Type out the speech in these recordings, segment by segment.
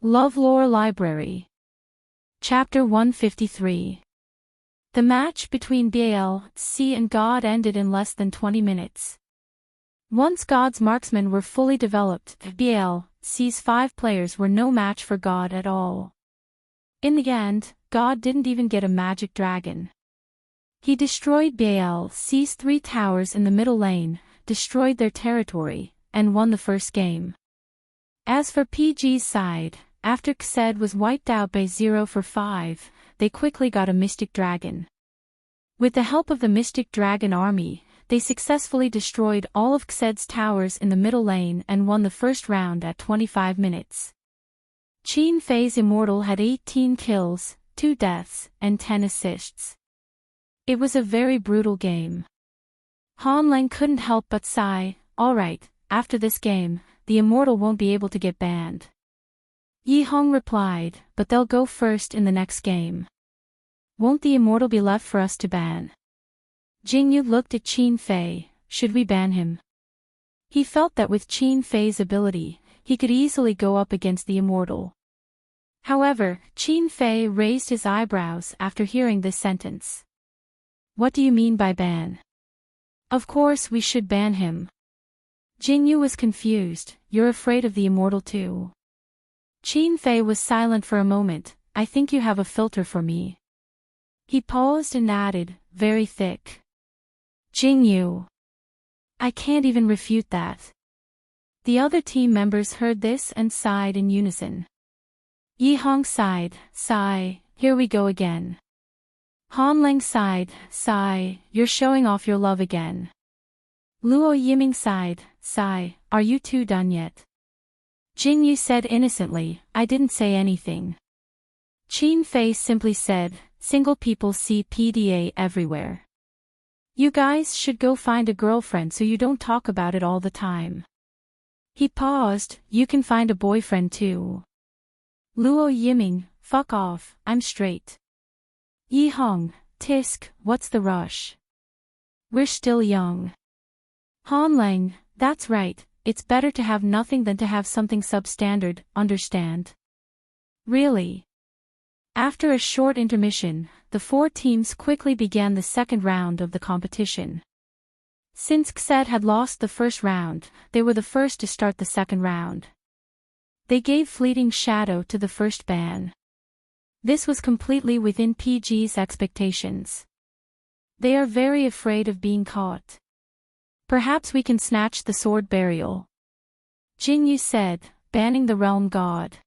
LoveLore Library. Chapter 153. The match between BAL-C and God ended in less than 20 minutes. Once God's marksmen were fully developed, BAL-C's 5 players were no match for God at all. In the end, God didn't even get a magic dragon. He destroyed BAL-C's 3 towers in the middle lane, destroyed their territory, and won the first game. As for PG's side, after Xed was wiped out by 0 for 5, they quickly got a Mystic Dragon. With the help of the Mystic Dragon army, they successfully destroyed all of Xed's towers in the middle lane and won the first round at 25 minutes. Qin Fei's Immortal had 18 kills, 2 deaths, and 10 assists. It was a very brutal game. Han Lang couldn't help but sigh. Alright, after this game, the Immortal won't be able to get banned. Yi Hong replied, but they'll go first in the next game. Won't the Immortal be left for us to ban? Jingyu looked at Qin Fei. Should we ban him? He felt that with Qin Fei's ability, he could easily go up against the Immortal. However, Qin Fei raised his eyebrows after hearing this sentence. What do you mean by ban? Of course we should ban him. Jingyu was confused. You're afraid of the Immortal too? Qin Fei was silent for a moment. I think you have a filter for me. He paused and added, very thick. Jingyu. I can't even refute that. The other team members heard this and sighed in unison. Yi Hong sighed, sigh, here we go again. Han Lang sighed, sigh, you're showing off your love again. Luo Yiming sighed, sigh, are you two done yet? Jingyu said innocently, I didn't say anything. Qin Fei simply said, single people see PDA everywhere. You guys should go find a girlfriend so you don't talk about it all the time. He paused, you can find a boyfriend too. Luo Yiming, fuck off, I'm straight. Yi Hong, tisk, what's the rush? We're still young. Han Lang, that's right, it's better to have nothing than to have something substandard, understand? Really? After a short intermission, the 4 teams quickly began the second round of the competition. Since Xed had lost the first round, they were the first to start the second round. They gave Fleeting Shadow to the first ban. This was completely within PG's expectations. They are very afraid of being caught. Perhaps we can snatch the sword burial. Jingyu said, banning the realm god.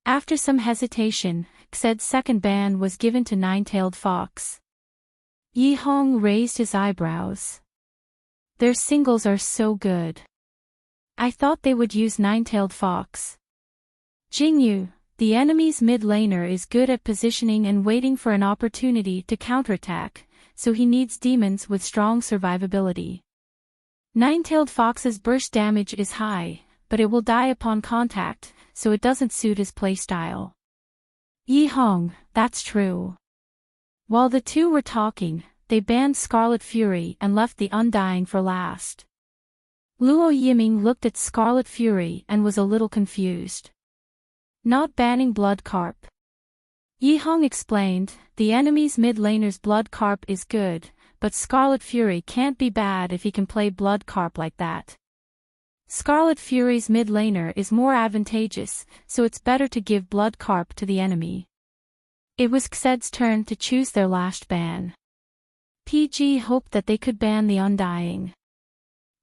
After some hesitation, Xed's second ban was given to Nine-Tailed Fox. Yi Hong raised his eyebrows. Their singles are so good. I thought they would use Nine-Tailed Fox. Jingyu, the enemy's mid laner is good at positioning and waiting for an opportunity to counterattack, so he needs demons with strong survivability. Nine-Tailed Fox's burst damage is high, but it will die upon contact, so it doesn't suit his playstyle. Yi Hong, that's true. While the two were talking, they banned Scarlet Fury and left the Undying for last. Luo Yiming looked at Scarlet Fury and was a little confused. Not banning Blood Carp. Yi Hong explained, the enemy's mid laner's Blood Carp is good, but Scarlet Fury can't be bad if he can play Blood Carp like that. Scarlet Fury's mid laner is more advantageous, so it's better to give Blood Carp to the enemy. It was Xed's turn to choose their last ban. PG hoped that they could ban the Undying.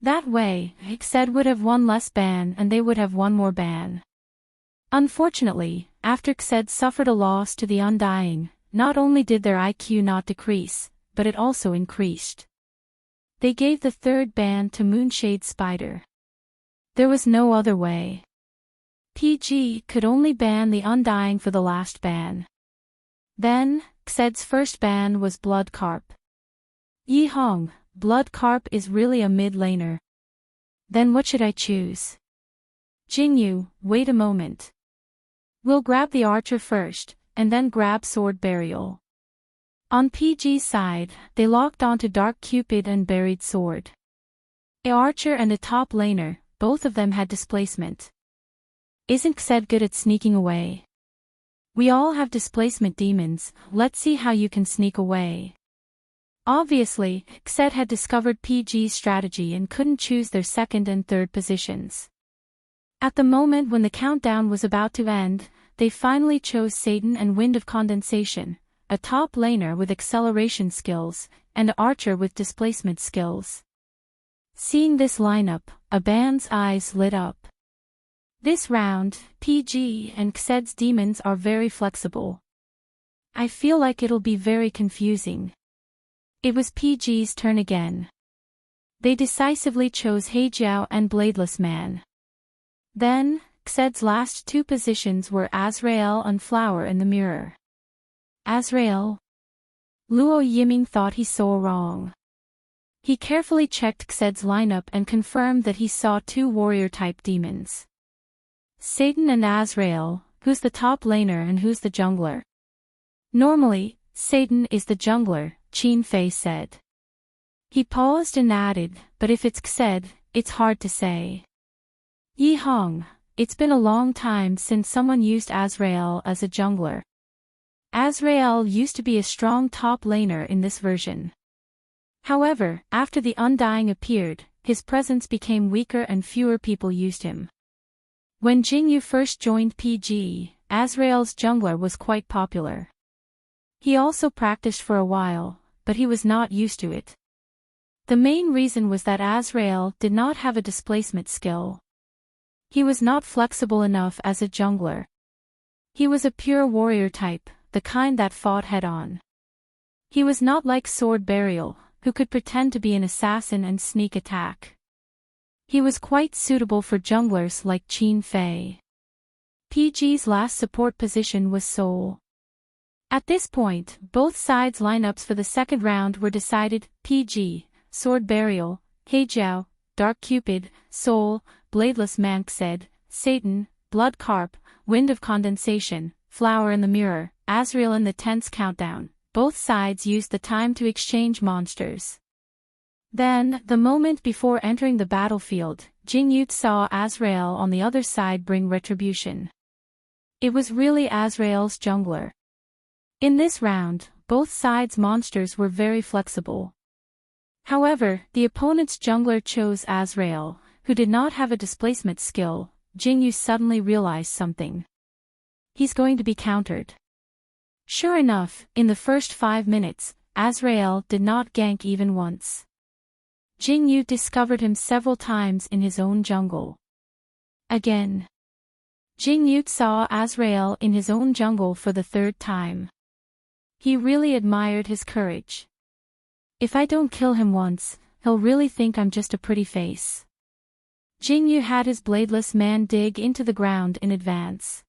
That way, Xed would have one less ban and they would have one more ban. Unfortunately, after Xed suffered a loss to the Undying, not only did their IQ not decrease, but it also increased. They gave the third ban to Moonshade Spider. There was no other way. PG could only ban the Undying for the last ban. Then, Xed's first ban was Blood Carp. Yi Hong, Blood Carp is really a mid laner. Then what should I choose? Jingyu, wait a moment. We'll grab the Archer first, and then grab Sword Burial. On PG's side, they locked onto Dark Cupid and Buried Sword. A Archer and a top laner, both of them had displacement. Isn't Xed good at sneaking away? We all have displacement demons, let's see how you can sneak away. Obviously, Xed had discovered PG's strategy and couldn't choose their second and third positions. At the moment when the countdown was about to end, they finally chose Satan and Wind of Condensation, a top laner with acceleration skills, and an archer with displacement skills. Seeing this lineup, Aban's eyes lit up. This round, PG and Xed's demons are very flexible. I feel like it'll be very confusing. It was PG's turn again. They decisively chose Hejiao and Bladeless Man. Then, Xed's last two positions were Azrael and Flower in the Mirror. Azrael? Luo Yiming thought he saw wrong. He carefully checked Xed's lineup and confirmed that he saw two warrior-type demons. Satan and Azrael, who's the top laner and who's the jungler? Normally, Satan is the jungler, Qin Fei said. He paused and added, but if it's Xed, it's hard to say. Yi Hong, it's been a long time since someone used Azrael as a jungler. Azrael used to be a strong top laner in this version. However, after the Undying appeared, his presence became weaker and fewer people used him. When Jingyu first joined PG, Azrael's jungler was quite popular. He also practiced for a while, but he was not used to it. The main reason was that Azrael did not have a displacement skill. He was not flexible enough as a jungler. He was a pure warrior type, the kind that fought head-on. He was not like Sword Burial, who could pretend to be an assassin and sneak attack. He was quite suitable for junglers like Qin Fei. PG's last support position was Soul. At this point, both sides' lineups for the second round were decided: PG, Sword Burial, Hejiao, Dark Cupid, Soul, Bladeless Man Xed, Satan, Blood Carp, Wind of Condensation, Flower in the Mirror, Azrael in the tense countdown. Both sides used the time to exchange monsters. Then, the moment before entering the battlefield, Jingyu saw Azrael on the other side bring retribution. It was really Azrael's jungler. In this round, both sides' monsters were very flexible. However, the opponent's jungler chose Azrael, who did not have a displacement skill. Jingyu suddenly realized something. He's going to be countered. Sure enough, in the first 5 minutes, Azrael did not gank even once. Jingyu discovered him several times in his own jungle. Again. Jingyu saw Azrael in his own jungle for the third time. He really admired his courage. If I don't kill him once, he'll really think I'm just a pretty face. Jingyu had his Bladeless Man dig into the ground in advance.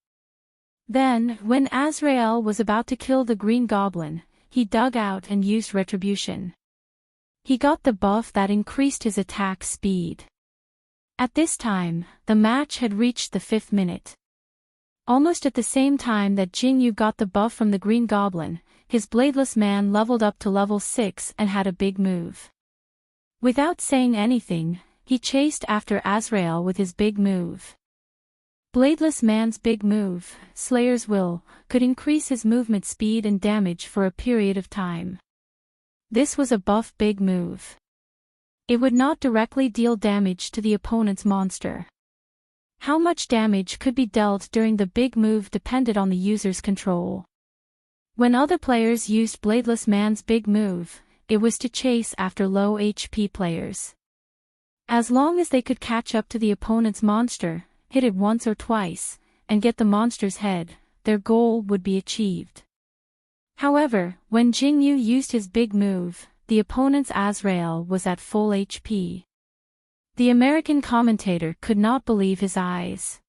Then, when Azrael was about to kill the Green Goblin, he dug out and used Retribution. He got the buff that increased his attack speed. At this time, the match had reached the 5th minute. Almost at the same time that Jingyu got the buff from the Green Goblin, his Bladeless Man leveled up to level 6 and had a big move. Without saying anything, he chased after Azrael with his big move. Bladeless Man's big move, Slayer's Will, could increase his movement speed and damage for a period of time. This was a buff big move. It would not directly deal damage to the opponent's monster. How much damage could be dealt during the big move depended on the user's control. When other players used Bladeless Man's big move, it was to chase after low HP players. As long as they could catch up to the opponent's monster, hit it once or twice, and get the monster's head, their goal would be achieved. However, when Jingyu used his big move, the opponent's Azrael was at full HP. The American commentator could not believe his eyes.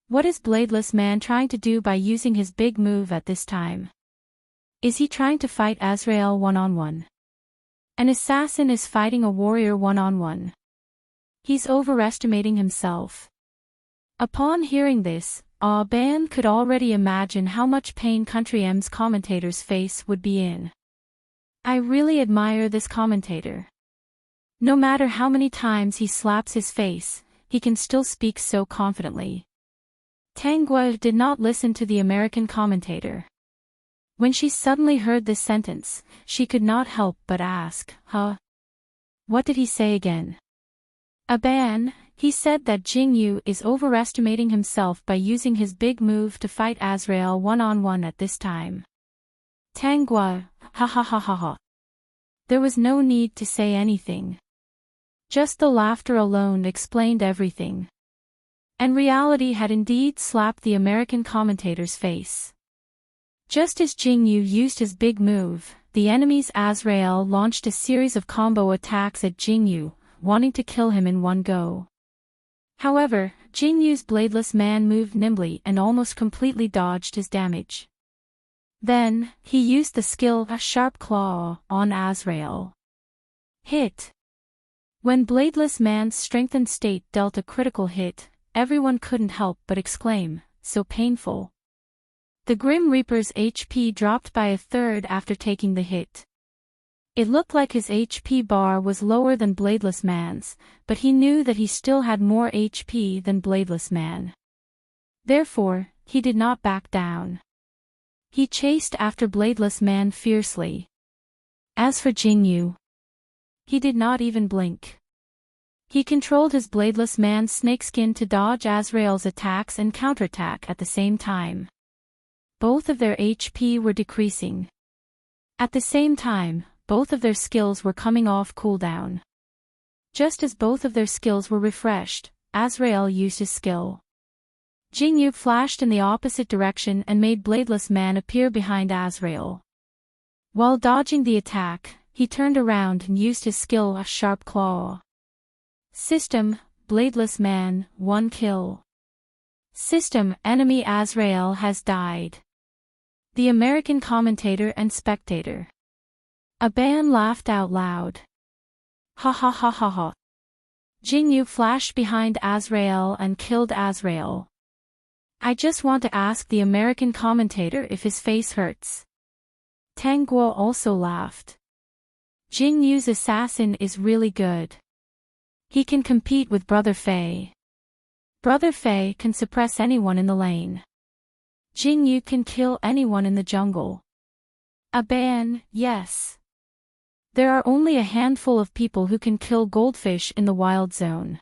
What is Bladeless Man trying to do by using his big move at this time? Is he trying to fight Azrael one-on-one? An assassin is fighting a warrior one-on-one. He's overestimating himself. Upon hearing this, Ban could already imagine how much pain Country M's commentator's face would be in. I really admire this commentator. No matter how many times he slaps his face, he can still speak so confidently. Tang Guo did not listen to the American commentator. When she suddenly heard this sentence, she could not help but ask, huh? What did he say again? A ban, he said that Jingyu is overestimating himself by using his big move to fight Azrael one-on-one at this time. Tang Guo, ha ha ha ha ha. There was no need to say anything. Just the laughter alone explained everything. And reality had indeed slapped the American commentator's face. Just as Jingyu used his big move, the enemy's Azrael launched a series of combo attacks at Jingyu, wanting to kill him in one go. However, Jingyu's bladeless man moved nimbly and almost completely dodged his damage. Then, he used the skill a sharp claw on Azrael. Hit. When bladeless man's strengthened state dealt a critical hit, everyone couldn't help but exclaim, so painful. The Grim Reaper's HP dropped by a third after taking the hit. It looked like his HP bar was lower than bladeless man's, but he knew that he still had more HP than bladeless man. Therefore, he did not back down. He chased after bladeless man fiercely. As for Jingyu, he did not even blink. He controlled his bladeless man's snakeskin to dodge Azrael's attacks and counterattack at the same time. Both of their HP were decreasing. At the same time, both of their skills were coming off cooldown. Just as both of their skills were refreshed, Azrael used his skill. Jingyu flashed in the opposite direction and made bladeless man appear behind Azrael. While dodging the attack, he turned around and used his skill a sharp claw. System, bladeless man, 1 kill. System, enemy Azrael has died. The American commentator and spectator. A ban laughed out loud. Ha ha ha ha ha. Jingyu flashed behind Azrael and killed Azrael. I just want to ask the American commentator if his face hurts. Tang Guo also laughed. Jingyu's assassin is really good. He can compete with Brother Fei. Brother Fei can suppress anyone in the lane. Jingyu can kill anyone in the jungle. A ban, yes. There are only a handful of people who can kill goldfish in the wild zone.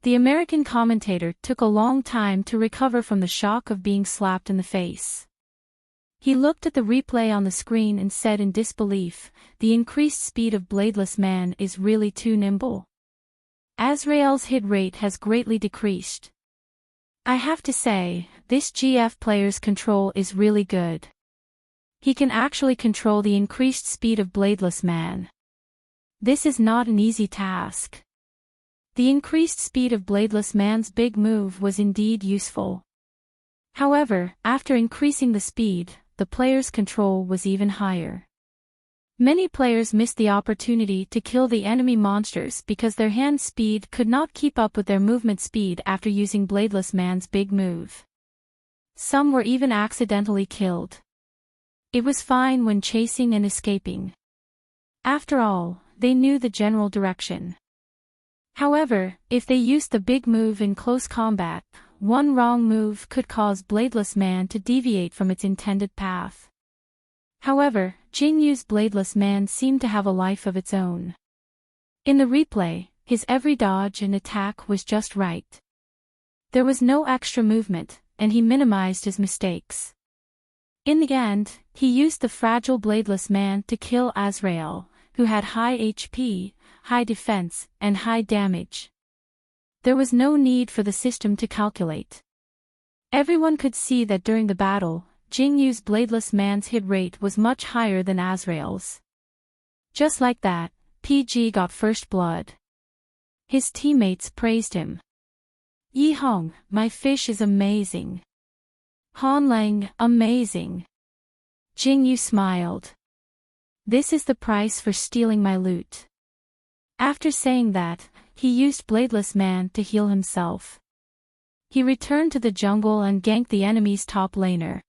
The American commentator took a long time to recover from the shock of being slapped in the face. He looked at the replay on the screen and said in disbelief, the increased speed of bladeless man is really too nimble. Azrael's hit rate has greatly decreased. I have to say, this GF player's control is really good. He can actually control the increased speed of bladeless man. This is not an easy task. The increased speed of bladeless man's big move was indeed useful. However, after increasing the speed, the player's control was even higher. Many players missed the opportunity to kill the enemy monsters because their hand speed could not keep up with their movement speed after using bladeless man's big move. Some were even accidentally killed. It was fine when chasing and escaping. After all, they knew the general direction. However, if they used the big move in close combat, one wrong move could cause bladeless man to deviate from its intended path. However, Jingyu's bladeless man seemed to have a life of its own. In the replay, his every dodge and attack was just right. There was no extra movement, and he minimized his mistakes. In the end, he used the fragile bladeless man to kill Azrael, who had high HP, high defense, and high damage. There was no need for the system to calculate. Everyone could see that during the battle, Jingyu's bladeless man's hit rate was much higher than Azrael's. Just like that, PG got first blood. His teammates praised him. Yi Hong, my fish is amazing. Han Lang, amazing. Jingyu smiled. This is the price for stealing my loot. After saying that, he used bladeless man to heal himself. He returned to the jungle and ganked the enemy's top laner.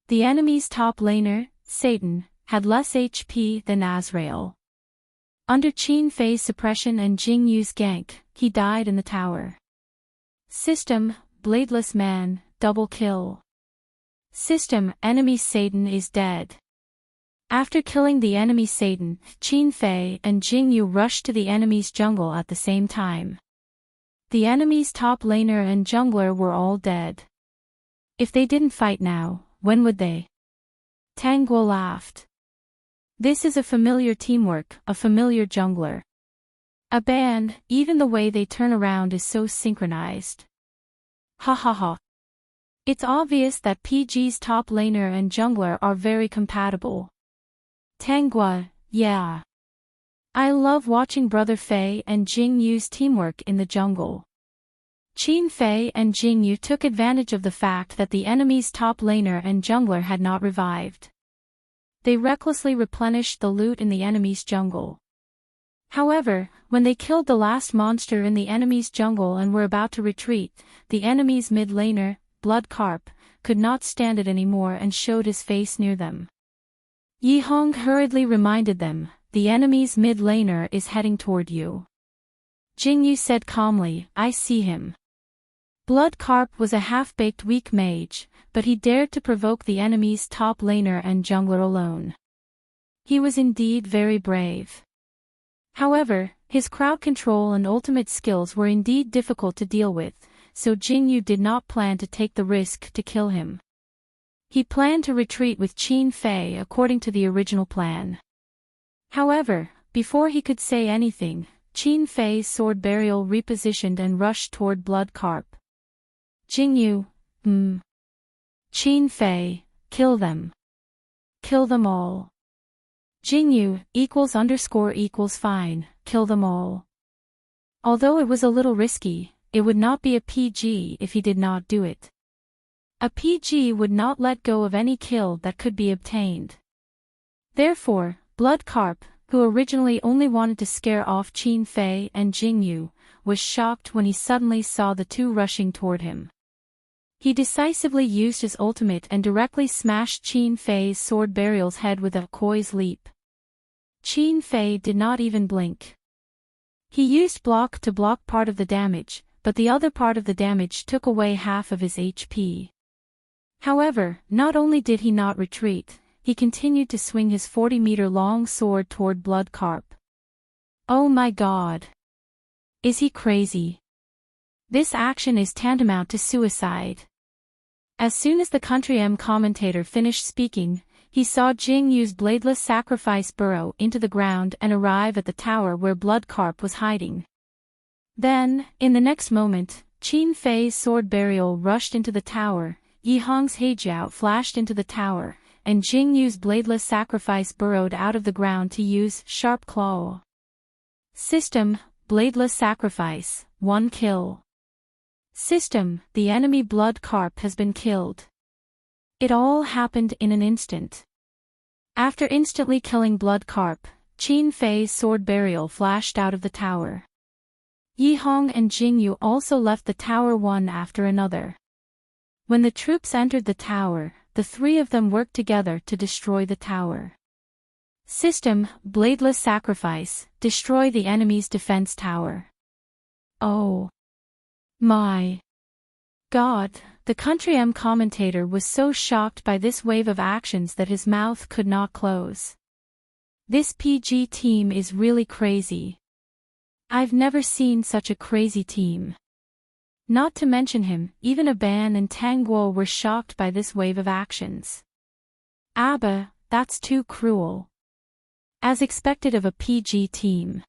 The enemy's top laner, Satan, had less HP than Azrael. Under Qin Fei's suppression and Jingyu's gank, he died in the tower. System, Bladeless Man, double kill. System, enemy Satan is dead. After killing the enemy Satan, Qin Fei and Jing Yu rushed to the enemy's jungle at the same time. The enemy's top laner and jungler were all dead. If they didn't fight now, when would they? Tang Guo laughed. This is a familiar teamwork, a familiar jungler. A band, even the way they turn around is so synchronized. Ha ha ha. It's obvious that PG's top laner and jungler are very compatible. Tang Guo, yeah. I love watching Brother Fei and Jing Yu's teamwork in the jungle. Qin Fei and Jing Yu took advantage of the fact that the enemy's top laner and jungler had not revived. They recklessly replenished the loot in the enemy's jungle. However, when they killed the last monster in the enemy's jungle and were about to retreat, the enemy's mid laner, Blood Carp, could not stand it anymore and showed his face near them. Yi Hong hurriedly reminded them, "The enemy's mid laner is heading toward you." Jing Yu said calmly, "I see him." Blood Carp was a half-baked weak mage, but he dared to provoke the enemy's top laner and jungler alone. He was indeed very brave. However, his crowd control and ultimate skills were indeed difficult to deal with, so Jing Yu did not plan to take the risk to kill him. He planned to retreat with Qin Fei according to the original plan. However, before he could say anything, Qin Fei's sword burial repositioned and rushed toward Blood Carp. Jing Yu, Qin Fei, kill them. Kill them all. Jing Yu, == fine, kill them all. Although it was a little risky, it would not be a PG if he did not do it. A PG would not let go of any kill that could be obtained. Therefore, Blood Carp, who originally only wanted to scare off Qin Fei and Jing Yu, was shocked when he suddenly saw the two rushing toward him. He decisively used his ultimate and directly smashed Qin Fei's sword burial's head with a poise leap. Qin Fei did not even blink. He used block to block part of the damage, but the other part of the damage took away half of his HP. However, not only did he not retreat, he continued to swing his 40-meter-long sword toward Blood Carp. Oh my god! Is he crazy? This action is tantamount to suicide. As soon as the Country M commentator finished speaking, he saw Jing Yu's bladeless sacrifice burrow into the ground and arrive at the tower where Blood Carp was hiding. Then, in the next moment, Qin Fei's sword burial rushed into the tower, Yi Hong's Heijiao flashed into the tower, and Jing Yu's bladeless sacrifice burrowed out of the ground to use Sharp Claw. System, bladeless sacrifice, 1 kill. System, the enemy Blood Carp has been killed. It all happened in an instant. After instantly killing Blood Carp, Qin Fei's sword burial flashed out of the tower. Yi Hong and Jing Yu also left the tower one after another. When the troops entered the tower, the three of them worked together to destroy the tower. System, bladeless sacrifice, destroy the enemy's defense tower. Oh my god, the Country M commentator was so shocked by this wave of actions that his mouth could not close. This PG team is really crazy. I've never seen such a crazy team. Not to mention him, even Aban and Tang Guo were shocked by this wave of actions. Abba, that's too cruel. As expected of a PG team.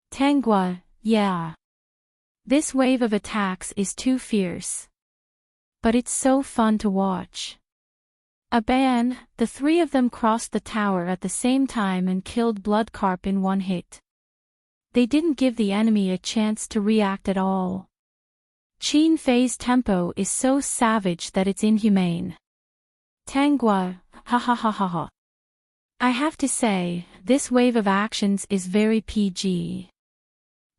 Tang Guo, yeah. This wave of attacks is too fierce. But it's so fun to watch. Aban, the three of them crossed the tower at the same time and killed Blood Carp in one hit. They didn't give the enemy a chance to react at all. Qin Fei's tempo is so savage that it's inhumane. Tang Guo, ha ha ha ha ha. I have to say, this wave of actions is very PG.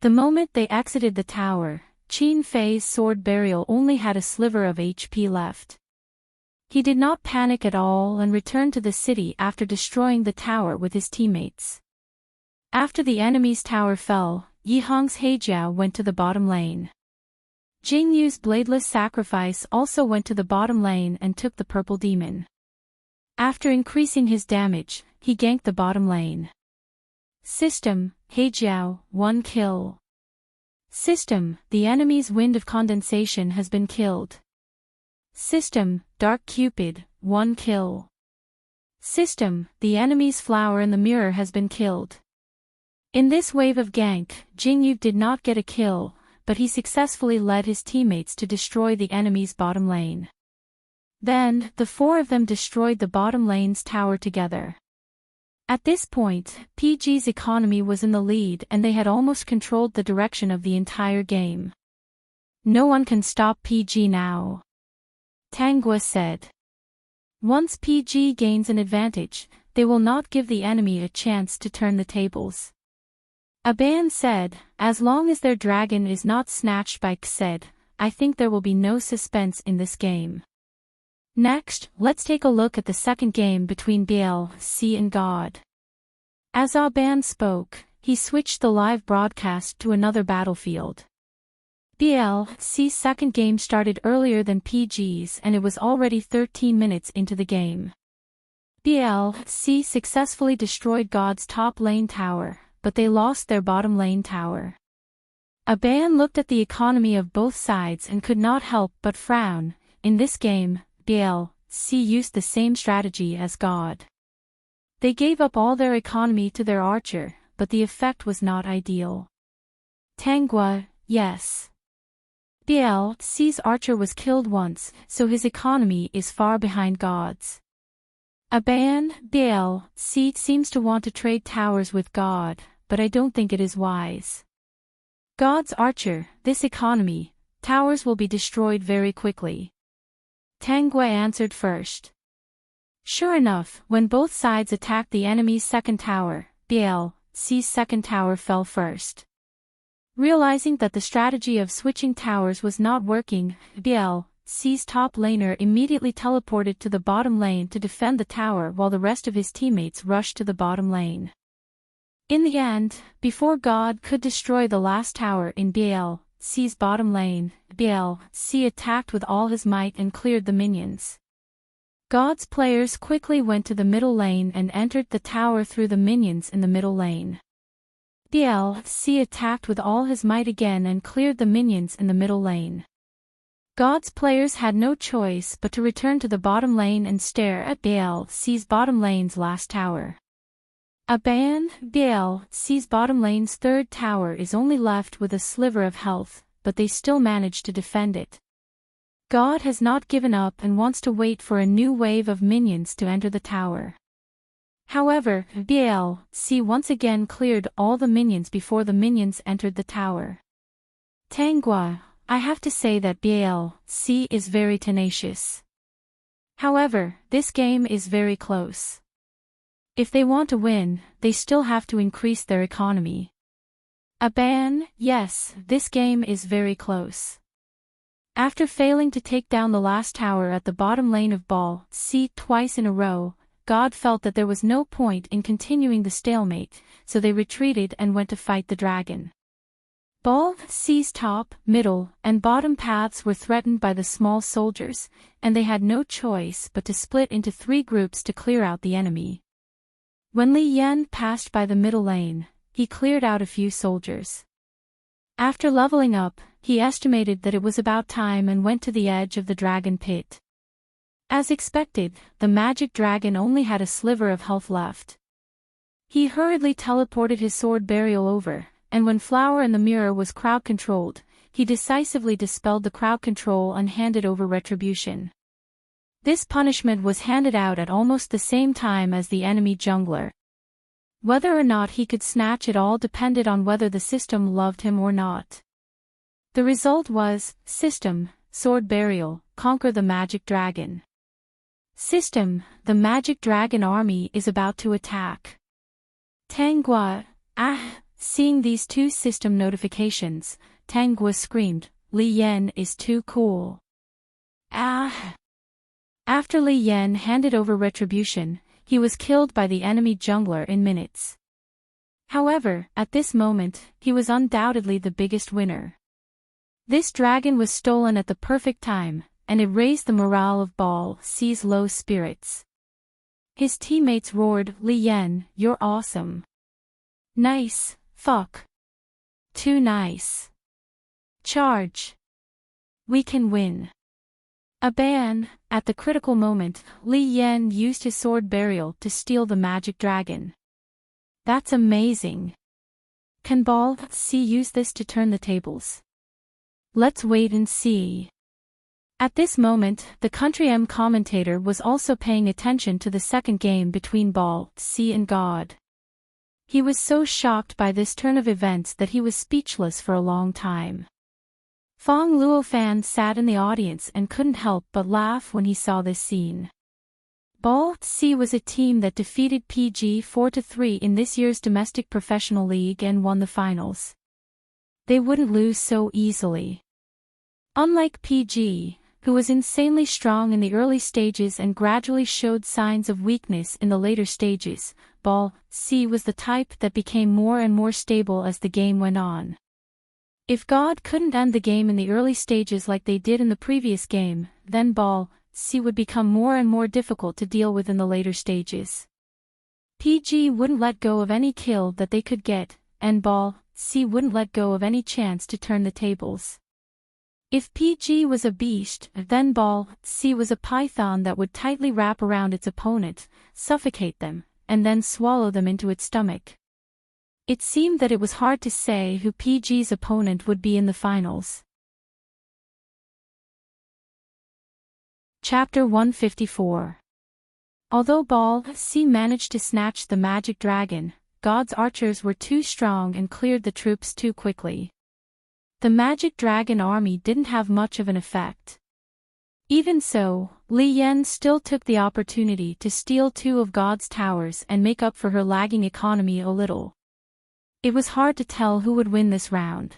The moment they exited the tower, Qin Fei's sword burial only had a sliver of HP left. He did not panic at all and returned to the city after destroying the tower with his teammates. After the enemy's tower fell, Yi Hong's Heijiao went to the bottom lane. Jingyu's bladeless sacrifice also went to the bottom lane and took the purple demon. After increasing his damage, he ganked the bottom lane. System, Heijiao, 1 kill. System, the enemy's wind of condensation has been killed. System, Dark Cupid, 1 kill. System, the enemy's flower in the mirror has been killed. In this wave of gank, Jingyu did not get a kill, but he successfully led his teammates to destroy the enemy's bottom lane. Then, the 4 of them destroyed the bottom lane's tower together. At this point, PG's economy was in the lead and they had almost controlled the direction of the entire game. No one can stop PG now, Tanghua said. Once PG gains an advantage, they will not give the enemy a chance to turn the tables. Aban said, as long as their dragon is not snatched by Xed, I think there will be no suspense in this game. Next, let's take a look at the second game between BLC and God. As Aban spoke, he switched the live broadcast to another battlefield. BLC's second game started earlier than PG's and it was already 13 minutes into the game. BLC successfully destroyed God's top lane tower, but they lost their bottom lane tower. Aban looked at the economy of both sides and could not help but frown. In this game, BLC used the same strategy as God. They gave up all their economy to their archer, but the effect was not ideal. Tanghua, yes. BLC's archer was killed once, so his economy is far behind God's. Aban, BLC seems to want to trade towers with God, but I don't think it is wise. God's archer, this economy, towers will be destroyed very quickly. Tanghua answered first. Sure enough, when both sides attacked the enemy's second tower, BLC's second tower fell first. Realizing that the strategy of switching towers was not working, BLC's top laner immediately teleported to the bottom lane to defend the tower while the rest of his teammates rushed to the bottom lane. In the end, before God could destroy the last tower in BLC's bottom lane, BLC attacked with all his might and cleared the minions. God's players quickly went to the middle lane and entered the tower through the minions in the middle lane. BLC attacked with all his might again and cleared the minions in the middle lane. God's players had no choice but to return to the bottom lane and stare at BLC's bottom lane's last tower. Aban, BLC's bottom lane's third tower is only left with a sliver of health, but they still manage to defend it. God has not given up and wants to wait for a new wave of minions to enter the tower. However, BLC once again cleared all the minions before the minions entered the tower. Tanghua, I have to say that BLC is very tenacious. However, this game is very close. If they want to win, they still have to increase their economy. Aban, yes, this game is very close. After failing to take down the last tower at the bottom lane of BLC twice in a row, God felt that there was no point in continuing the stalemate, so they retreated and went to fight the dragon. BLC's top, middle, and bottom paths were threatened by the small soldiers, and they had no choice but to split into 3 groups to clear out the enemy. When Li Yan passed by the middle lane, he cleared out a few soldiers. After leveling up, he estimated that it was about time and went to the edge of the dragon pit. As expected, the magic dragon only had a sliver of health left. He hurriedly teleported his sword burial over, and when Flower in the Mirror was crowd-controlled, he decisively dispelled the crowd control and handed over retribution. This punishment was handed out at almost the same time as the enemy jungler. Whether or not he could snatch it all depended on whether the system loved him or not. The result was, System, Sword Burial, conquer the magic dragon. System, the magic dragon army is about to attack. Tanghua, seeing these 2 system notifications, Tanghua screamed, Li Yan is too cool. After Li Yan handed over retribution, he was killed by the enemy jungler in minutes. However, at this moment, he was undoubtedly the biggest winner. This dragon was stolen at the perfect time, and it raised the morale of Ball C's low spirits. His teammates roared, "Li Yan, you're awesome. Nice, fuck. Too nice. Charge. We can win." At the critical moment, Li Yan used his sword burial to steal the magic dragon. That's amazing. Can Ball C use this to turn the tables? Let's wait and see. At this moment, the Country M commentator was also paying attention to the second game between Ball C and God. He was so shocked by this turn of events that he was speechless for a long time. Fong Luo Fan sat in the audience and couldn't help but laugh when he saw this scene. Ball C was a team that defeated PG 4-3 in this year's domestic professional league and won the finals. They wouldn't lose so easily. Unlike PG, who was insanely strong in the early stages and gradually showed signs of weakness in the later stages, Ball C was the type that became more and more stable as the game went on. If God couldn't end the game in the early stages like they did in the previous game, then Ball C would become more and more difficult to deal with in the later stages. PG wouldn't let go of any kill that they could get, and Ball C wouldn't let go of any chance to turn the tables. If PG was a beast, then Ball C was a python that would tightly wrap around its opponent, suffocate them, and then swallow them into its stomach. It seemed that it was hard to say who PG's opponent would be in the finals. Chapter 154. Although Ball C managed to snatch the magic dragon, God's archers were too strong and cleared the troops too quickly. The magic dragon army didn't have much of an effect. Even so, Li Yan still took the opportunity to steal 2 of God's towers and make up for her lagging economy a little. It was hard to tell who would win this round.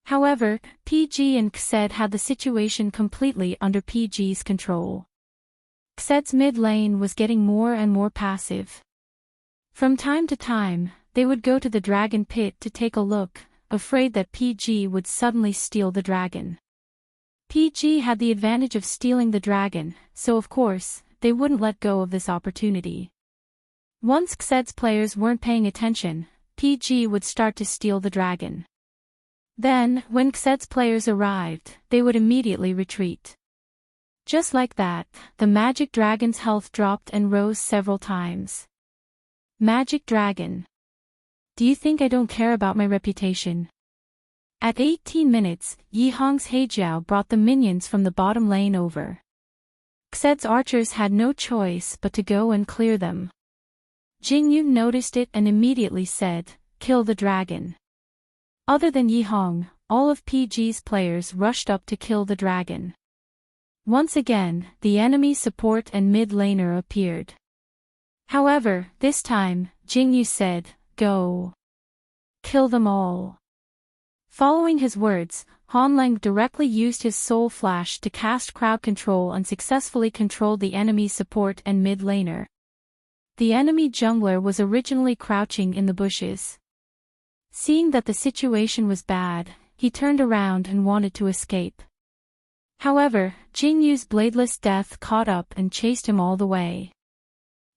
However, PG and Xed had the situation completely under PG's control. Xed's mid lane was getting more and more passive. From time to time, they would go to the dragon pit to take a look, afraid that PG would suddenly steal the dragon. PG had the advantage of stealing the dragon, so of course, they wouldn't let go of this opportunity. Once Xed's players weren't paying attention, PG would start to steal the dragon. Then, when Xed's players arrived, they would immediately retreat. Just like that, the magic dragon's health dropped and rose several times. Magic dragon. Do you think I don't care about my reputation? At 18 minutes, Yi Hong's Heijiao brought the minions from the bottom lane over. Xed's archers had no choice but to go and clear them. Jingyu noticed it and immediately said, "Kill the dragon." Other than Yi Hong, all of PG's players rushed up to kill the dragon. Once again, the enemy support and mid laner appeared. However, this time, Jingyu said, "Go. Kill them all." Following his words, Hanlang directly used his soul flash to cast crowd control and successfully controlled the enemy support and mid laner. The enemy jungler was originally crouching in the bushes. Seeing that the situation was bad, he turned around and wanted to escape. However, Jingyu's bladeless death caught up and chased him all the way.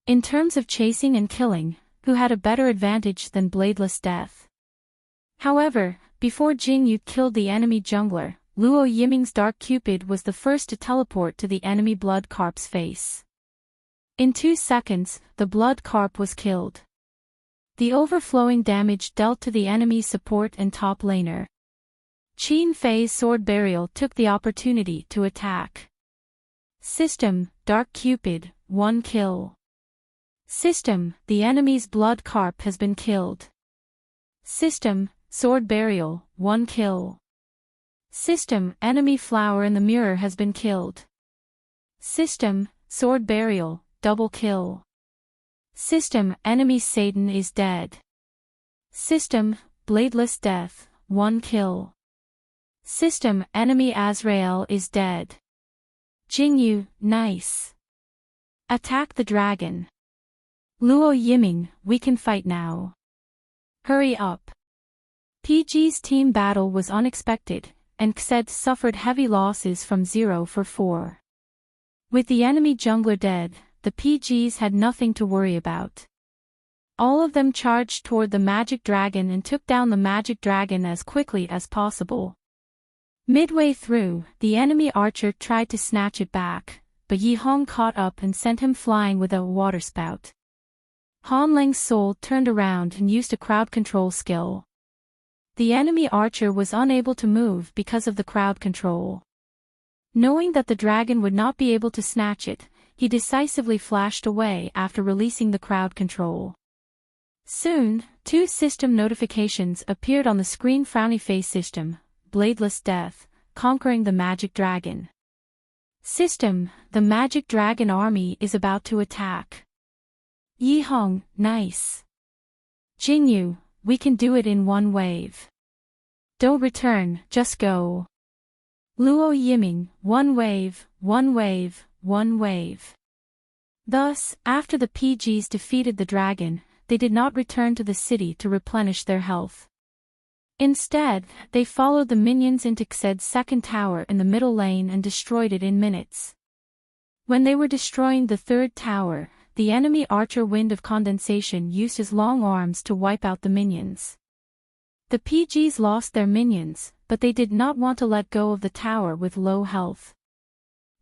In terms of chasing and killing, who had a better advantage than bladeless death? However, before Jingyu killed the enemy jungler, Luo Yiming's Dark Cupid was the first to teleport to the enemy blood carp's face. In 2 seconds, the blood carp was killed. The overflowing damage dealt to the enemy support and top laner. Qin Fei's sword burial took the opportunity to attack. System, Dark Cupid, 1 kill. System, the enemy's blood carp has been killed. System, sword burial, 1 kill. System, enemy flower in the mirror has been killed. System, sword burial, double kill. System, enemy Satan is dead. System, bladeless death, 1 kill. System, enemy Azrael is dead. Jingyu, nice. Attack the dragon. Luo Yiming, we can fight now. Hurry up. PG's team battle was unexpected, and Xed suffered heavy losses from 0 for 4. With the enemy jungler dead, the PGs had nothing to worry about. All of them charged toward the magic dragon and took down the magic dragon as quickly as possible. Midway through, the enemy archer tried to snatch it back, but Yi Hong caught up and sent him flying with a water spout. Han Leng's soul turned around and used a crowd control skill. The enemy archer was unable to move because of the crowd control. Knowing that the dragon would not be able to snatch it, he decisively flashed away after releasing the crowd control. Soon, 2 system notifications appeared on the screen. Frowny face system, Bladeless Death, conquering the magic dragon. System, the magic dragon army is about to attack. Yi Hong, nice. Jingyu, we can do it in one wave. Don't return, just go. Luo Yiming, one wave, one wave, one wave. Thus, after the PGs defeated the dragon, they did not return to the city to replenish their health. Instead, they followed the minions into Xed's second tower in the middle lane and destroyed it in minutes. When they were destroying the third tower, the enemy archer Wind of Condensation used his long arms to wipe out the minions. The PGs lost their minions, but they did not want to let go of the tower with low health.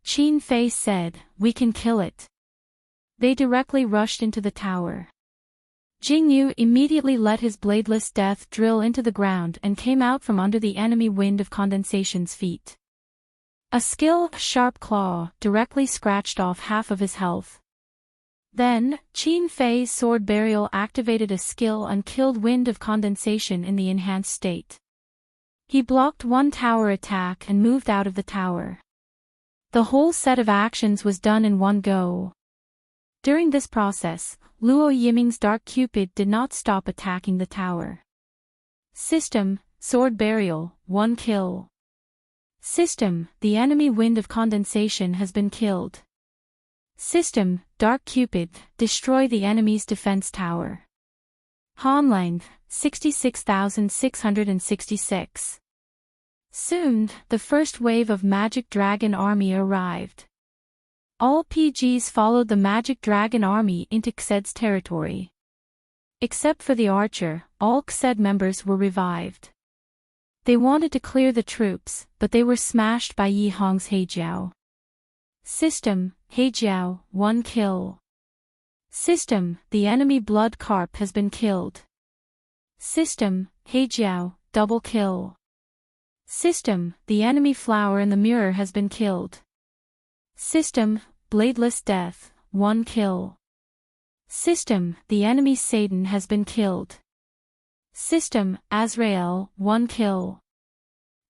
Qin Fei said, "We can kill it." They directly rushed into the tower. Jingyu immediately let his Bladeless Death drill into the ground and came out from under the enemy Wind of Condensation's feet. A skill, Sharp Claw, directly scratched off half of his health. Then, Qin Fei's Sword Burial activated a skill and killed Wind of Condensation in the enhanced state. He blocked one tower attack and moved out of the tower. The whole set of actions was done in one go. During this process, Luo Yiming's Dark Cupid did not stop attacking the tower. System, Sword Burial, 1 kill. System, the enemy Wind of Condensation has been killed. System, Dark Cupid, destroy the enemy's defense tower. Han Lang, 66,666. Soon, the first wave of Magic Dragon Army arrived. All PGs followed the Magic Dragon Army into Xed's territory. Except for the archer, all Xed members were revived. They wanted to clear the troops, but they were smashed by Yi Hong's Heijiao. System, Heijiao, 1 kill. System, the enemy Blood Carp has been killed. System, Heijiao, double kill. System, the enemy Flower in the Mirror has been killed. System, Bladeless Death, 1 kill. System, the enemy Satan has been killed. System, Azrael, 1 kill.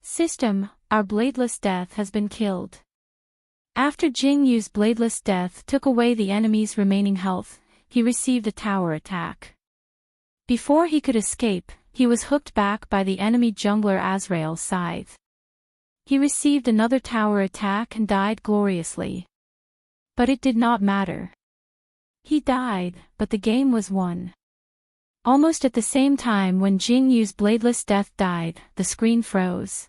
System, our Bladeless Death has been killed. After Jingyu's Bladeless Death took away the enemy's remaining health, he received a tower attack. Before he could escape, he was hooked back by the enemy jungler Azrael's scythe. He received another tower attack and died gloriously. But it did not matter. He died, but the game was won. Almost at the same time when Jingyu's Bladeless Death died, the screen froze.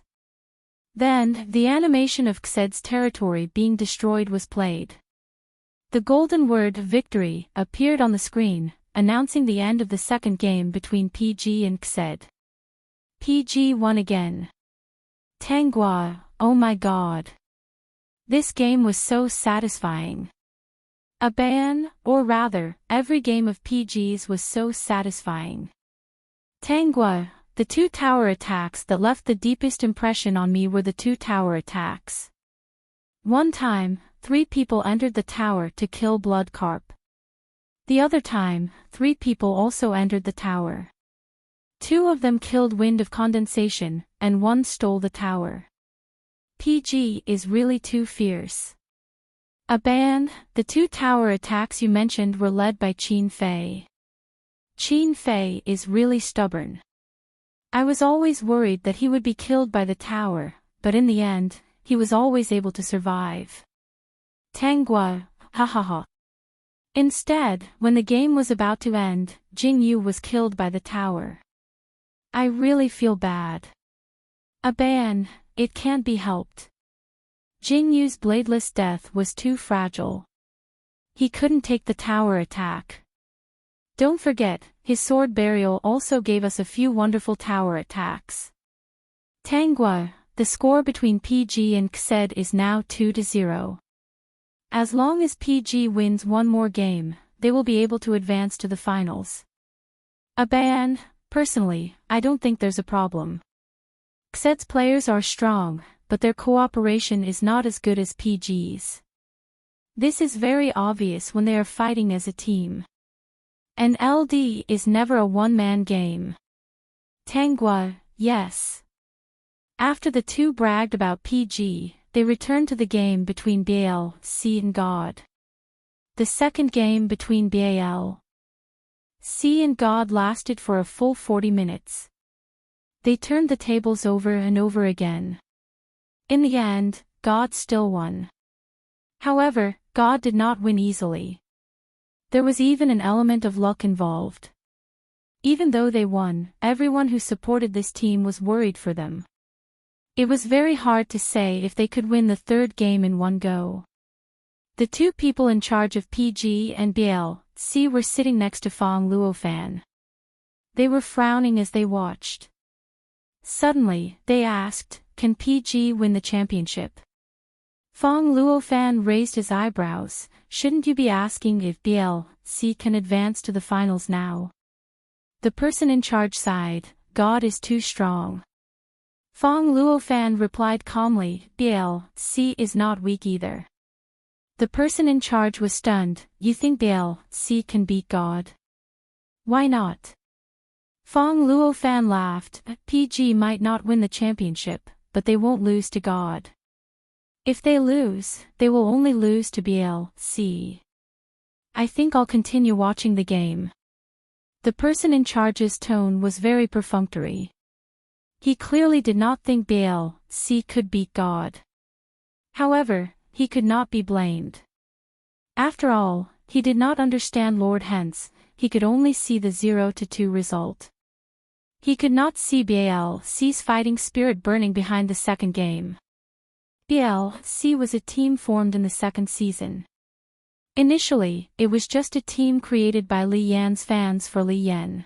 Then, the animation of Xed's territory being destroyed was played. The golden word "Victory" appeared on the screen, announcing the end of the second game between PG and Xed. PG won again. Tanghua, oh my god. This game was so satisfying. A ban, or rather, every game of PG's was so satisfying. Tanghua, the 2 tower attacks that left the deepest impression on me were the 2 tower attacks. One time, 3 people entered the tower to kill Blood Carp. The other time, 3 people also entered the tower. 2 of them killed Wind of Condensation, and 1 stole the tower. PG is really too fierce. A ban, the 2 tower attacks you mentioned were led by Qin Fei. Qin Fei is really stubborn. I was always worried that he would be killed by the tower, but in the end, he was always able to survive. Tanghua, hahaha. Instead, when the game was about to end, Jingyu was killed by the tower. I really feel bad. A ban, it can't be helped. Jingyu's bladeless death was too fragile. He couldn't take the tower attack. Don't forget, his sword burial also gave us a few wonderful tower attacks. Tanghua, the score between PG and Xed is now 2-0. As long as PG wins one more game, they will be able to advance to the finals. Aban, personally, I don't think there's a problem. Xed's players are strong, but their cooperation is not as good as PG's. This is very obvious when they are fighting as a team. An LD is never a one-man game. Tanghua, yes. After the two bragged about PG, they returned to the game between Bal, C and God. The second game between Bal, C and God lasted for a full 40 minutes. They turned the tables over and over again. In the end, God still won. However, God did not win easily. There was even an element of luck involved. Even though they won, everyone who supported this team was worried for them. It was very hard to say if they could win the third game in one go. The two people in charge of PG and BL/C were sitting next to Fong Luofan. They were frowning as they watched. Suddenly, they asked, "Can PG win the championship?" Fong Luofan raised his eyebrows. "Shouldn't you be asking if BL/C can advance to the finals now?" The person in charge sighed, "God is too strong." Fong Luofan replied calmly, "BL/C is not weak either." The person in charge was stunned. "You think BL/C can beat God? Why not?" Fong Luofan laughed. "PG might not win the championship, but they won't lose to God. If they lose, they will only lose to BL/C. I think I'll continue watching the game." The person in charge's tone was very perfunctory. He clearly did not think BL/C could beat God. However, he could not be blamed. After all, he did not understand Lord Hence, he could only see the 0-2 result. He could not see BL/C's fighting spirit burning behind the second game. BL/C was a team formed in the second season. Initially, it was just a team created by Li Yan's fans for Li Yan.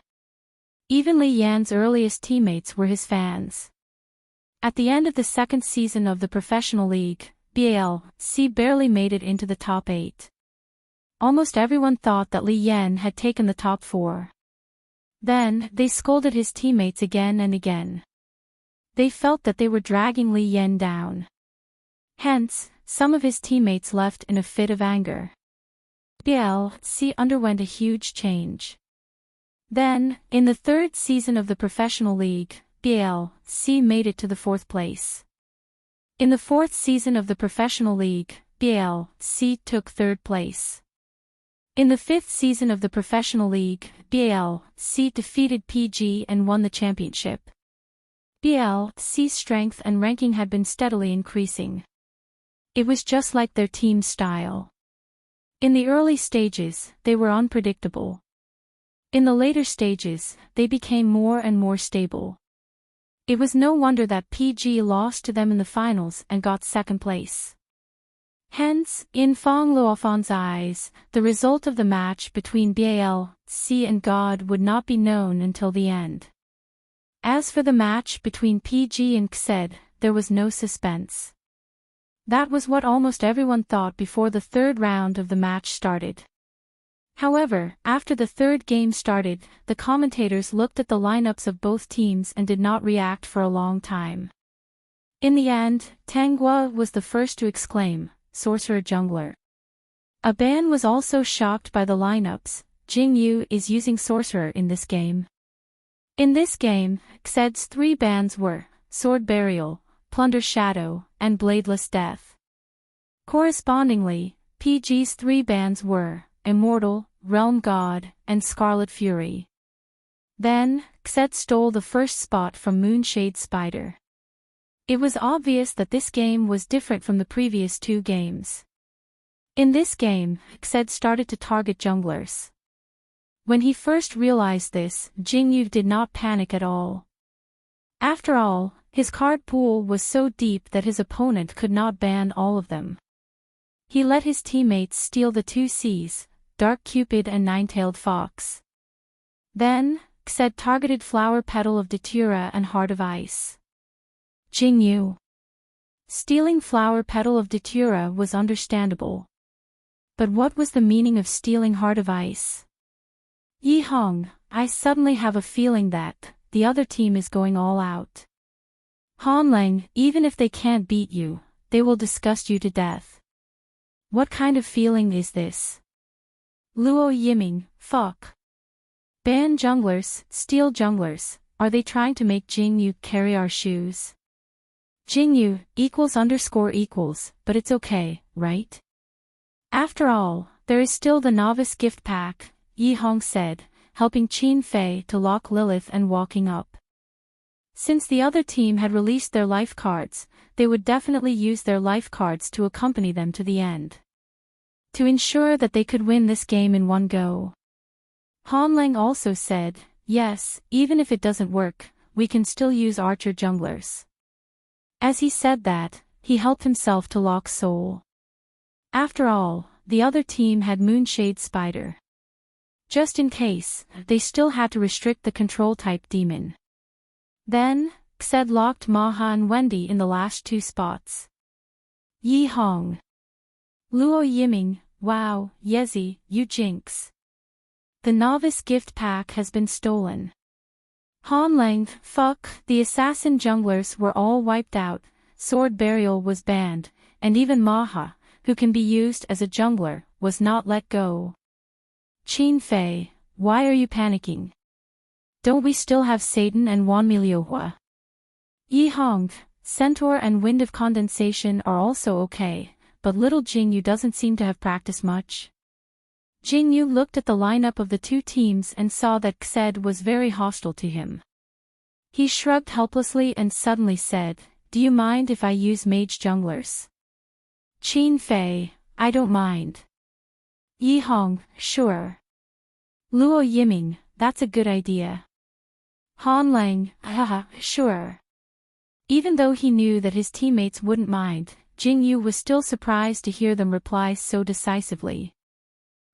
Even Li Yan's earliest teammates were his fans. At the end of the second season of the professional league, BL/C barely made it into the top 8. Almost everyone thought that Li Yan had taken the top 4. Then, they scolded his teammates again and again. They felt that they were dragging Li Yan down. Hence, some of his teammates left in a fit of anger. BL/C underwent a huge change. Then, in the third season of the professional league, BL/C made it to the 4th place. In the 4th season of the professional league, BL/C took 3rd place. In the 5th season of the professional league, BL/C defeated PG and won the championship. BL/C's strength and ranking had been steadily increasing. It was just like their team's style. In the early stages, they were unpredictable. In the later stages, they became more and more stable. It was no wonder that PG lost to them in the finals and got 2nd place. Hence, in Fong Luofan's eyes, the result of the match between BL/C and God would not be known until the end. As for the match between PG and Xed, there was no suspense. That was what almost everyone thought before the 3rd round of the match started. However, after the 3rd game started, the commentators looked at the lineups of both teams and did not react for a long time. In the end, Tanghua was the first to exclaim, "Sorcerer Jungler." Aban was also shocked by the lineups. Jingyu is using Sorcerer in this game. In this game, Xed's 3 bans were Sword Burial, Plunder Shadow, and Bladeless Death. Correspondingly, PG's 3 bans were Immortal, Realm God, and Scarlet Fury. Then, Xed stole the first spot from Moonshade Spider. It was obvious that this game was different from the previous 2 games. In this game, Xed started to target junglers. When he first realized this, Jingyu did not panic at all. After all, his card pool was so deep that his opponent could not ban all of them. He let his teammates steal the two Cs, Dark Cupid and Nine-Tailed Fox. Then, Xed targeted Flower Petal of Datura and Heart of Ice. Jingyu. Stealing Flower Petal of Datura was understandable. But what was the meaning of stealing Heart of Ice? Yi Hong, I suddenly have a feeling that the other team is going all out. Han Lang, even if they can't beat you, they will disgust you to death. What kind of feeling is this? Luo Yiming, fuck. Ban junglers, steal junglers, are they trying to make Jingyu carry our shoes? Jingyu, ==, but it's okay, right? After all, there is still the novice gift pack, Yi Hong said, helping Qin Fei to lock Lilith and walking up. Since the other team had released their life cards, they would definitely use their life cards to accompany them to the end. To ensure that they could win this game in one go. Han Lang also said, yes, even if it doesn't work, we can still use archer junglers. As he said that, he helped himself to lock Soul. After all, the other team had Moonshade Spider. Just in case, they still had to restrict the control-type demon. Then, Xed locked Maha and Wendy in the last two spots. Yi Hong. Luo Yiming, wow, Yezi, you jinx. The novice gift pack has been stolen. Han Lang, fuck, the assassin junglers were all wiped out, Sword Burial was banned, and even Maha, who can be used as a jungler, was not let go. Qin Fei, why are you panicking? Don't we still have Satan and Wanmiliohua? Yi Hong, Centaur and Wind of Condensation are also okay, but little Jingyu doesn't seem to have practiced much. Jingyu looked at the lineup of the two teams and saw that Xed was very hostile to him. He shrugged helplessly and suddenly said, do you mind if I use mage junglers? Qin Fei, I don't mind. Yi Hong, sure. Luo Yiming, that's a good idea. Han Lang, haha, sure. Even though he knew that his teammates wouldn't mind, Jingyu was still surprised to hear them reply so decisively.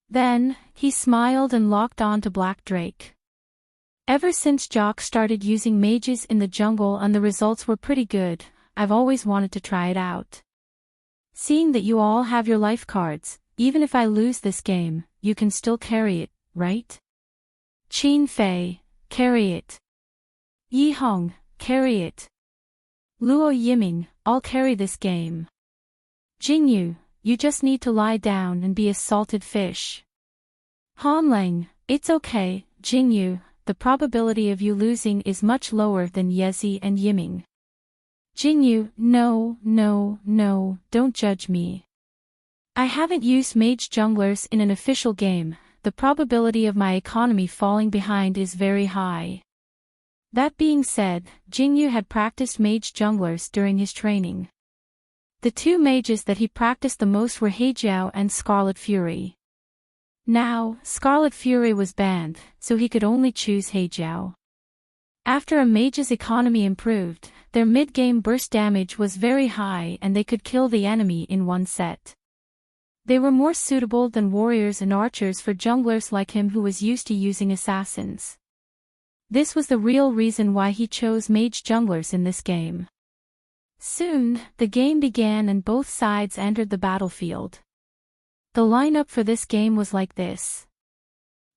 Then, he smiled and locked on to Black Drake. Ever since Jock started using mages in the jungle and the results were pretty good, I've always wanted to try it out. Seeing that you all have your life cards, even if I lose this game, you can still carry it, right? Qin Fei, carry it. Yi Hong, carry it. Luo Yiming, I'll carry this game. Jingyu, you just need to lie down and be a salted fish. Han Lang, it's okay, Jingyu, the probability of you losing is much lower than Yezi and Yiming. Jingyu, no, don't judge me. I haven't used mage junglers in an official game, the probability of my economy falling behind is very high. That being said, Jingyu had practiced mage junglers during his training. The two mages that he practiced the most were Heijiao and Scarlet Fury. Now, Scarlet Fury was banned, so he could only choose Heijiao. After a mage's economy improved, their mid-game burst damage was very high and they could kill the enemy in one set. They were more suitable than warriors and archers for junglers like him who was used to using assassins. This was the real reason why he chose mage junglers in this game. Soon, the game began and both sides entered the battlefield. The lineup for this game was like this.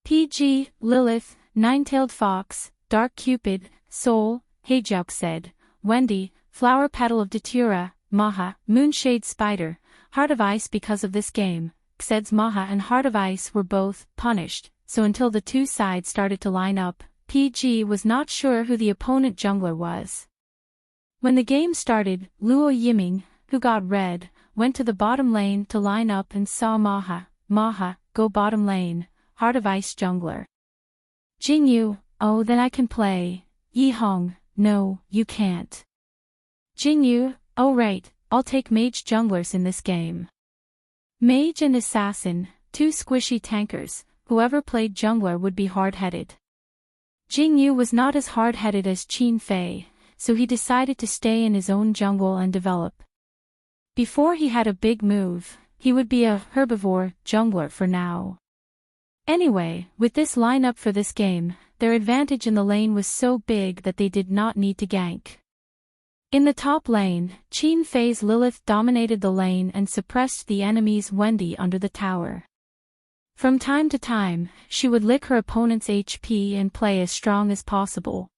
PG, Lilith, Nine-Tailed Fox, Dark Cupid, Soul, Heijiao Xed, Wendy, Flower Petal of Datura, Maha, Moonshade Spider, Heart of Ice. Because of this game, Xed's Maha and Heart of Ice were both punished, so until the two sides started to line up, PG was not sure who the opponent jungler was. When the game started, Luo Yiming, who got red, went to the bottom lane to line up and saw Maha, go bottom lane, Heart of Ice jungler. Jingyu, oh then I can play. Yi Hong, no, you can't. Jingyu, oh right, I'll take mage junglers in this game. Mage and assassin, two squishy tankers, whoever played jungler would be hard-headed. Jingyu was not as hard-headed as Qin Fei, so he decided to stay in his own jungle and develop. Before he had a big move, he would be a herbivore jungler for now. Anyway, with this lineup for this game, their advantage in the lane was so big that they did not need to gank. In the top lane, Qian Fei's Lilith dominated the lane and suppressed the enemy's Wendy under the tower. From time to time, she would lick her opponent's HP and play as strong as possible.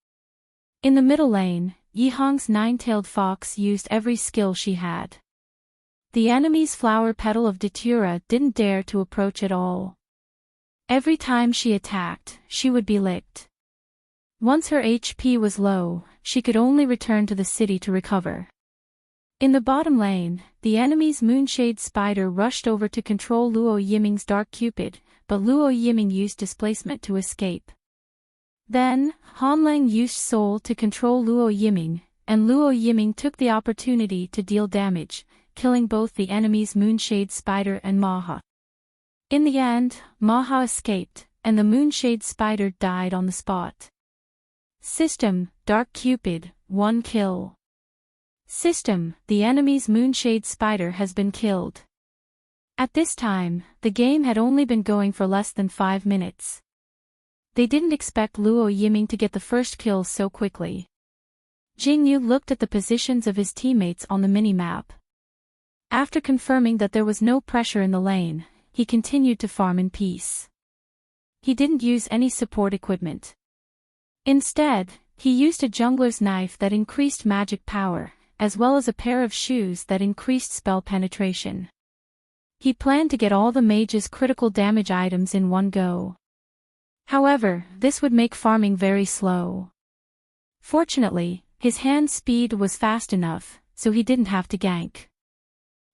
In the middle lane, Yihong's nine-tailed fox used every skill she had. The enemy's flower petal of Datura didn't dare to approach at all. Every time she attacked, she would be licked. Once her HP was low, she could only return to the city to recover. In the bottom lane, the enemy's Moonshade Spider rushed over to control Luo Yiming's Dark Cupid, but Luo Yiming used displacement to escape. Then, Hanlang used Soul to control Luo Yiming, and Luo Yiming took the opportunity to deal damage, killing both the enemy's Moonshade Spider and Maha. In the end, Maha escaped, and the Moonshade Spider died on the spot. System, Dark Cupid, 1 kill. System, the enemy's Moonshade Spider has been killed. At this time, the game had only been going for less than 5 minutes. They didn't expect Luo Yiming to get the first kill so quickly. Jingyu looked at the positions of his teammates on the mini-map. After confirming that there was no pressure in the lane, he continued to farm in peace. He didn't use any support equipment. Instead, he used a jungler's knife that increased magic power, as well as a pair of shoes that increased spell penetration. He planned to get all the mage's critical damage items in one go. However, this would make farming very slow. Fortunately, his hand speed was fast enough, so he didn't have to gank.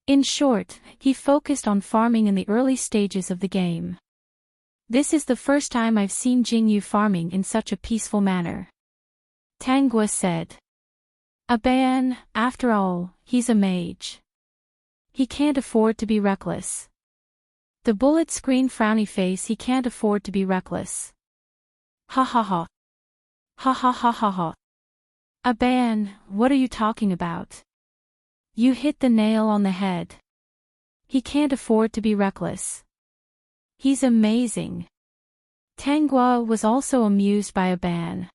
In short, he focused on farming in the early stages of the game. This is the first time I've seen Jingyu farming in such a peaceful manner. Tanguo said. Aban, after all, he's a mage. He can't afford to be reckless. The bullet screen frowny face, he can't afford to be reckless. Ha ha ha. Ha ha ha ha ha. Aban, what are you talking about? You hit the nail on the head. He can't afford to be reckless. He's amazing. Tanguo was also amused by Aban.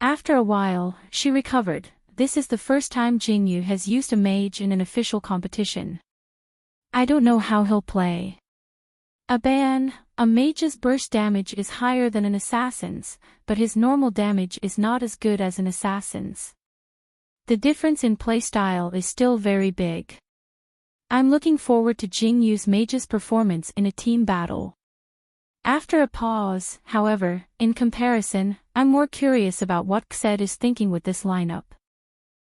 After a while, she recovered. This is the first time Jingyu has used a mage in an official competition. I don't know how he'll play. Aban, a mage's burst damage is higher than an assassin's, but his normal damage is not as good as an assassin's. The difference in playstyle is still very big. I'm looking forward to Jingyu's mage's performance in a team battle. After a pause, however, in comparison, I'm more curious about what Xed is thinking with this lineup.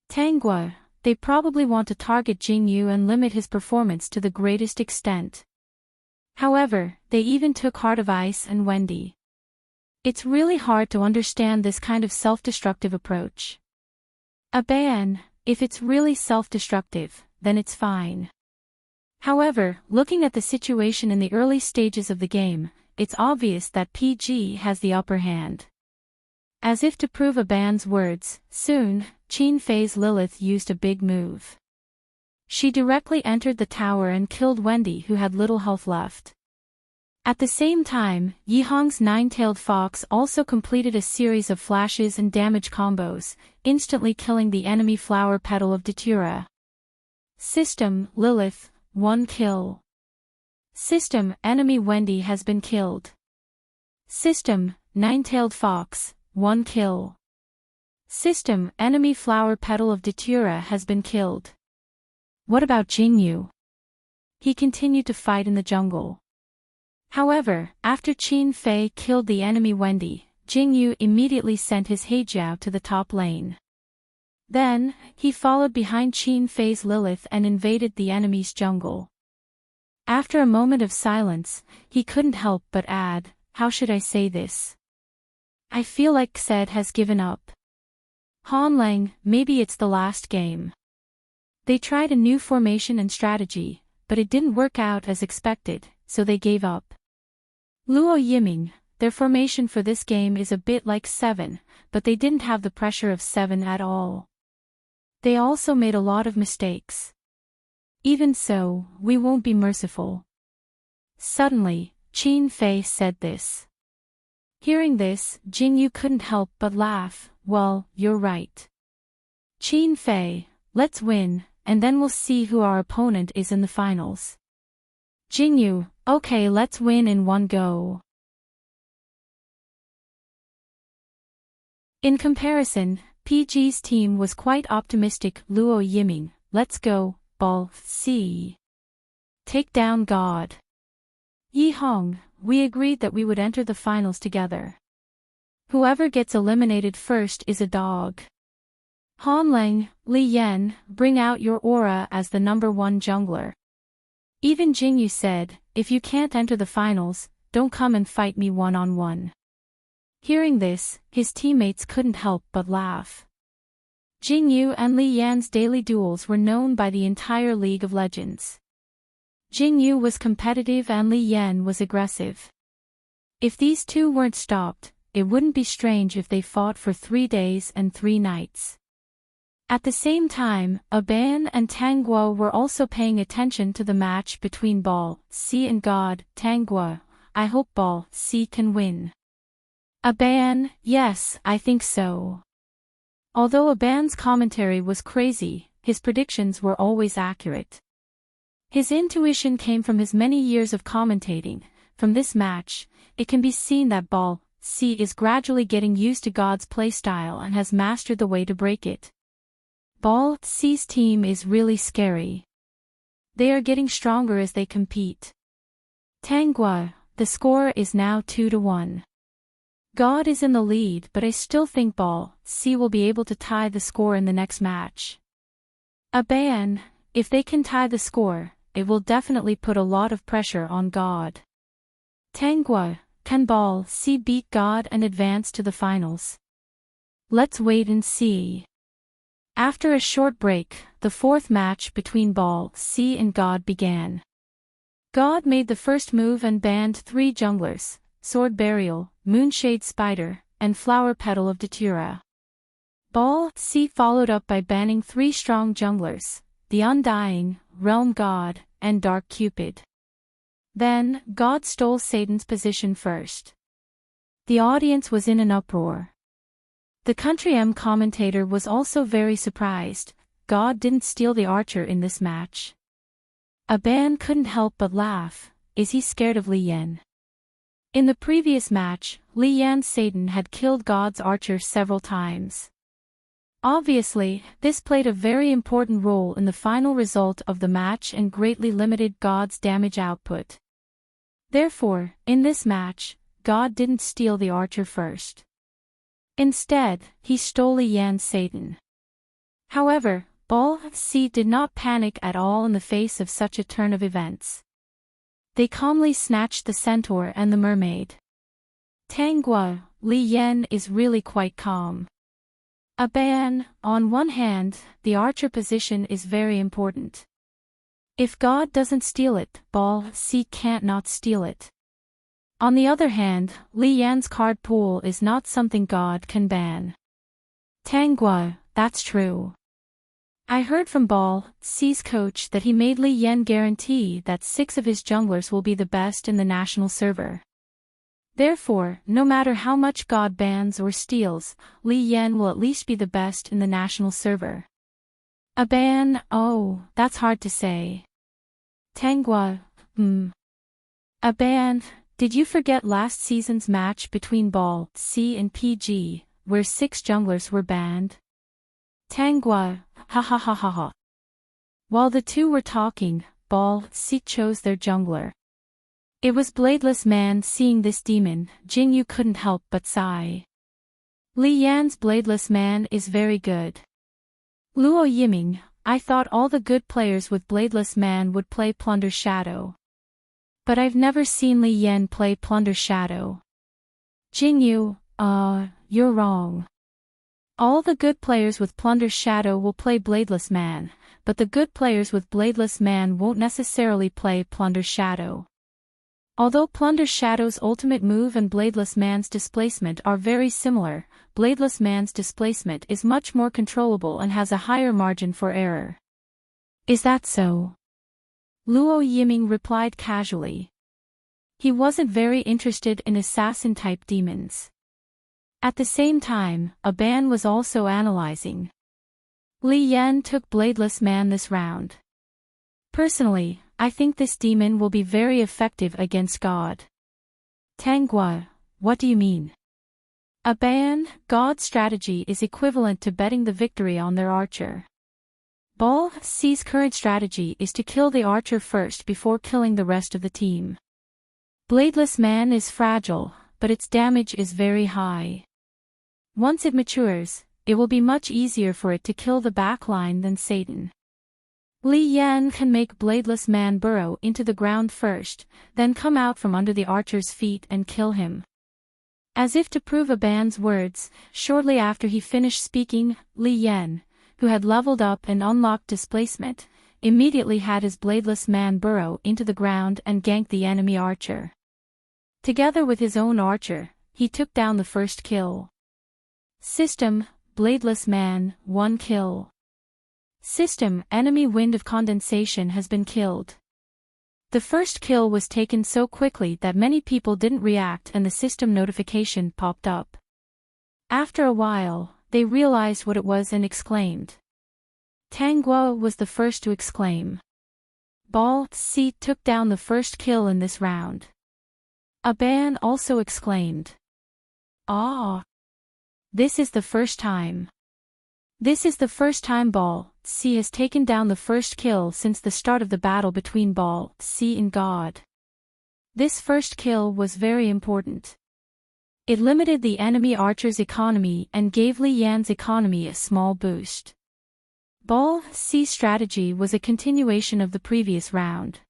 Tanguo, they probably want to target Jingyu and limit his performance to the greatest extent. However, they even took Heart of Ice and Wendy. It's really hard to understand this kind of self-destructive approach. Aban, if it's really self-destructive, then it's fine. However, looking at the situation in the early stages of the game, it's obvious that PG has the upper hand. As if to prove Aban's words, soon, Qian Fei's Lilith used a big move. She directly entered the tower and killed Wendy, who had little health left. At the same time, Yihong's nine-tailed fox also completed a series of flashes and damage combos, instantly killing the enemy flower petal of Datura. System, Lilith, 1 kill. System, enemy Wendy has been killed. System, nine-tailed fox, 1 kill. System, enemy flower petal of Datura has been killed. What about Jingyu? He continued to fight in the jungle. However, after Qian Fei killed the enemy Wendy, Jingyu immediately sent his Hejiao to the top lane. Then, he followed behind Qian Fei's Lilith and invaded the enemy's jungle. After a moment of silence, he couldn't help but add, how should I say this? I feel like Xed has given up. Hanlang, maybe it's the last game. They tried a new formation and strategy, but it didn't work out as expected, so they gave up. Luo Yiming, their formation for this game is a bit like 7, but they didn't have the pressure of 7 at all. They also made a lot of mistakes. Even so, we won't be merciful. Suddenly, Qin Fei said this. Hearing this, Jingyu couldn't help but laugh. Well, you're right. Qin Fei, let's win, and then we'll see who our opponent is in the finals. Jingyu, okay, let's win in one go. In comparison, PG's team was quite optimistic. Luo Yiming, let's go, ball, C. Take down God. Yi Hong, we agreed that we would enter the finals together. Whoever gets eliminated first is a dog. Han Leng, Li Yan, bring out your aura as the number 1 jungler. Even Jingyu said, if you can't enter the finals, don't come and fight me one-on-one. Hearing this, his teammates couldn't help but laugh. Jingyu and Li Yan's daily duels were known by the entire League of Legends. Jingyu was competitive and Li Yan was aggressive. If these two weren't stopped, it wouldn't be strange if they fought for 3 days and 3 nights. At the same time, Aban and Tangguo were also paying attention to the match between Ball, C and God. Tangguo, I hope Ball, C can win. Aban, yes, I think so. Although Aban's commentary was crazy, his predictions were always accurate. His intuition came from his many years of commentating. From this match, it can be seen that Ball, C is gradually getting used to God's playstyle and has mastered the way to break it. Ball, C's team is really scary. They are getting stronger as they compete. Tangguo, the score is now 2-1. God is in the lead, but I still think Ball, C will be able to tie the score in the next match. Aban, if they can tie the score, it will definitely put a lot of pressure on God. Tangguo, can Ball, C beat God and advance to the finals? Let's wait and see. After a short break, the 4th match between Ball, C and God began. God made the first move and banned 3 junglers, Sword Burial, Moonshade Spider, and Flower Petal of Datura. Ball, C followed up by banning 3 strong junglers, the Undying, Realm God, and Dark Cupid. Then, God stole Satan's position first. The audience was in an uproar. The Country M commentator was also very surprised. God didn't steal the archer in this match. Aban couldn't help but laugh. Is he scared of Li Yan? In the previous match, Li Yan's Satan had killed God's archer several times. Obviously, this played a very important role in the final result of the match and greatly limited God's damage output. Therefore, in this match, God didn't steal the archer first. Instead, he stole Li Yan's Satan. However, Ball, C did not panic at all in the face of such a turn of events. They calmly snatched the centaur and the mermaid. Tangguo, Li Yan is really quite calm. Aban, on one hand, the archer position is very important. If God doesn't steal it, Ball, C can't not steal it. On the other hand, Li Yan's card pool is not something God can ban. Tangguo, that's true. I heard from Ball, C's coach that he made Li Yan guarantee that 6 of his junglers will be the best in the national server. Therefore, no matter how much God bans or steals, Li Yan will at least be the best in the national server. Aban, oh, that's hard to say. Tangguo, Aban, did you forget last season's match between Ball, C and PG, where 6 junglers were banned? Tangguo, ha ha ha ha ha. While the two were talking, Ball, C chose their jungler. It was Bladeless Man. Seeing this demon, Jingyu couldn't help but sigh. Li Yan's Bladeless Man is very good. Luo Yiming, I thought all the good players with Bladeless Man would play Plunder Shadow. But I've never seen Li Yan play Plunder Shadow. Jingyu, you're wrong. All the good players with Plunder Shadow will play Bladeless Man, but the good players with Bladeless Man won't necessarily play Plunder Shadow. Although Plunder Shadow's ultimate move and Bladeless Man's displacement are very similar, Bladeless Man's displacement is much more controllable and has a higher margin for error. Is that so? Luo Yiming replied casually. He wasn't very interested in assassin-type demons. At the same time, Aban was also analyzing. Li Yan took Bladeless Man this round. Personally, I think this demon will be very effective against God. Tanghua, what do you mean? Aban, God's strategy is equivalent to betting the victory on their archer. Bal C's current strategy is to kill the archer first before killing the rest of the team. Bladeless Man is fragile, but its damage is very high. Once it matures, it will be much easier for it to kill the backline than Satan. Li Yan can make Bladeless Man burrow into the ground first, then come out from under the archer's feet and kill him. As if to prove Aban's words, shortly after he finished speaking, Li Yan, who had leveled up and unlocked displacement, immediately had his Bladeless Man burrow into the ground and gank the enemy archer. Together with his own archer, he took down the first kill. System, Bladeless Man, 1 kill. System, enemy Wind of Condensation has been killed. The first kill was taken so quickly that many people didn't react and the system notification popped up. After a while, they realized what it was and exclaimed. Tanghua was the first to exclaim. Bal C took down the first kill in this round. Aban also exclaimed. Ah! This is the first time. This is the first time Bal C has taken down the first kill since the start of the battle between Bal C and God. This first kill was very important. It limited the enemy archer's economy and gave Li Yan's economy a small boost. Bal C's strategy was a continuation of the previous round.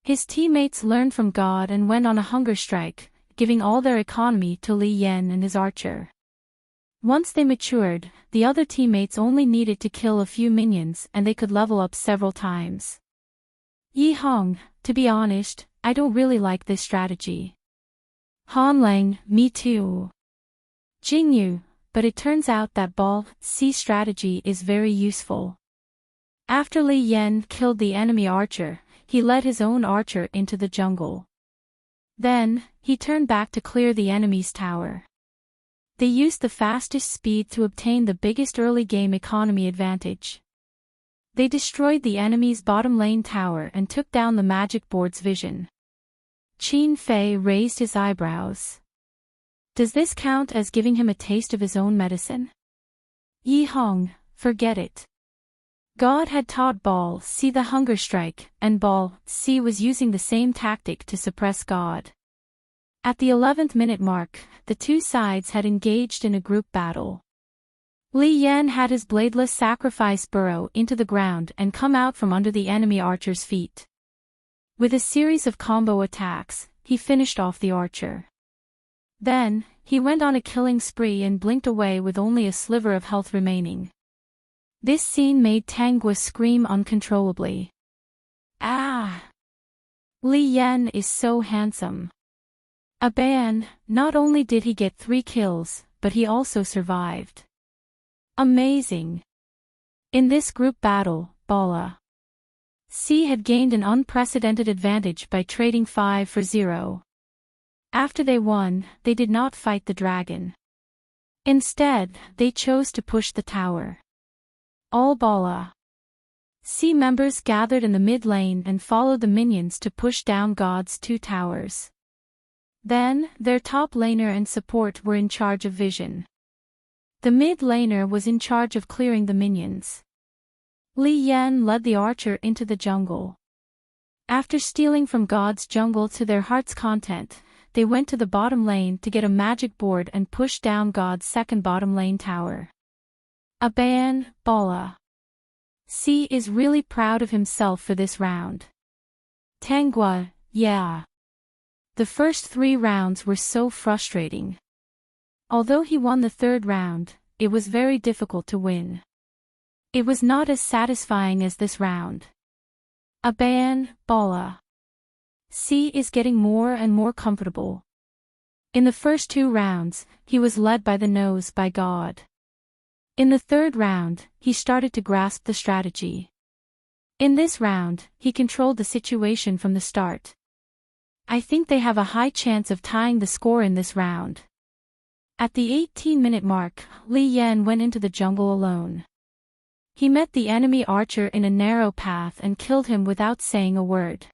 His teammates learned from God and went on a hunger strike, giving all their economy to Li Yan and his archer. Once they matured, the other teammates only needed to kill a few minions and they could level up several times. Yi Hong, to be honest, I don't really like this strategy. Han Lang, me too. Jingyu, but it turns out that Bal C's strategy is very useful. After Li Yan killed the enemy archer, he led his own archer into the jungle. Then, he turned back to clear the enemy's tower. They used the fastest speed to obtain the biggest early game economy advantage. They destroyed the enemy's bottom lane tower and took down the magic board's vision. Qin Fei raised his eyebrows. Does this count as giving him a taste of his own medicine? Yi Hong, forget it. God had taught Bal C the hunger strike, and Bal C was using the same tactic to suppress God. At the 11th minute mark, the two sides had engaged in a group battle. Li Yan had his bladeless sacrifice burrow into the ground and come out from under the enemy archer's feet. With a series of combo attacks, he finished off the archer. Then, he went on a killing spree and blinked away with only a sliver of health remaining. This scene made Tanghua scream uncontrollably. Ah! Li Yan is so handsome. Aban, not only did he get 3 kills, but he also survived. Amazing! In this group battle, Bala C had gained an unprecedented advantage by trading 5 for 0. After they won, they did not fight the dragon. Instead, they chose to push the tower. All Bala C members gathered in the mid lane and followed the minions to push down God's 2 towers. Then, their top laner and support were in charge of vision. The mid laner was in charge of clearing the minions. Li Yan led the archer into the jungle. After stealing from God's jungle to their heart's content, they went to the bottom lane to get a magic board and push down God's second bottom lane tower. Aban, Bala C is really proud of himself for this round. Tanghua, yeah. The first 3 rounds were so frustrating. Although he won the 3rd round, it was very difficult to win. It was not as satisfying as this round. Aban, Bala C is getting more and more comfortable. In the first 2 rounds, he was led by the nose by God. In the 3rd round, he started to grasp the strategy. In this round, he controlled the situation from the start. I think they have a high chance of tying the score in this round. At the 18-minute mark, Li Yan went into the jungle alone. He met the enemy archer in a narrow path and killed him without saying a word.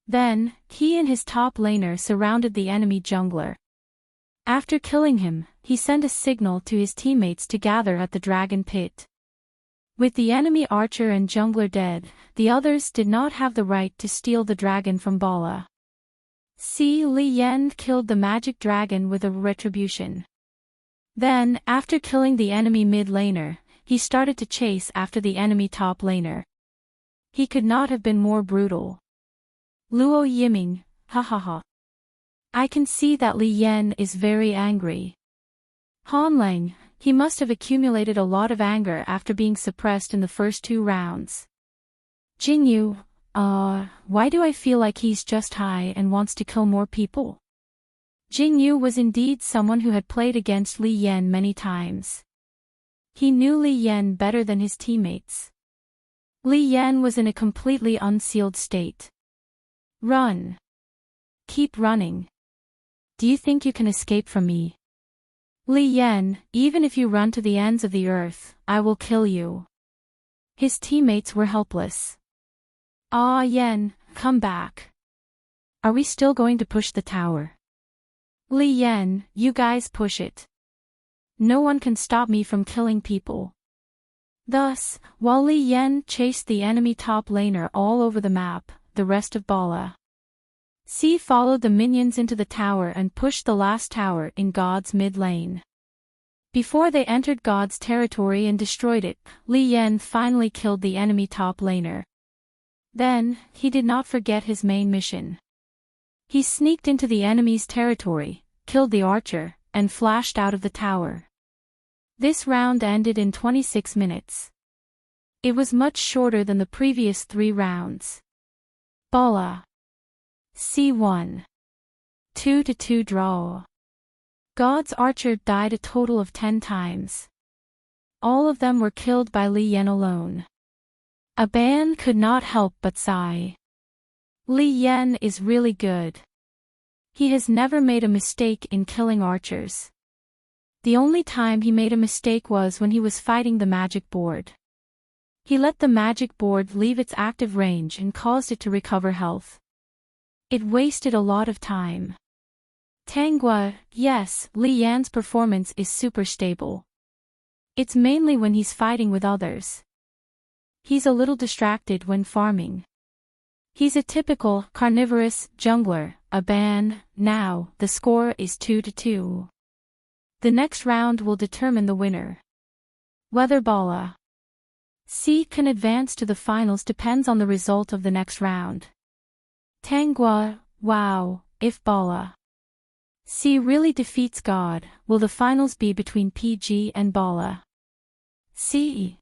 Then, he and his top laner surrounded the enemy jungler. After killing him, he sent a signal to his teammates to gather at the dragon pit. With the enemy archer and jungler dead, the others did not have the right to steal the dragon from Bala. Li Yan killed the magic dragon with a retribution. Then, after killing the enemy mid laner, he started to chase after the enemy top laner. He could not have been more brutal. Luo Yiming, ha. I can see that Li Yan is very angry. Han Lang, he must have accumulated a lot of anger after being suppressed in the first 2 rounds. Jingyu, why do I feel like he's just high and wants to kill more people? Jingyu was indeed someone who had played against Li Yan many times. He knew Li Yan better than his teammates. Li Yan was in a completely unsealed state. Run. Keep running. Do you think you can escape from me? Li Yan, even if you run to the ends of the earth, I will kill you. His teammates were helpless. Ah Yan, come back. Are we still going to push the tower? Li Yan, you guys push it. No one can stop me from killing people. Thus, while Li Yan chased the enemy top laner all over the map, the rest of Bala C followed the minions into the tower and pushed the last tower in God's mid lane. Before they entered God's territory and destroyed it, Li Yan finally killed the enemy top laner. Then, he did not forget his main mission. He sneaked into the enemy's territory, killed the archer, and flashed out of the tower. This round ended in 26 minutes. It was much shorter than the previous 3 rounds. Bala C1 2-2 draw. God's archer died a total of 10 times. All of them were killed by Li Yan alone. Aban could not help but sigh. Li Yan is really good. He has never made a mistake in killing archers. The only time he made a mistake was when he was fighting the magic board. He let the magic board leave its active range and caused it to recover health. It wasted a lot of time. Tanghua, yes, Li Yan's performance is super stable. It's mainly when he's fighting with others. He's a little distracted when farming. He's a typical carnivorous jungler, Aban. Now, the score is 2-2. The next round will determine the winner. Whether Bala C can advance to the finals depends on the result of the next round. Tanghua, wow, if Bala C really defeats God, will the finals be between PG and Bala C?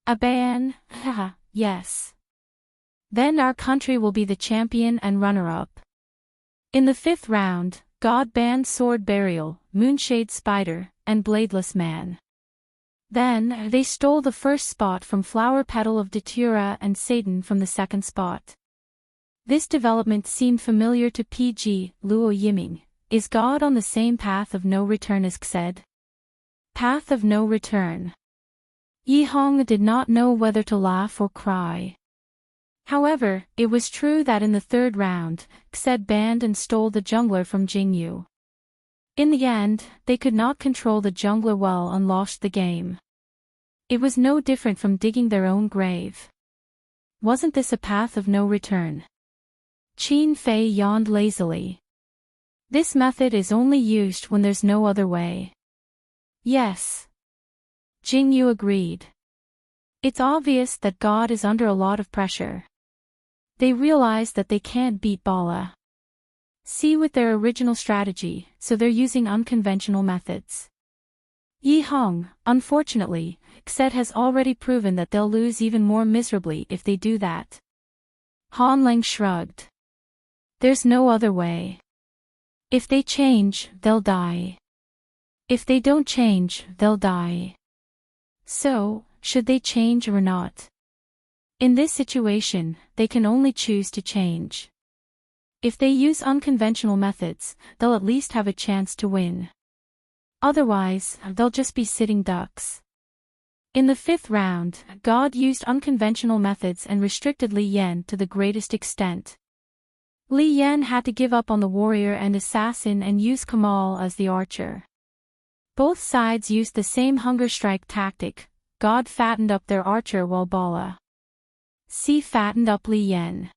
Aban, haha, yes. Then our country will be the champion and runner-up. In the 5th round, God banned Sword Burial, Moonshade Spider, and Bladeless Man. Then, they stole the first spot from Flower Petal of Datura and Satan from the 2nd spot. This development seemed familiar to PG, Luo Yiming. Is God on the same path of no return as Xed? Path of no return. Yi Hong did not know whether to laugh or cry. However, it was true that in the 3rd round, Xed banned and stole the jungler from Jingyu. In the end, they could not control the jungler well and lost the game. It was no different from digging their own grave. Wasn't this a path of no return? Qin Fei yawned lazily. This method is only used when there's no other way. Yes. Jingyu agreed. It's obvious that God is under a lot of pressure. They realize that they can't beat Bala C with their original strategy, so they're using unconventional methods. Yi Hong, unfortunately, Xed has already proven that they'll lose even more miserably if they do that. Han Lang shrugged. There's no other way. If they change, they'll die. If they don't change, they'll die. So, should they change or not? In this situation, they can only choose to change. If they use unconventional methods, they'll at least have a chance to win. Otherwise, they'll just be sitting ducks. In the fifth round, God used unconventional methods and restricted Li Yan to the greatest extent. Li Yan had to give up on the warrior and assassin and use Kamal as the archer. Both sides used the same hunger strike tactic. God fattened up their archer while Bala C fattened up Li Yan.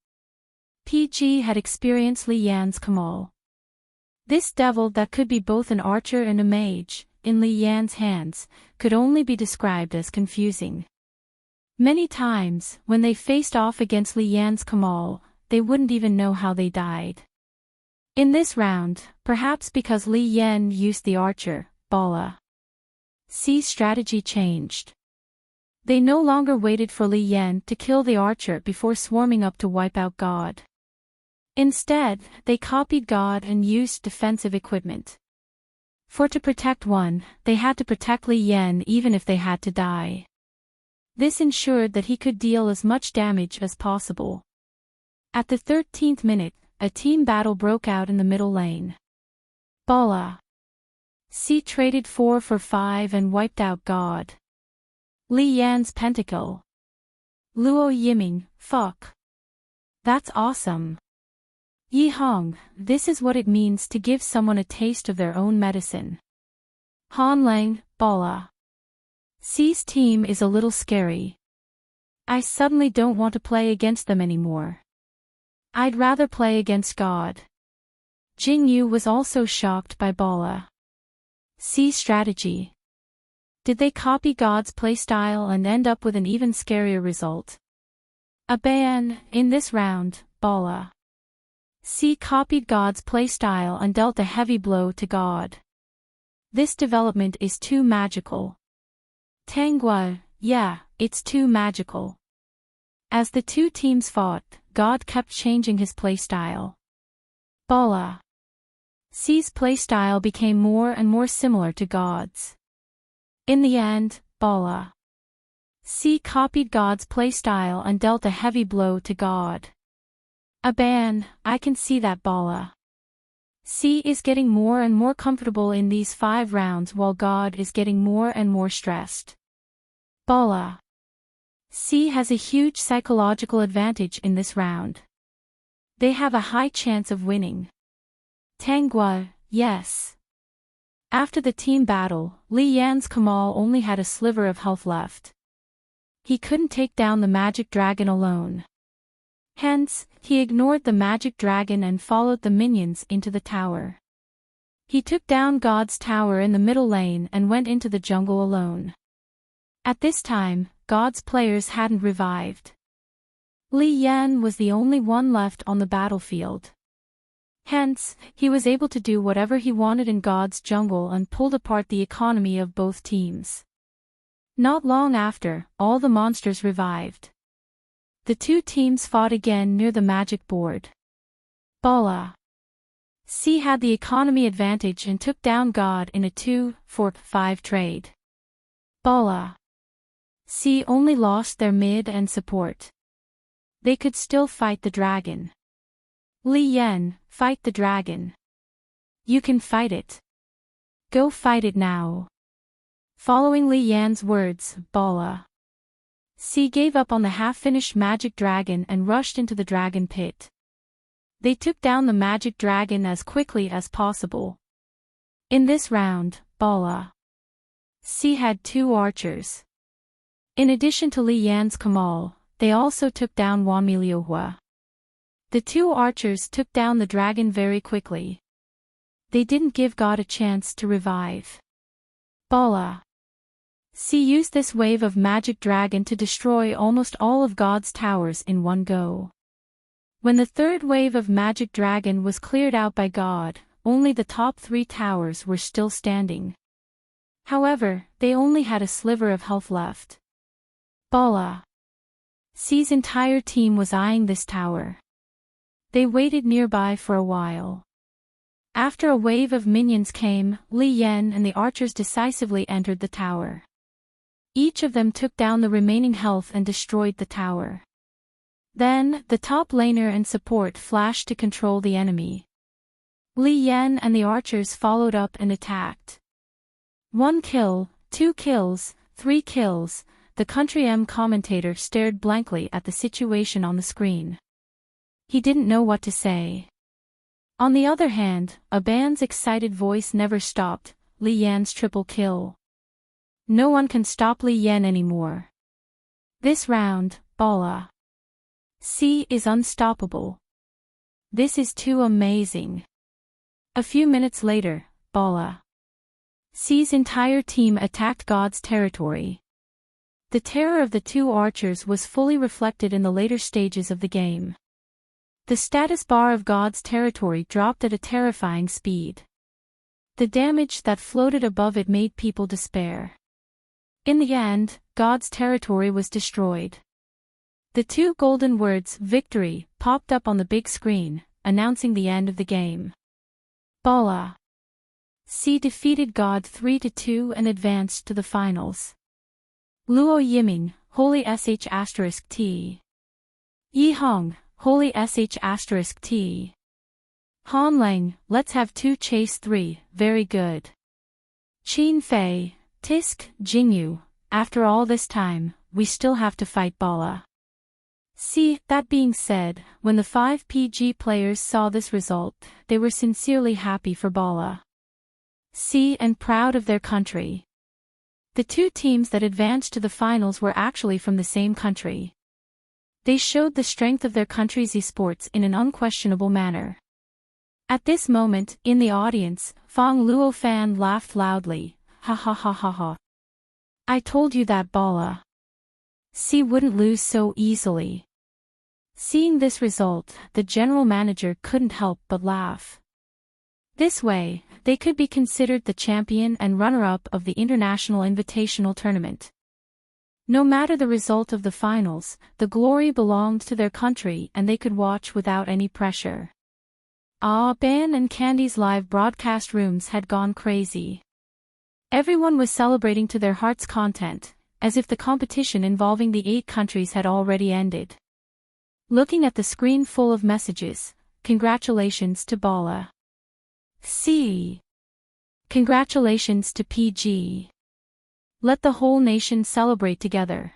PG had experienced Li Yan's Kamal. This devil that could be both an archer and a mage, in Li Yan's hands, could only be described as confusing. Many times, when they faced off against Li Yan's Kamal, they wouldn't even know how they died. In this round, perhaps because Li Yan used the archer, Bala C's strategy changed. They no longer waited for Li Yan to kill the archer before swarming up to wipe out God. Instead, they copied God and used defensive equipment. For to protect one, they had to protect Li Yan even if they had to die. This ensured that he could deal as much damage as possible. At the 13th minute, a team battle broke out in the middle lane. Bala C traded 4 for 5 and wiped out God. Li Yan's pentacle. Luo Yiming, fuck. That's awesome. Yi Hong, this is what it means to give someone a taste of their own medicine. Han Lang, Bala C's team is a little scary. I suddenly don't want to play against them anymore. I'd rather play against God. Jing Yu was also shocked by Bala C's strategy. Did they copy God's playstyle and end up with an even scarier result? Abayan, in this round, Bala C copied God's playstyle and dealt a heavy blow to God. This development is too magical. Tanggua, yeah, it's too magical. As the two teams fought, God kept changing his playstyle. Bala C's playstyle became more and more similar to God's. In the end, Bala C copied God's playstyle and dealt a heavy blow to God. Aban, I can see that Bala C is getting more and more comfortable in these 5 rounds while God is getting more and more stressed. Bala C has a huge psychological advantage in this round. They have a high chance of winning. Tanggua, yes. After the team battle, Li Yan's Kamal only had a sliver of health left. He couldn't take down the magic dragon alone. Hence, he ignored the magic dragon and followed the minions into the tower. He took down God's tower in the middle lane and went into the jungle alone. At this time, God's players hadn't revived. Li Yan was the only one left on the battlefield. Hence, he was able to do whatever he wanted in God's jungle and pulled apart the economy of both teams. Not long after, all the monsters revived. The two teams fought again near the magic board. Bala C had the economy advantage and took down God in a 2-for-5 trade. Bala C only lost their mid and support. They could still fight the dragon. Li Yan, fight the dragon. You can fight it. Go fight it now. Following Li Yan's words, Bala C gave up on the half-finished magic dragon and rushed into the dragon pit. They took down the magic dragon as quickly as possible. In this round, Bala C had 2 archers. In addition to Li Yan's Kamal, they also took down Wanmi Liuhua. The 2 archers took down the dragon very quickly. They didn't give God a chance to revive. Bala C used this wave of magic dragon to destroy almost all of God's towers in one go. When the 3rd wave of magic dragon was cleared out by God, only the top 3 towers were still standing. However, they only had a sliver of health left. Bala C's entire team was eyeing this tower. They waited nearby for a while. After a wave of minions came, Li Yan and the archers decisively entered the tower. Each of them took down the remaining health and destroyed the tower. Then, the top laner and support flashed to control the enemy. Li Yan and the archers followed up and attacked. 1 kill, 2 kills, 3 kills, the Country M commentator stared blankly at the situation on the screen. He didn't know what to say. On the other hand, a band's excited voice never stopped, Li Yan's triple kill. No one can stop Li Yan anymore. This round, Bala C is unstoppable. This is too amazing. A few minutes later, Bala C's entire team attacked God's territory. The terror of the two archers was fully reflected in the later stages of the game. The status bar of God's territory dropped at a terrifying speed. The damage that floated above it made people despair. In the end, God's territory was destroyed. The two golden words "victory" popped up on the big screen, announcing the end of the game. Bala C defeated God 3-2 and advanced to the finals. Luo Yiming, Holy sh*T. Yi Hong, Holy sh*T. Han Lang, let's have 2 chase 3, very good. Qin Fei, Tisk, Jingyu, after all this time, we still have to fight Bala C. That being said, when the 5 PG players saw this result, they were sincerely happy for Bala C. and proud of their country. The two teams that advanced to the finals were actually from the same country. They showed the strength of their country's esports in an unquestionable manner. At this moment, in the audience, Fang Luo Fan laughed loudly, ha ha ha ha ha. I told you that Bala C wouldn't lose so easily. Seeing this result, the general manager couldn't help but laugh. This way, they could be considered the champion and runner-up of the International Invitational Tournament. No matter the result of the finals, the glory belonged to their country and they could watch without any pressure. Ban and Candy's live broadcast rooms had gone crazy. Everyone was celebrating to their heart's content, as if the competition involving the 8 countries had already ended. Looking at the screen full of messages, congratulations to Bala C. Congratulations to PG. Let the whole nation celebrate together.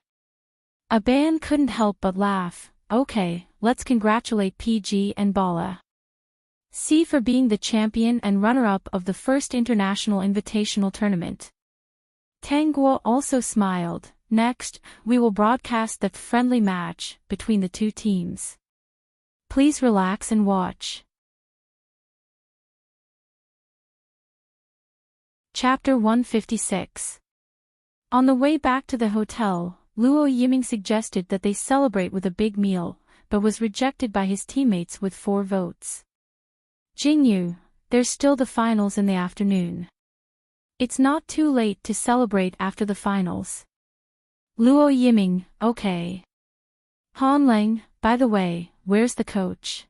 Ban couldn't help but laugh. Okay, let's congratulate PG and Bala C for being the champion and runner-up of the first International Invitational Tournament. Tangguo also smiled. Next, we will broadcast the friendly match between the two teams. Please relax and watch. Chapter 156. On the way back to the hotel, Luo Yiming suggested that they celebrate with a big meal, but was rejected by his teammates with 4 votes. Jingyu, there's still the finals in the afternoon. It's not too late to celebrate after the finals. Luo Yiming, okay. Han Lang, by the way, where's the coach?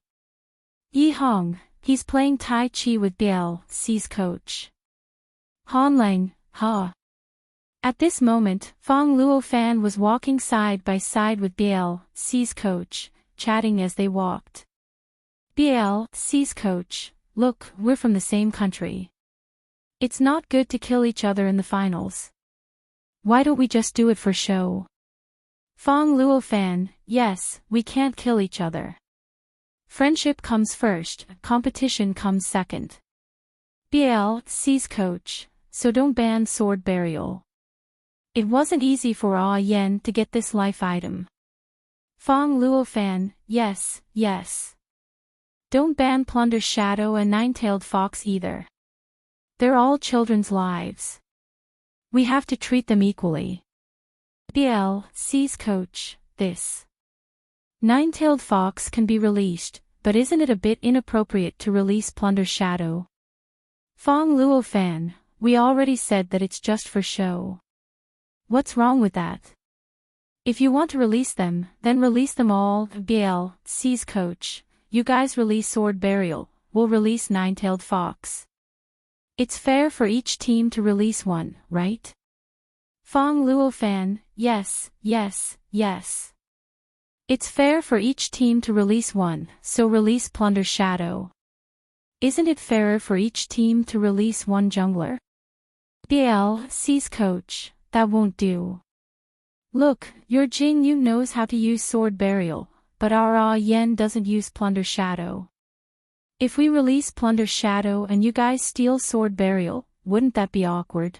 Yi Hong, he's playing Tai Chi with BL C's coach. Han Lang, huh? At this moment, Fang Luo Fan was walking side by side with BL C's coach, chatting as they walked. BL C's coach, look, we're from the same country. It's not good to kill each other in the finals. Why don't we just do it for show? Fang Luo Fan, yes, we can't kill each other. Friendship comes first, competition comes second. BL C's coach, so don't ban sword burial. It wasn't easy for Yen to get this life item. Fang Luo Fan, yes, yes. Don't ban Plunder Shadow and Nine-Tailed Fox either. They're all children's lives. We have to treat them equally. BL C's coach, this Nine-Tailed Fox can be released, but isn't it a bit inappropriate to release Plunder Shadow? Fang Luo Fan, we already said that it's just for show. What's wrong with that? If you want to release them, then release them all. BL C's coach, you guys release Sword Burial, we'll release Nine-Tailed Fox. It's fair for each team to release one, right? Fong Luo fan, yes, yes, yes. It's fair for each team to release one, so release Plunder Shadow. Isn't it fairer for each team to release one jungler? BLC's coach, that won't do. Look, your Jing Yu knows how to use Sword Burial, but our Yen doesn't use Plunder Shadow. If we release Plunder Shadow and you guys steal Sword Burial, wouldn't that be awkward?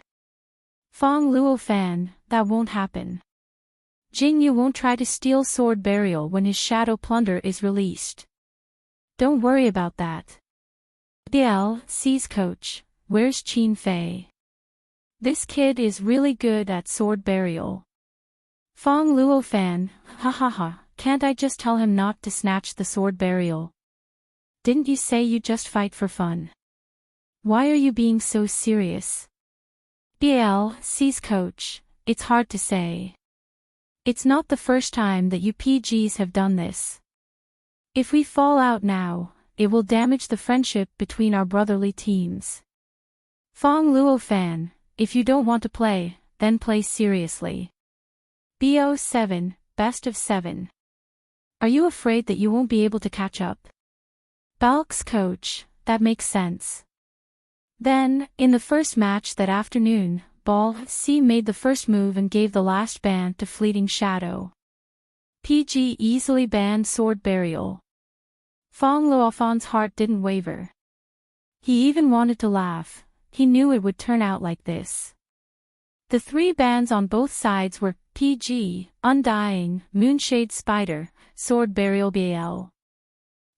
Fong Luo fan, that won't happen. Jing Yu won't try to steal Sword Burial when his Shadow Plunder is released. Don't worry about that. BLC's coach, where's Qin Fei? This kid is really good at Sword Burial. Fong Luo fan, ha, can't I just tell him not to snatch the Sword Burial? Didn't you say you just fight for fun? Why are you being so serious? BLC's coach, it's hard to say. It's not the first time that you PGs have done this. If we fall out now, it will damage the friendship between our brotherly teams. Fong Luo fan, if you don't want to play, then play seriously. BO7, best of 7. Are you afraid that you won't be able to catch up? Balk's coach, that makes sense. Then, in the first match that afternoon, Ball C made the first move and gave the last ban to Fleeting Shadow. PG easily banned Sword Burial. Fong Luofan's heart didn't waver. He even wanted to laugh, he knew it would turn out like this. The 3 bans on both sides were PG, Undying, Moonshade Spider, Sword Burial BL.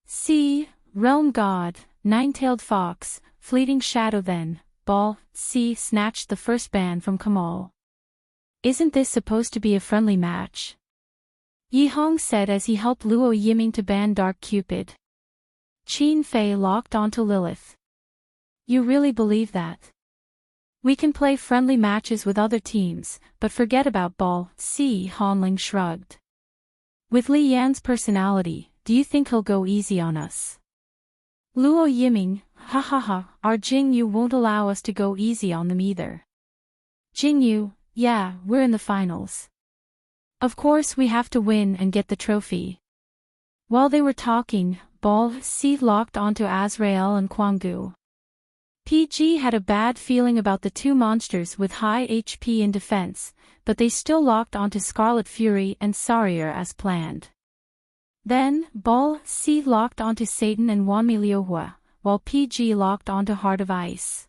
C, Realm God, Nine-Tailed Fox, Fleeting Shadow. Then, Ball C snatched the first ban from Kamal. Isn't this supposed to be a friendly match? Yi Hong said as he helped Luo Yiming to ban Dark Cupid. Qin Fei locked onto Lilith. You really believe that? We can play friendly matches with other teams, but forget about Ball C. Hanling shrugged. With Li Yan's personality, do you think he'll go easy on us? Luo Yiming, ha, our Jing Yu won't allow us to go easy on them either. Jing Yu, yeah, we're in the finals. Of course we have to win and get the trophy. While they were talking, Ball C locked onto Azrael and Kwanggu. PG had a bad feeling about the 2 monsters with high HP in defense, but they still locked onto Scarlet Fury and Sarier as planned. Then, Ball C locked onto Satan and Wanmi Liuhua, while PG locked onto Heart of Ice.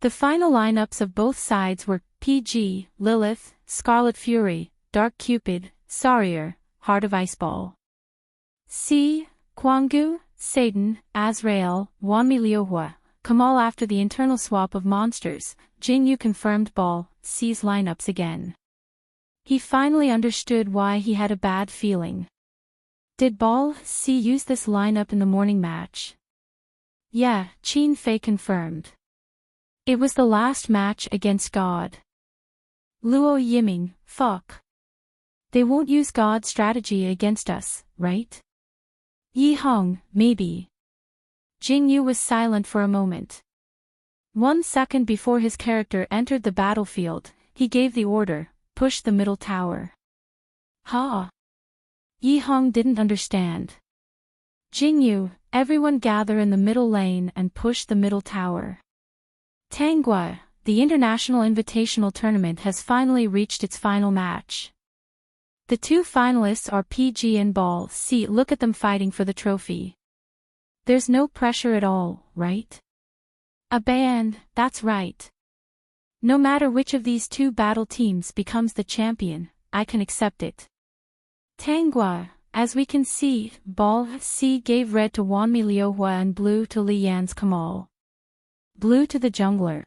The final lineups of both sides were PG, Lilith, Scarlet Fury, Dark Cupid, Sarier, Heart of Ice. Ball C, Kwanggu, Satan, Azrael, Wanmi Liuhua, Kamal. After the internal swap of monsters, Jing Yu confirmed Ball C's lineups again. He finally understood why he had a bad feeling. Did Ball C use this lineup in the morning match? Yeah, Qin Fei confirmed. It was the last match against God. Luo Yiming, fuck. They won't use God's strategy against us, right? Yi Hong, maybe. Jing Yu was silent for a moment. 1 second before his character entered the battlefield, he gave the order, push the middle tower. Ha! Yi Hong didn't understand. Jing Yu, everyone gather in the middle lane and push the middle tower. Tanghua, the International Invitational Tournament has finally reached its final match. The 2 finalists are PG and Ball C. Look at them fighting for the trophy. There's no pressure at all, right? A ban, that's right. No matter which of these 2 battle teams becomes the champion, I can accept it. Tanghua, as we can see, Ball C gave red to Wanmi Liuhua and blue to Li Yan's Kamal. Blue to the jungler.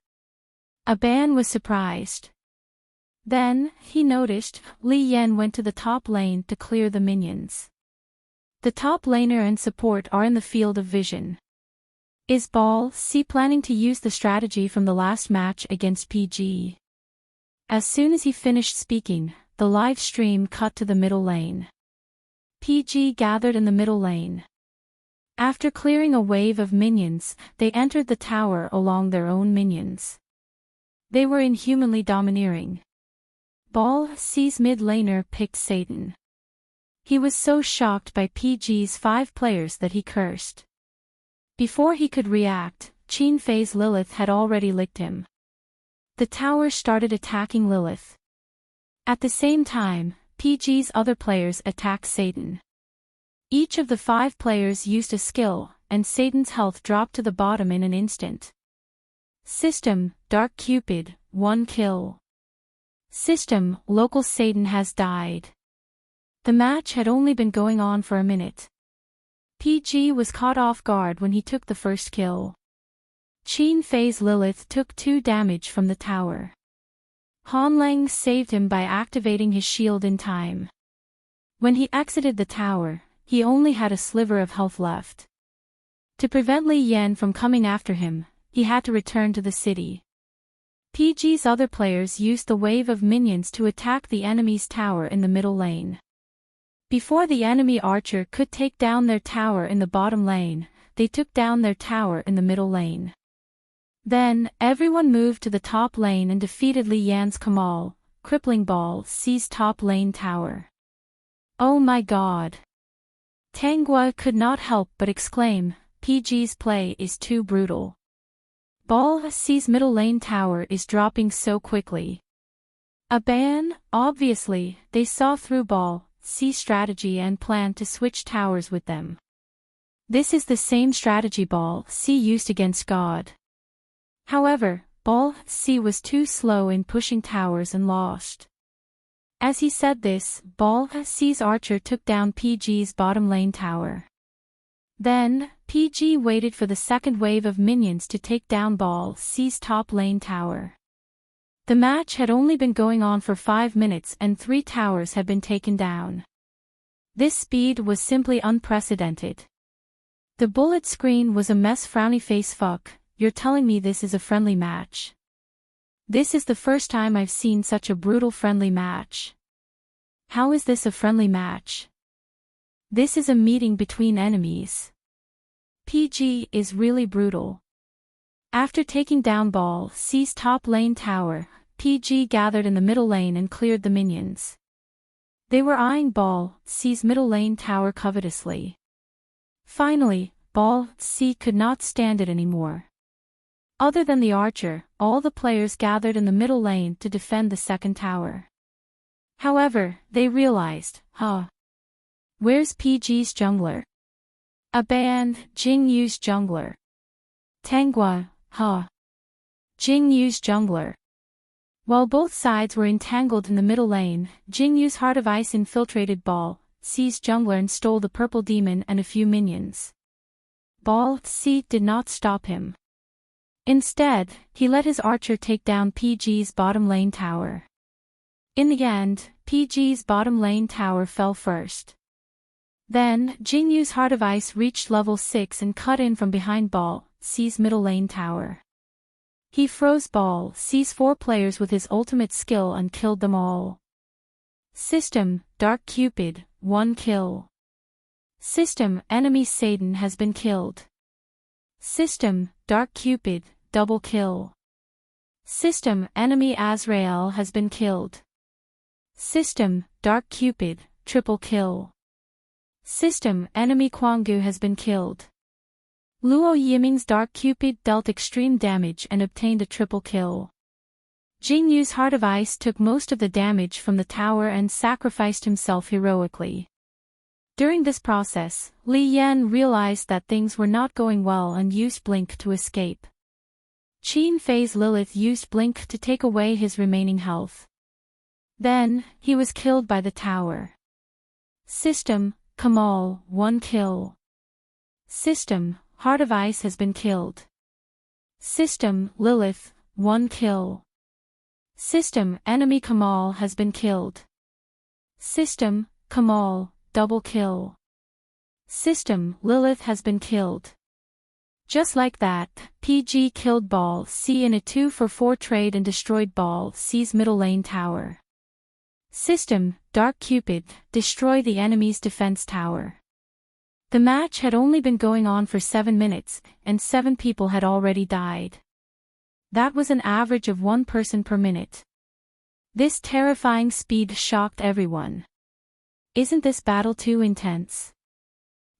A ban was surprised. Then, he noticed, Li Yan went to the top lane to clear the minions. The top laner and support are in the field of vision. Is Ball C planning to use the strategy from the last match against PG? As soon as he finished speaking, the live stream cut to the middle lane. PG gathered in the middle lane. After clearing a wave of minions, they entered the tower along their own minions. They were inhumanly domineering. Ball C's mid laner picked Satan. He was so shocked by PG's 5 players that he cursed. Before he could react, Chin Fei's Lilith had already licked him. The tower started attacking Lilith. At the same time, PG's other players attacked Satan. Each of the 5 players used a skill, and Satan's health dropped to the bottom in an instant. System, Dark Cupid, 1 kill. System, Local Satan has died. The match had only been going on for a minute. PG was caught off guard when he took the first kill. Chin Fei's Lilith took 2 damage from the tower. Hanlang saved him by activating his shield in time. When he exited the tower, he only had a sliver of health left. To prevent Li Yan from coming after him, he had to return to the city. PG's other players used the wave of minions to attack the enemy's tower in the middle lane. Before the enemy archer could take down their tower in the bottom lane, they took down their tower in the middle lane. Then, everyone moved to the top lane and defeated Li Yan's Kamal, crippling Ball C's top lane tower. Oh my god! Tanghua could not help but exclaim, PG's play is too brutal. Ball C's middle lane tower is dropping so quickly. A ban? Obviously, they saw through Ball C's strategy and planned to switch towers with them. This is the same strategy Ball C used against God. However, Ball C was too slow in pushing towers and lost. As he said this, Ball C's archer took down PG's bottom lane tower. Then, PG waited for the second wave of minions to take down Ball C's top lane tower. The match had only been going on for 5 minutes and 3 towers had been taken down. This speed was simply unprecedented. The bullet screen was a mess. Frowny face. Fuck, you're telling me this is a friendly match? This is the first time I've seen such a brutal friendly match. How is this a friendly match? This is a meeting between enemies. PG is really brutal. After taking down Ball C's top lane tower, PG gathered in the middle lane and cleared the minions. They were eyeing Ball C's middle lane tower covetously. Finally, Ball C could not stand it anymore. Other than the archer, all the players gathered in the middle lane to defend the second tower. However, they realized, where's PG's jungler? A ban, Jing Yu's jungler. Tanghua, Jing Yu's jungler. While both sides were entangled in the middle lane, Jing Yu's Heart of Ice infiltrated Ball C's jungler and stole the purple demon and a few minions. Ball C did not stop him. Instead, he let his archer take down PG's bottom lane tower. In the end, PG's bottom lane tower fell first. Then, Jing Yu's Heart of Ice reached level 6 and cut in from behind Ball C's middle lane tower. He froze Ball C's 4 players with his ultimate skill and killed them all. System, Dark Cupid, 1 kill. System, enemy Satan has been killed. System, Dark Cupid, double kill. System, enemy Azrael has been killed. System, Dark Cupid, triple kill. System, enemy Quangu has been killed. Luo Yiming's Dark Cupid dealt extreme damage and obtained a triple kill. Jing Yu's Heart of Ice took most of the damage from the tower and sacrificed himself heroically. During this process, Li Yan realized that things were not going well and used Blink to escape. Chin Fei's Lilith used Blink to take away his remaining health. Then, he was killed by the tower. System, Kamal, 1 kill. System, Heart of Ice has been killed. System, Lilith, 1 kill. System, enemy Kamal has been killed. System, Kamal, double kill. System, Lilith has been killed. Just like that, PG killed Ball C in a 2-for-4 trade and destroyed Ball C's middle lane tower. System, Dark Cupid, destroy the enemy's defense tower. The match had only been going on for 7 minutes, and 7 people had already died. That was an average of 1 person per minute. This terrifying speed shocked everyone. Isn't this battle too intense?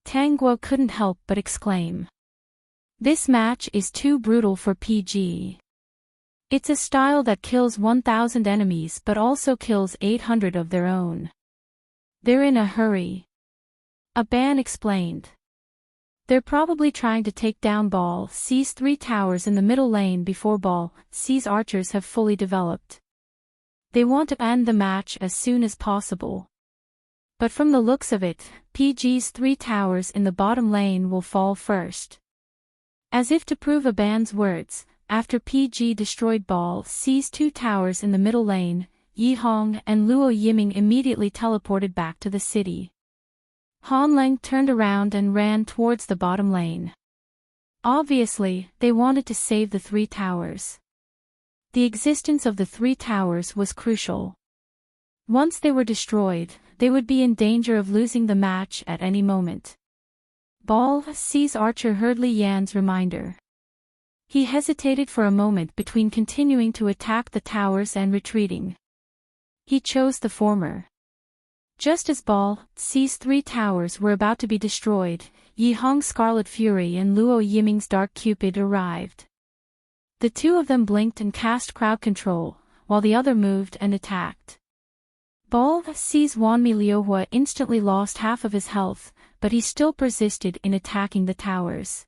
Tangguo couldn't help but exclaim. This match is too brutal for PG. It's a style that kills 1,000 enemies but also kills 800 of their own. They're in a hurry. Aban explained. They're probably trying to take down Ball C's 3 towers in the middle lane before Ball C's archers have fully developed. They want to end the match as soon as possible. But from the looks of it, PG's 3 towers in the bottom lane will fall first. As if to prove Aban's words, after PG destroyed Ball C's 2 towers in the middle lane, Yi Hong and Luo Yiming immediately teleported back to the city. Han Leng turned around and ran towards the bottom lane. Obviously, they wanted to save the 3 towers. The existence of the 3 towers was crucial. Once they were destroyed, they would be in danger of losing the match at any moment. Ball C's archer heard Li Yan's reminder. He hesitated for a moment between continuing to attack the towers and retreating. He chose the former. Just as Ball C's 3 towers were about to be destroyed, Yi Hong's Scarlet Fury and Luo Yiming's Dark Cupid arrived. The 2 of them blinked and cast crowd control, while the other moved and attacked. Ball C's Wanmi Liuhua instantly lost half of his health, but he still persisted in attacking the towers.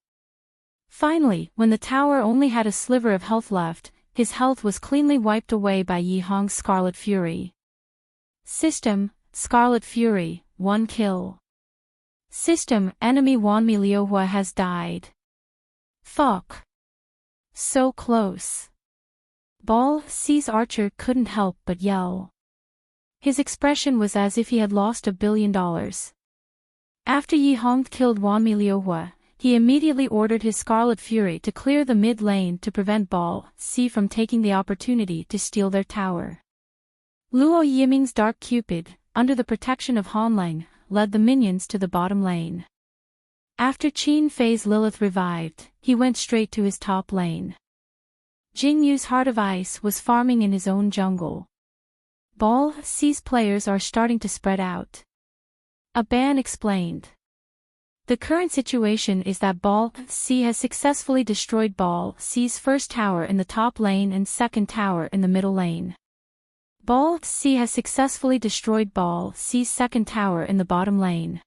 Finally, when the tower only had a sliver of health left, his health was cleanly wiped away by Yi Hong's Scarlet Fury. System, Scarlet Fury, 1 kill. System, enemy Wanmi Liuhua has died. Fuck. So close. Ball C's archer couldn't help but yell. His expression was as if he had lost $1 billion. After Yi Hong killed Wanmi Liuhua, he immediately ordered his Scarlet Fury to clear the mid lane to prevent Ball C from taking the opportunity to steal their tower. Luo Yiming's Dark Cupid, under the protection of Han Leng, led the minions to the bottom lane. After Qin Fei's Lilith revived, he went straight to his top lane. Jing Yu's Heart of Ice was farming in his own jungle. Ball C's players are starting to spread out. Aban explained. The current situation is that Ball C has successfully destroyed Ball C's first tower in the top lane and second tower in the middle lane. Ball C has successfully destroyed Ball C's second tower in the bottom lane.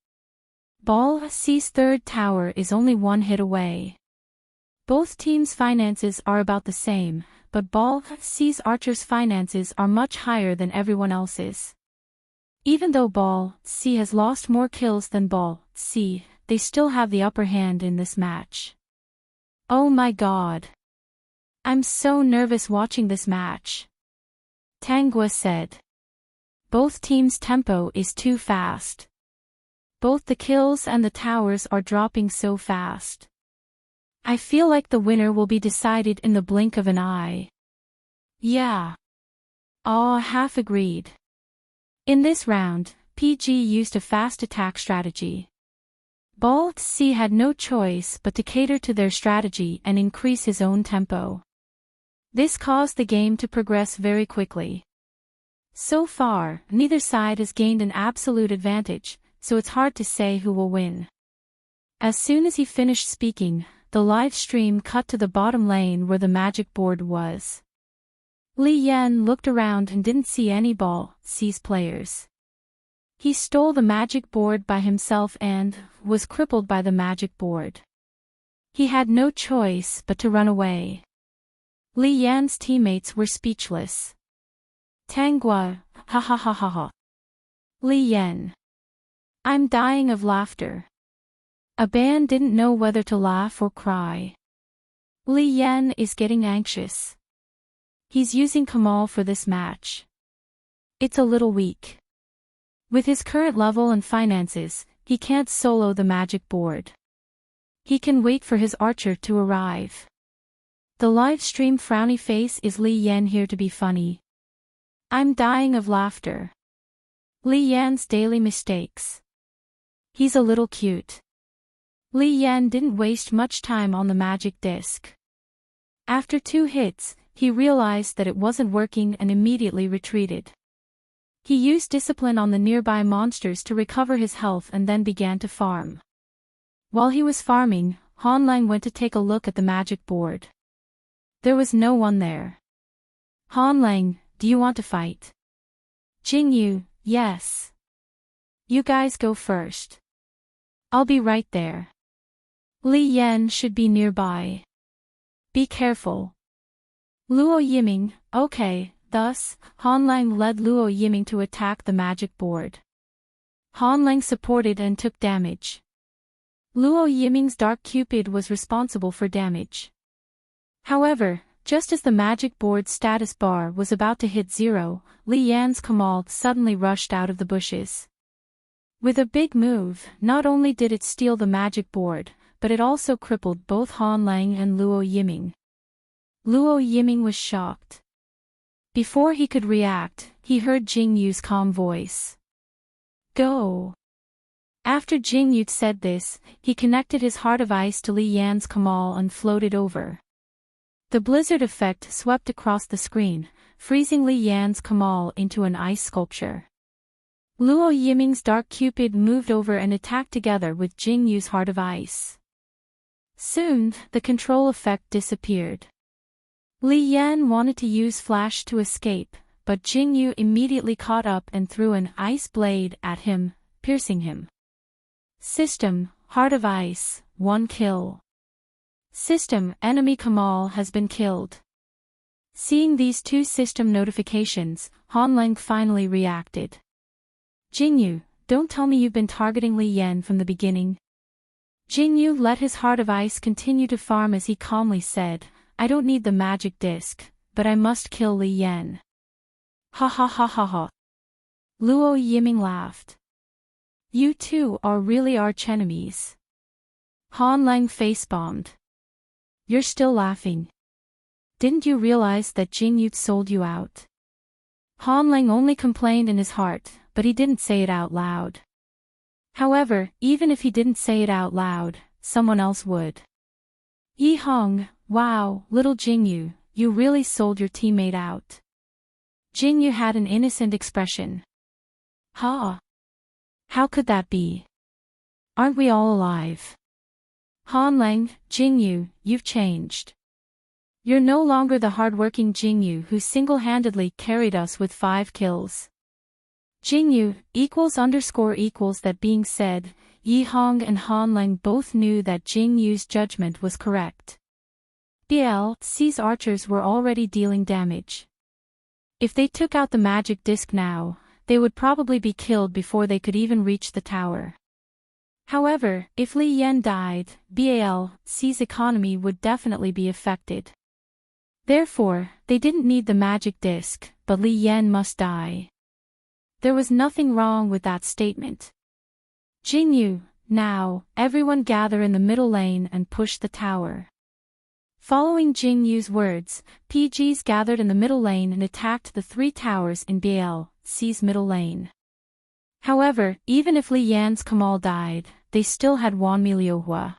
Ball C's third tower is only 1 hit away. Both teams' finances are about the same, but Ball C's archers' finances are much higher than everyone else's. Even though Ball C has lost more kills than Ball C, they still have the upper hand in this match. Oh my god. I'm so nervous watching this match. Tangguo said. Both teams' tempo is too fast. Both the kills and the towers are dropping so fast. I feel like the winner will be decided in the blink of an eye. Yeah. Aw, half agreed. In this round, PG used a fast attack strategy. Ball C had no choice but to cater to their strategy and increase his own tempo. This caused the game to progress very quickly. So far, neither side has gained an absolute advantage, so it's hard to say who will win. As soon as he finished speaking, the live stream cut to the bottom lane where the magic board was. Li Yan looked around and didn't see any Ball C's players. He stole the magic board by himself and was crippled by the magic board. He had no choice but to run away. Li Yan's teammates were speechless. Tangguo, ha ha ha ha ha. Li Yan. I'm dying of laughter. Aban didn't know whether to laugh or cry. Li Yan is getting anxious. He's using Kamal for this match. It's a little weak. With his current level and finances, he can't solo the magic board. He can wait for his archer to arrive. The live stream frowny face is Li Yan here to be funny. I'm dying of laughter. Li Yan's daily mistakes. He's a little cute. Li Yan didn't waste much time on the magic disc. After 2 hits, he realized that it wasn't working and immediately retreated. He used discipline on the nearby monsters to recover his health and then began to farm. While he was farming, Han Lang went to take a look at the magic board. There was no one there. Han Lang, do you want to fight? Jingyu, yes. You guys go first. I'll be right there. Li Yan should be nearby. Be careful. Luo Yiming, okay. Thus, Han Lang led Luo Yiming to attack the magic board. Han Lang supported and took damage. Luo Yiming's Dark Cupid was responsible for damage. However, just as the magic board's status bar was about to hit 0, Li Yan's Kamal suddenly rushed out of the bushes. With a big move, not only did it steal the magic board, but it also crippled both Han Lang and Luo Yiming. Luo Yiming was shocked. Before he could react, he heard Jingyu's calm voice. Go. After Jingyu said this, he connected his Heart of Ice to Li Yan's Kamal and floated over. The blizzard effect swept across the screen, freezing Li Yan's Kamal into an ice sculpture. Luo Yiming's Dark Cupid moved over and attacked together with Jingyu's Heart of Ice. Soon, the control effect disappeared. Li Yan wanted to use Flash to escape, but Jingyu immediately caught up and threw an ice blade at him, piercing him. System, Heart of Ice, 1 kill. System, enemy Kamal has been killed. Seeing these 2 system notifications, Han Lang finally reacted. Jingyu, don't tell me you've been targeting Li Yan from the beginning. Jingyu let his Heart of Ice continue to farm as he calmly said, I don't need the magic disc, but I must kill Li Yan. Ha ha ha ha ha. Luo Yiming laughed. You two are really archenemies. Han Lang face-bombed. You're still laughing. Didn't you realize that Jingyu sold you out? Han Lang only complained in his heart, but he didn't say it out loud. However, even if he didn't say it out loud, someone else would. Yi Hong, wow, little Jingyu, you really sold your teammate out. Jingyu had an innocent expression. Ha! How could that be? Aren't we all alive? Han Lang, Jingyu, you've changed. You're no longer the hardworking Jingyu who single-handedly carried us with 5 kills. Jingyu, == That being said, Yi Hong and Han Lang both knew that Jingyu's judgment was correct. BLC's archers were already dealing damage. If they took out the magic disc now, they would probably be killed before they could even reach the tower. However, if Li Yan died, BLC's economy would definitely be affected. Therefore, they didn't need the magic disc, but Li Yan must die. There was nothing wrong with that statement. Jingyu, now, everyone gather in the middle lane and push the tower. Following Jingyu's words, PGs gathered in the middle lane and attacked the 3 towers in BLC's middle lane. However, even if Li Yan's Kamal died, they still had Wanmi Liuhua.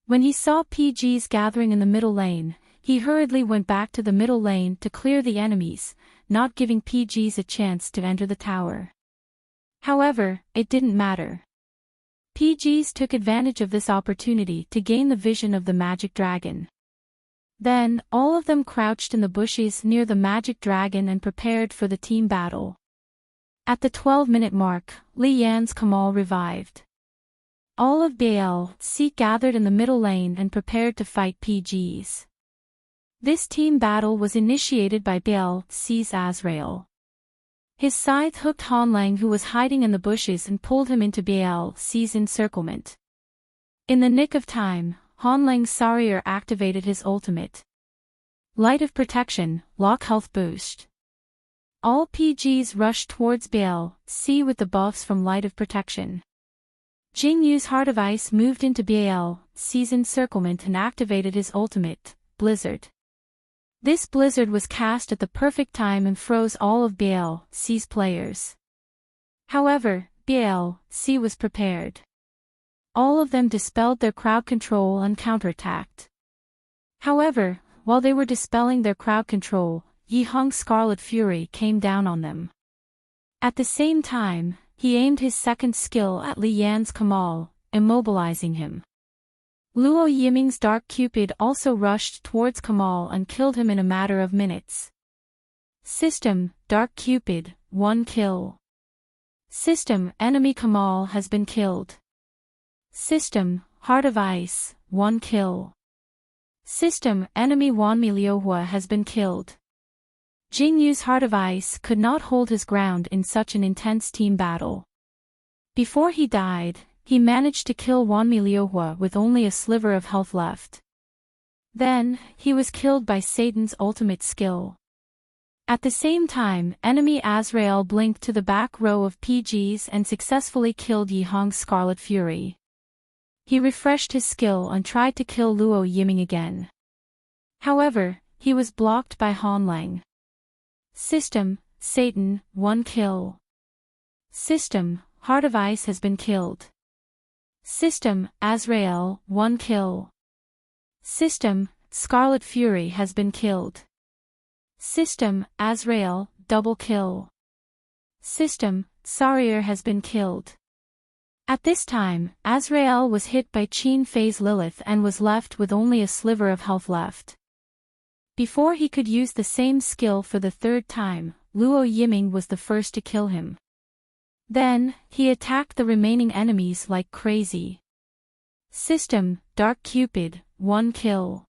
When he saw PGs gathering in the middle lane, he hurriedly went back to the middle lane to clear the enemies, not giving PGs a chance to enter the tower. However, it didn't matter. PGs took advantage of this opportunity to gain the vision of the magic dragon. Then, all of them crouched in the bushes near the magic dragon and prepared for the team battle. At the 12-minute mark, Li Yan's Kamal revived. All of BLC gathered in the middle lane and prepared to fight PGs. This team battle was initiated by BLC's Azrael. His scythe hooked Han Lang, who was hiding in the bushes, and pulled him into BLC's encirclement. In the nick of time, Han Lang's Sarier activated his ultimate. Light of Protection, lock health boost. All PGs rushed towards BLC with the buffs from Light of Protection. Jingyu's Heart of Ice moved into BLC's encirclement and activated his ultimate, Blizzard. This blizzard was cast at the perfect time and froze all of BLC's players. However, BLC was prepared. All of them dispelled their crowd control and counterattacked. However, while they were dispelling their crowd control, Yi Hong's Scarlet Fury came down on them. At the same time, he aimed his second skill at Li Yan's Kamal, immobilizing him. Luo Yiming's Dark Cupid also rushed towards Kamal and killed him in a matter of minutes. System, Dark Cupid, 1 kill. System, enemy Kamal has been killed. System, Heart of Ice, 1 kill. System, enemy Wanmi Liuhua has been killed. Jing Yu's Heart of Ice could not hold his ground in such an intense team battle. Before he died, he managed to kill Wanmi Liuhua with only a sliver of health left. Then, he was killed by Satan's ultimate skill. At the same time, enemy Azrael blinked to the back row of PGs and successfully killed Yi Hong's Scarlet Fury. He refreshed his skill and tried to kill Luo Yiming again. However, he was blocked by Han Lang. System, Satan, 1 kill. System, Heart of Ice has been killed. System, Azrael, 1 kill. System, Scarlet Fury has been killed. System, Azrael, double kill. System, Sarier has been killed. At this time, Azrael was hit by Qin Fei's Lilith and was left with only a sliver of health left. Before he could use the same skill for the third time, Luo Yiming was the first to kill him. Then, he attacked the remaining enemies like crazy. System, Dark Cupid, 1 kill.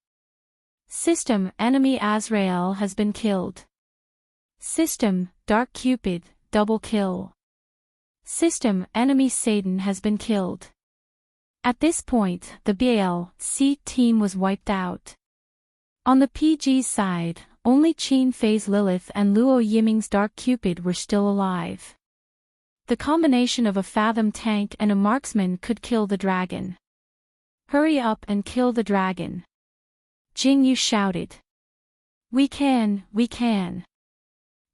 System, enemy Azrael has been killed. System, Dark Cupid, double kill. System, enemy Satan has been killed. At this point, the BAL-C team was wiped out. On the PG's side, only Qin Fei's Lilith and Luo Yiming's Dark Cupid were still alive. The combination of a Fathom tank and a marksman could kill the dragon. Hurry up and kill the dragon. Jing Yu shouted. We can, we can.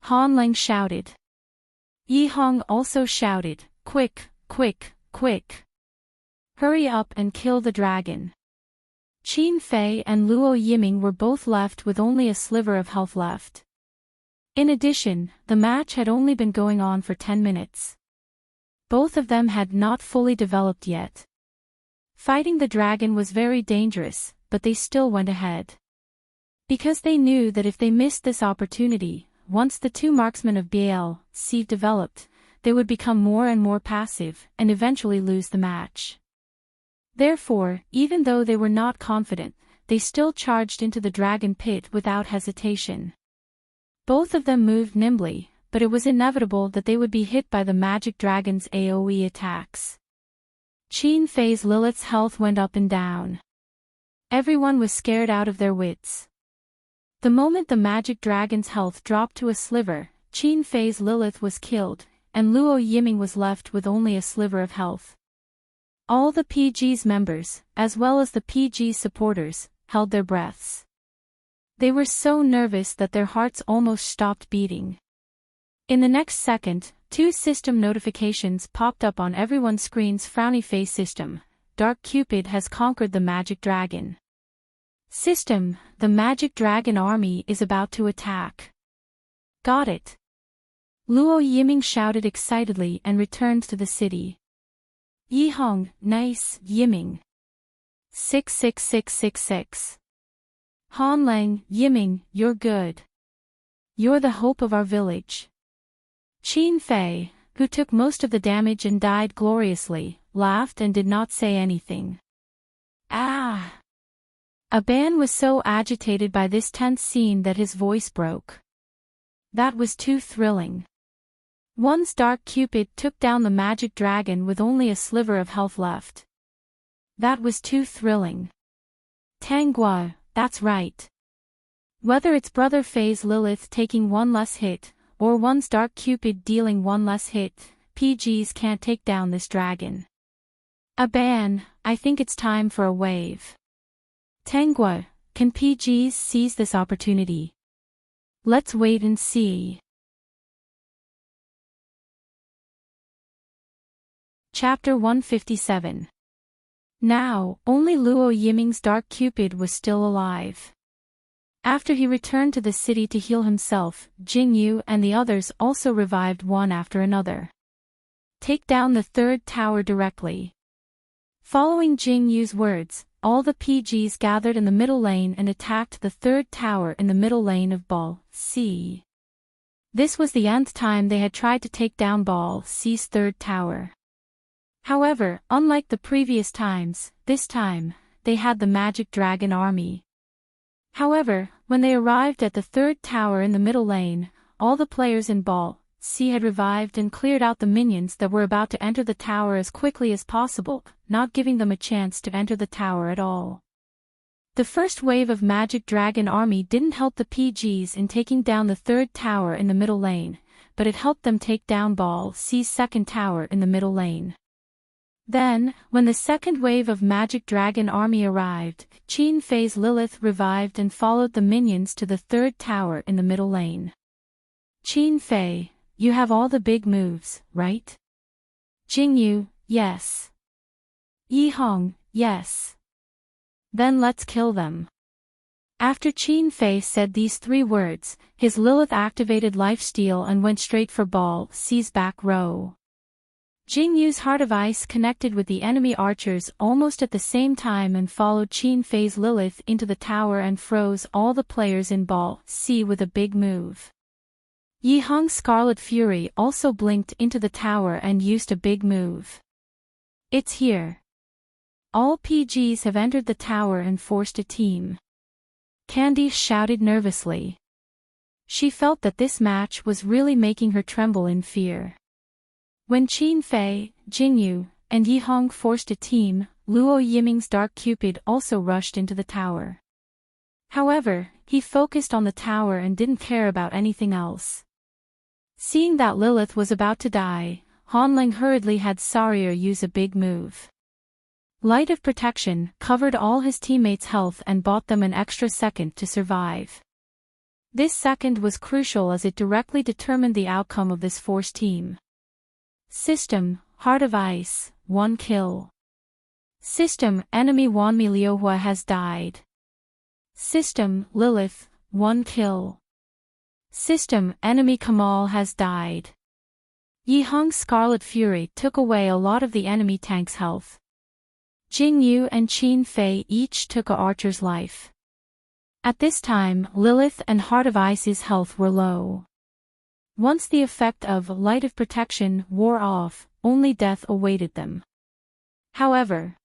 Han Lang shouted. Yi Hong also shouted, quick, quick, quick. Hurry up and kill the dragon. Qin Fei and Luo Yiming were both left with only a sliver of health left. In addition, the match had only been going on for 10 minutes. Both of them had not fully developed yet. Fighting the dragon was very dangerous, but they still went ahead. Because they knew that if they missed this opportunity, once the two marksmen of BAL-C developed, they would become more and more passive and eventually lose the match. Therefore, even though they were not confident, they still charged into the dragon pit without hesitation. Both of them moved nimbly, but it was inevitable that they would be hit by the magic dragon's AoE attacks. Qin Fei's Lilith's health went up and down. Everyone was scared out of their wits. The moment the magic dragon's health dropped to a sliver, Qin Fei's Lilith was killed, and Luo Yiming was left with only a sliver of health. All the PG's members, as well as the PG's supporters, held their breaths. They were so nervous that their hearts almost stopped beating. In the next second, 2 system notifications popped up on everyone's screen's frowny face system. Dark Cupid has conquered the magic dragon. System, the magic dragon army is about to attack. Got it. Luo Yiming shouted excitedly and returned to the city. Yi Hong, nice, Yiming. 66666. Han Lang, Yiming, you're good. You're the hope of our village. Qin Fei, who took most of the damage and died gloriously, laughed and did not say anything. Ah! Aban was so agitated by this tense scene that his voice broke. That was too thrilling. One's Dark Cupid took down the magic dragon with only a sliver of health left. That was too thrilling. Tanghua, that's right. Whether it's Brother Fei's Lilith taking one less hit, or one's Dark Cupid dealing one less hit, PGs can't take down this dragon. Aban, I think it's time for a wave. Tanghua, can PGs seize this opportunity? Let's wait and see. Chapter 157. Now, only Luo Yiming's Dark Cupid was still alive. After he returned to the city to heal himself, Jingyu and the others also revived one after another. Take down the third tower directly. Following Jingyu's words, all the PGs gathered in the middle lane and attacked the third tower in the middle lane of Ball C. This was the nth time they had tried to take down Ball C's third tower. However, unlike the previous times, this time, they had the Magic Dragon army. However, when they arrived at the third tower in the middle lane, all the players in Ball C had revived and cleared out the minions that were about to enter the tower as quickly as possible, not giving them a chance to enter the tower at all. The first wave of Magic Dragon army didn't help the PGs in taking down the third tower in the middle lane, but it helped them take down Ball C's second tower in the middle lane. Then, when the second wave of Magic Dragon army arrived, Qin Fei's Lilith revived and followed the minions to the third tower in the middle lane. Qin Fei, you have all the big moves, right? Jingyu, yes. Yi Hong, yes. Then let's kill them. After Qin Fei said these three words, his Lilith activated lifesteal and went straight for Ball C's back row. Jingyu's Heart of Ice connected with the enemy archers almost at the same time and followed Qin Fei's Lilith into the tower and froze all the players in Ball C with a big move. Yi Hong's Scarlet Fury also blinked into the tower and used a big move. It's here. All PGs have entered the tower and forced a team. Candy shouted nervously. She felt that this match was really making her tremble in fear. When Qin Fei, Jingyu, and Yi Hong forced a team, Luo Yiming's Dark Cupid also rushed into the tower. However, he focused on the tower and didn't care about anything else. Seeing that Lilith was about to die, Hanling hurriedly had Sarier use a big move. Light of Protection covered all his teammates' health and bought them an extra second to survive. This second was crucial as it directly determined the outcome of this force team. System, Heart of Ice, 1 kill. System, enemy Wanmi Liuhua has died. System, Lilith, 1 kill. System, enemy Kamal has died. Yi Hong's Scarlet Fury took away a lot of the enemy tank's health. Jingyu and Qin Fei each took a archer's life. At this time, Lilith and Heart of Ice's health were low. Once the effect of Light of Protection wore off, only death awaited them. However,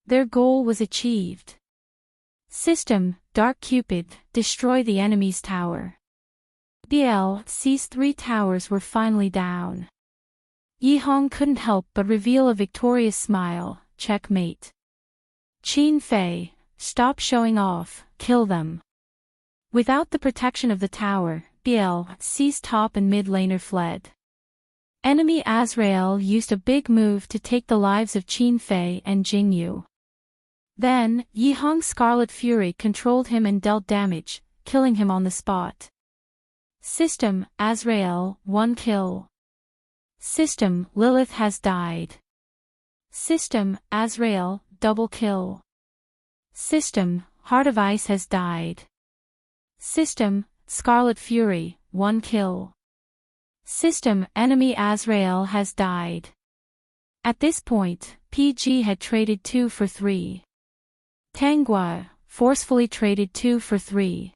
their goal was achieved. System, Dark Cupid, destroy the enemy's tower. Bal C's 3 towers were finally down. Yi Hong couldn't help but reveal a victorious smile, checkmate. Qin Fei, stop showing off, kill them. Without the protection of the tower, Bal C's top and mid laner fled. Enemy Azrael used a big move to take the lives of Qin Fei and Jingyu. Then, Yi Hong's Scarlet Fury controlled him and dealt damage, killing him on the spot. System, Azrael, 1 kill. System, Lilith has died. System, Azrael, double kill. System, Heart of Ice has died. System, Scarlet Fury, 1 kill. System, enemy Azrael has died. At this point, PG had traded 2 for 3. Tanghua forcefully traded 2 for 3.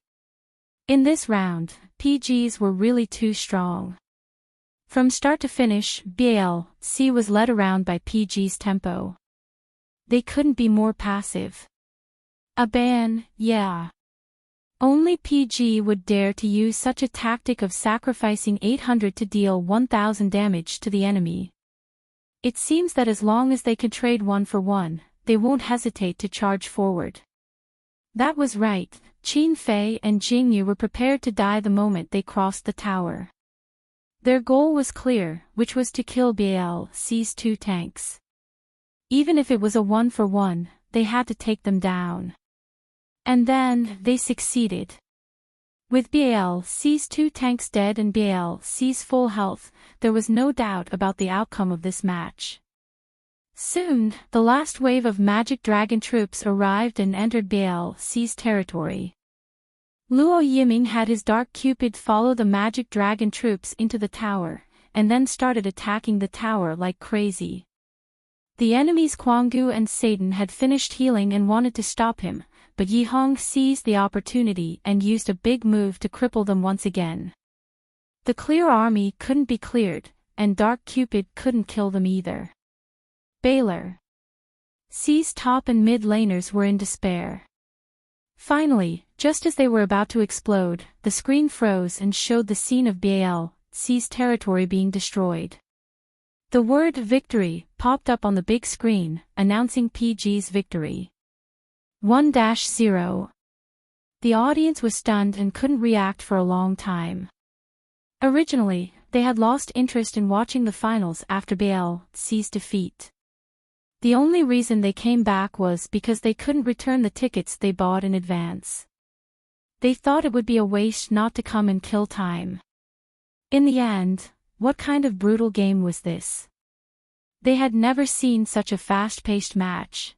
In this round, PGs were really too strong. From start to finish, Bal C was led around by PG's tempo. They couldn't be more passive. A ban, yeah. Only PG would dare to use such a tactic of sacrificing 800 to deal 1000 damage to the enemy. It seems that as long as they can trade 1 for 1, they won't hesitate to charge forward. That was right, Qin Fei and Jingyu were prepared to die the moment they crossed the tower. Their goal was clear, which was to kill Bal C's 2 tanks. Even if it was a 1 for 1, they had to take them down. And then, they succeeded. With Bal C's 2 tanks dead and Bal C's full health, there was no doubt about the outcome of this match. Soon, the last wave of magic dragon troops arrived and entered BLC's territory. Luo Yiming had his Dark Cupid follow the magic dragon troops into the tower, and then started attacking the tower like crazy. The enemies Kuanggu and Satan had finished healing and wanted to stop him, but Yi Hong seized the opportunity and used a big move to cripple them once again. The clear army couldn't be cleared, and Dark Cupid couldn't kill them either. Baylor C's top and mid laners were in despair. Finally, just as they were about to explode, the screen froze and showed the scene of BLC's territory being destroyed. The word victory popped up on the big screen, announcing PG's victory. 1-0. The audience was stunned and couldn't react for a long time. Originally, they had lost interest in watching the finals after BLC's defeat. The only reason they came back was because they couldn't return the tickets they bought in advance. They thought it would be a waste not to come and kill time. In the end, what kind of brutal game was this? They had never seen such a fast-paced match.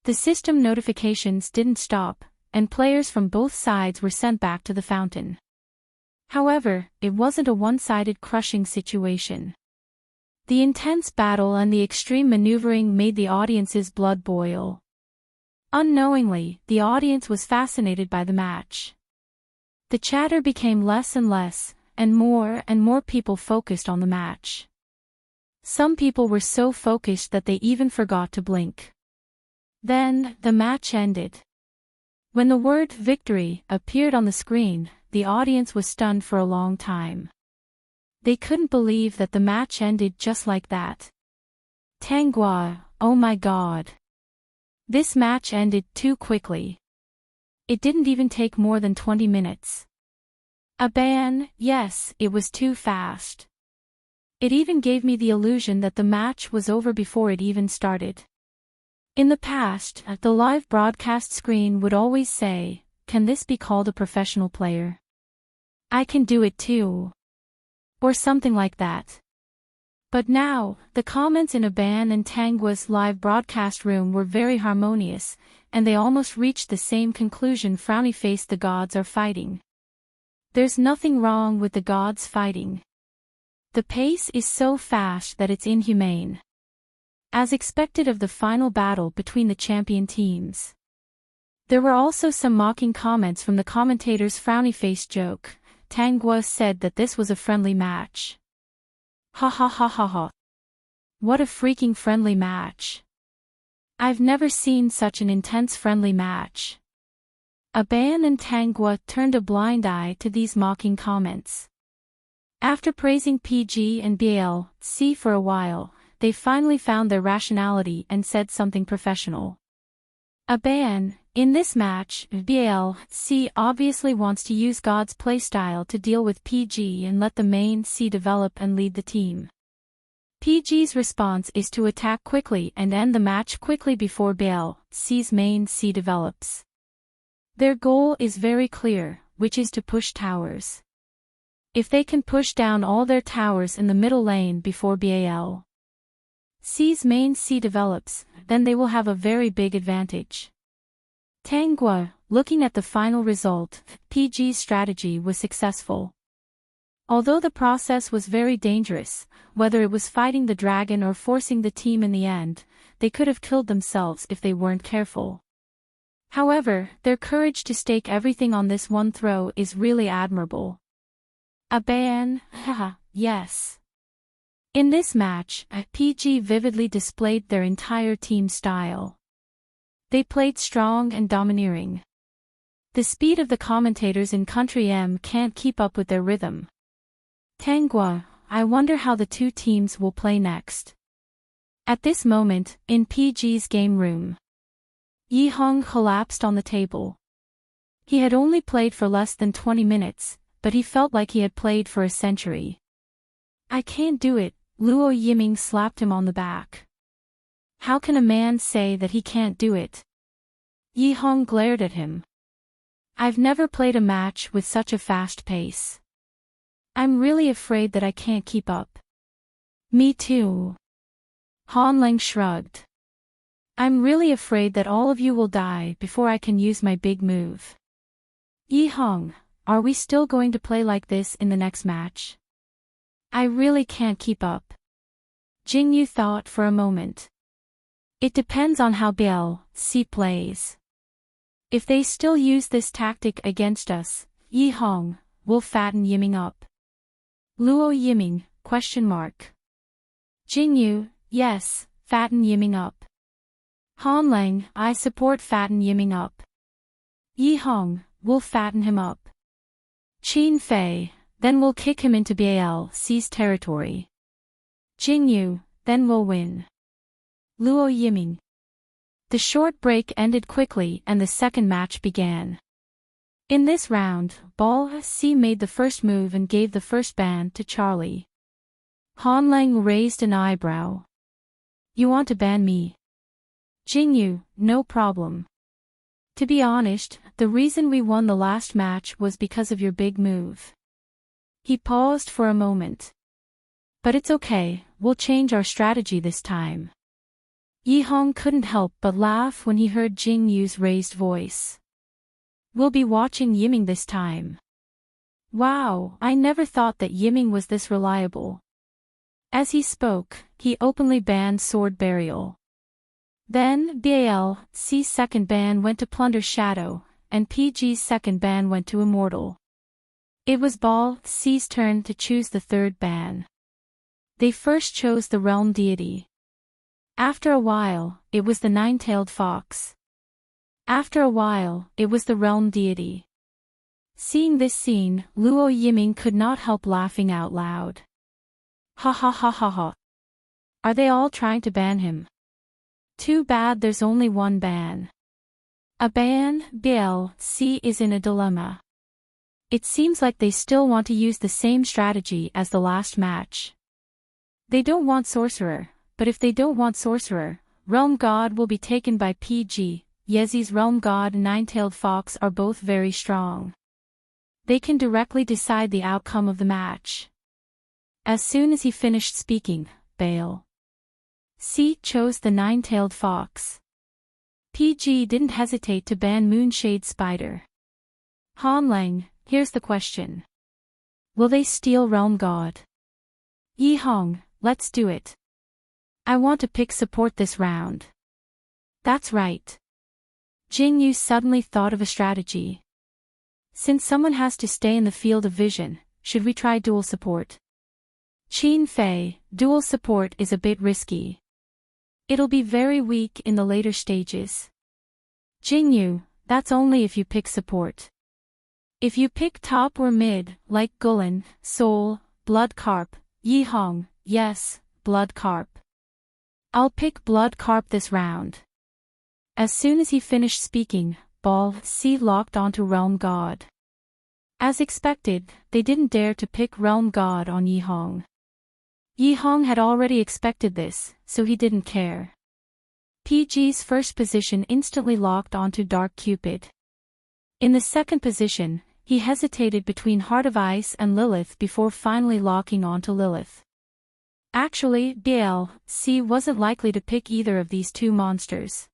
The system notifications didn't stop, and players from both sides were sent back to the fountain. However, it wasn't a one-sided crushing situation. The intense battle and the extreme maneuvering made the audience's blood boil. Unknowingly, the audience was fascinated by the match. The chatter became less and less, and more people focused on the match. Some people were so focused that they even forgot to blink. Then, the match ended. When the word victory appeared on the screen, the audience was stunned for a long time. They couldn't believe that the match ended just like that. Tanghua, oh my god. This match ended too quickly. It didn't even take more than 20 minutes. A ban, yes, it was too fast. It even gave me the illusion that the match was over before it even started. In the past, the live broadcast screen would always say, "Can this be called a professional player? I can do it too." Or something like that. But now, the comments in Aban and Tangwa's live broadcast room were very harmonious, and they almost reached the same conclusion: frowny face, the gods are fighting. There's nothing wrong with the gods fighting. The pace is so fast that it's inhumane. As expected of the final battle between the champion teams. There were also some mocking comments from the commentators' frowny face joke. Tanghua said that this was a friendly match. Ha ha ha ha ha. What a freaking friendly match. I've never seen such an intense friendly match. Aban and Tanghua turned a blind eye to these mocking comments. After praising PG and BLC for a while, they finally found their rationality and said something professional. Aban, in this match, BLC obviously wants to use God's playstyle to deal with PG and let the main C develop and lead the team. PG's response is to attack quickly and end the match quickly before BLC's main C develops. Their goal is very clear, which is to push towers. If they can push down all their towers in the middle lane before BLC's main C develops, then they will have a very big advantage. Tanghua, looking at the final result, PG's strategy was successful. Although the process was very dangerous, whether it was fighting the dragon or forcing the team in the end, they could have killed themselves if they weren't careful. However, their courage to stake everything on this one throw is really admirable. Aban, haha, yes. In this match, PG vividly displayed their entire team style. They played strong and domineering. The speed of the commentators in Country M can't keep up with their rhythm. Tanghua, I wonder how the two teams will play next. At this moment, in PG's game room, Yi Hong collapsed on the table. He had only played for less than 20 minutes, but he felt like he had played for a century. I can't do it, Luo Yiming slapped him on the back. How can a man say that he can't do it? Yi Hong glared at him. I've never played a match with such a fast pace. I'm really afraid that I can't keep up. Me too. Han Lang shrugged. I'm really afraid that all of you will die before I can use my big move. Yi Hong, are we still going to play like this in the next match? I really can't keep up. Jingyu thought for a moment. It depends on how BL/C plays. If they still use this tactic against us, Yi Hong will fatten Yiming up. Luo Yiming, ? Jingyu, yes, fatten Yiming up. Han Lang, I support fatten Yiming up. Yi Hong, we'll fatten him up. Qin Fei, then we'll kick him into BL/C's territory. Jingyu, then we'll win. Luo Yiming. The short break ended quickly and the second match began. In this round, BL/C made the first move and gave the first ban to Charlie. Han Lang raised an eyebrow. You want to ban me? Jingyu, no problem. To be honest, the reason we won the last match was because of your big move. He paused for a moment. But it's okay, we'll change our strategy this time. Yi Hong couldn't help but laugh when he heard Jingyu's raised voice. We'll be watching Yiming this time. Wow, I never thought that Yiming was this reliable. As he spoke, he openly banned Sword Burial. Then, BL/C's second ban went to Plunder Shadow, and PG's second ban went to Immortal. It was BL/C's turn to choose the third ban. They first chose the Realm Deity. After a while, it was the Nine-Tailed Fox. After a while, it was the Realm Deity. Seeing this scene, Luo Yiming could not help laughing out loud. Ha ha ha ha ha. Are they all trying to ban him? Too bad there's only one ban. A ban, BL/C is in a dilemma. It seems like they still want to use the same strategy as the last match. They don't want Sorcerer, but if they don't want Sorcerer, Realm God will be taken by PG. Yezi's Realm God and Nine-Tailed Fox are both very strong. They can directly decide the outcome of the match. As soon as he finished speaking, BL/C chose the Nine-Tailed Fox. PG didn't hesitate to ban Moonshade Spider. Han Lang, here's the question. Will they steal Realm God? Yi Hong, let's do it. I want to pick support this round. That's right. Jingyu suddenly thought of a strategy. Since someone has to stay in the field of vision, should we try dual support? Qin Fei, dual support is a bit risky. It'll be very weak in the later stages. Jingyu, that's only if you pick support. If you pick top or mid, like Gulen, Soul, Blood Carp, Yi Hong, yes, Blood Carp. I'll pick Blood Carp this round. As soon as he finished speaking, BL/C locked onto Realm God. As expected, they didn't dare to pick Realm God on Yi Hong. Yi Hong had already expected this, so he didn't care. PG's first position instantly locked onto Dark Cupid. In the second position, he hesitated between Heart of Ice and Lilith before finally locking onto Lilith. Actually, BL/C wasn't likely to pick either of these two monsters.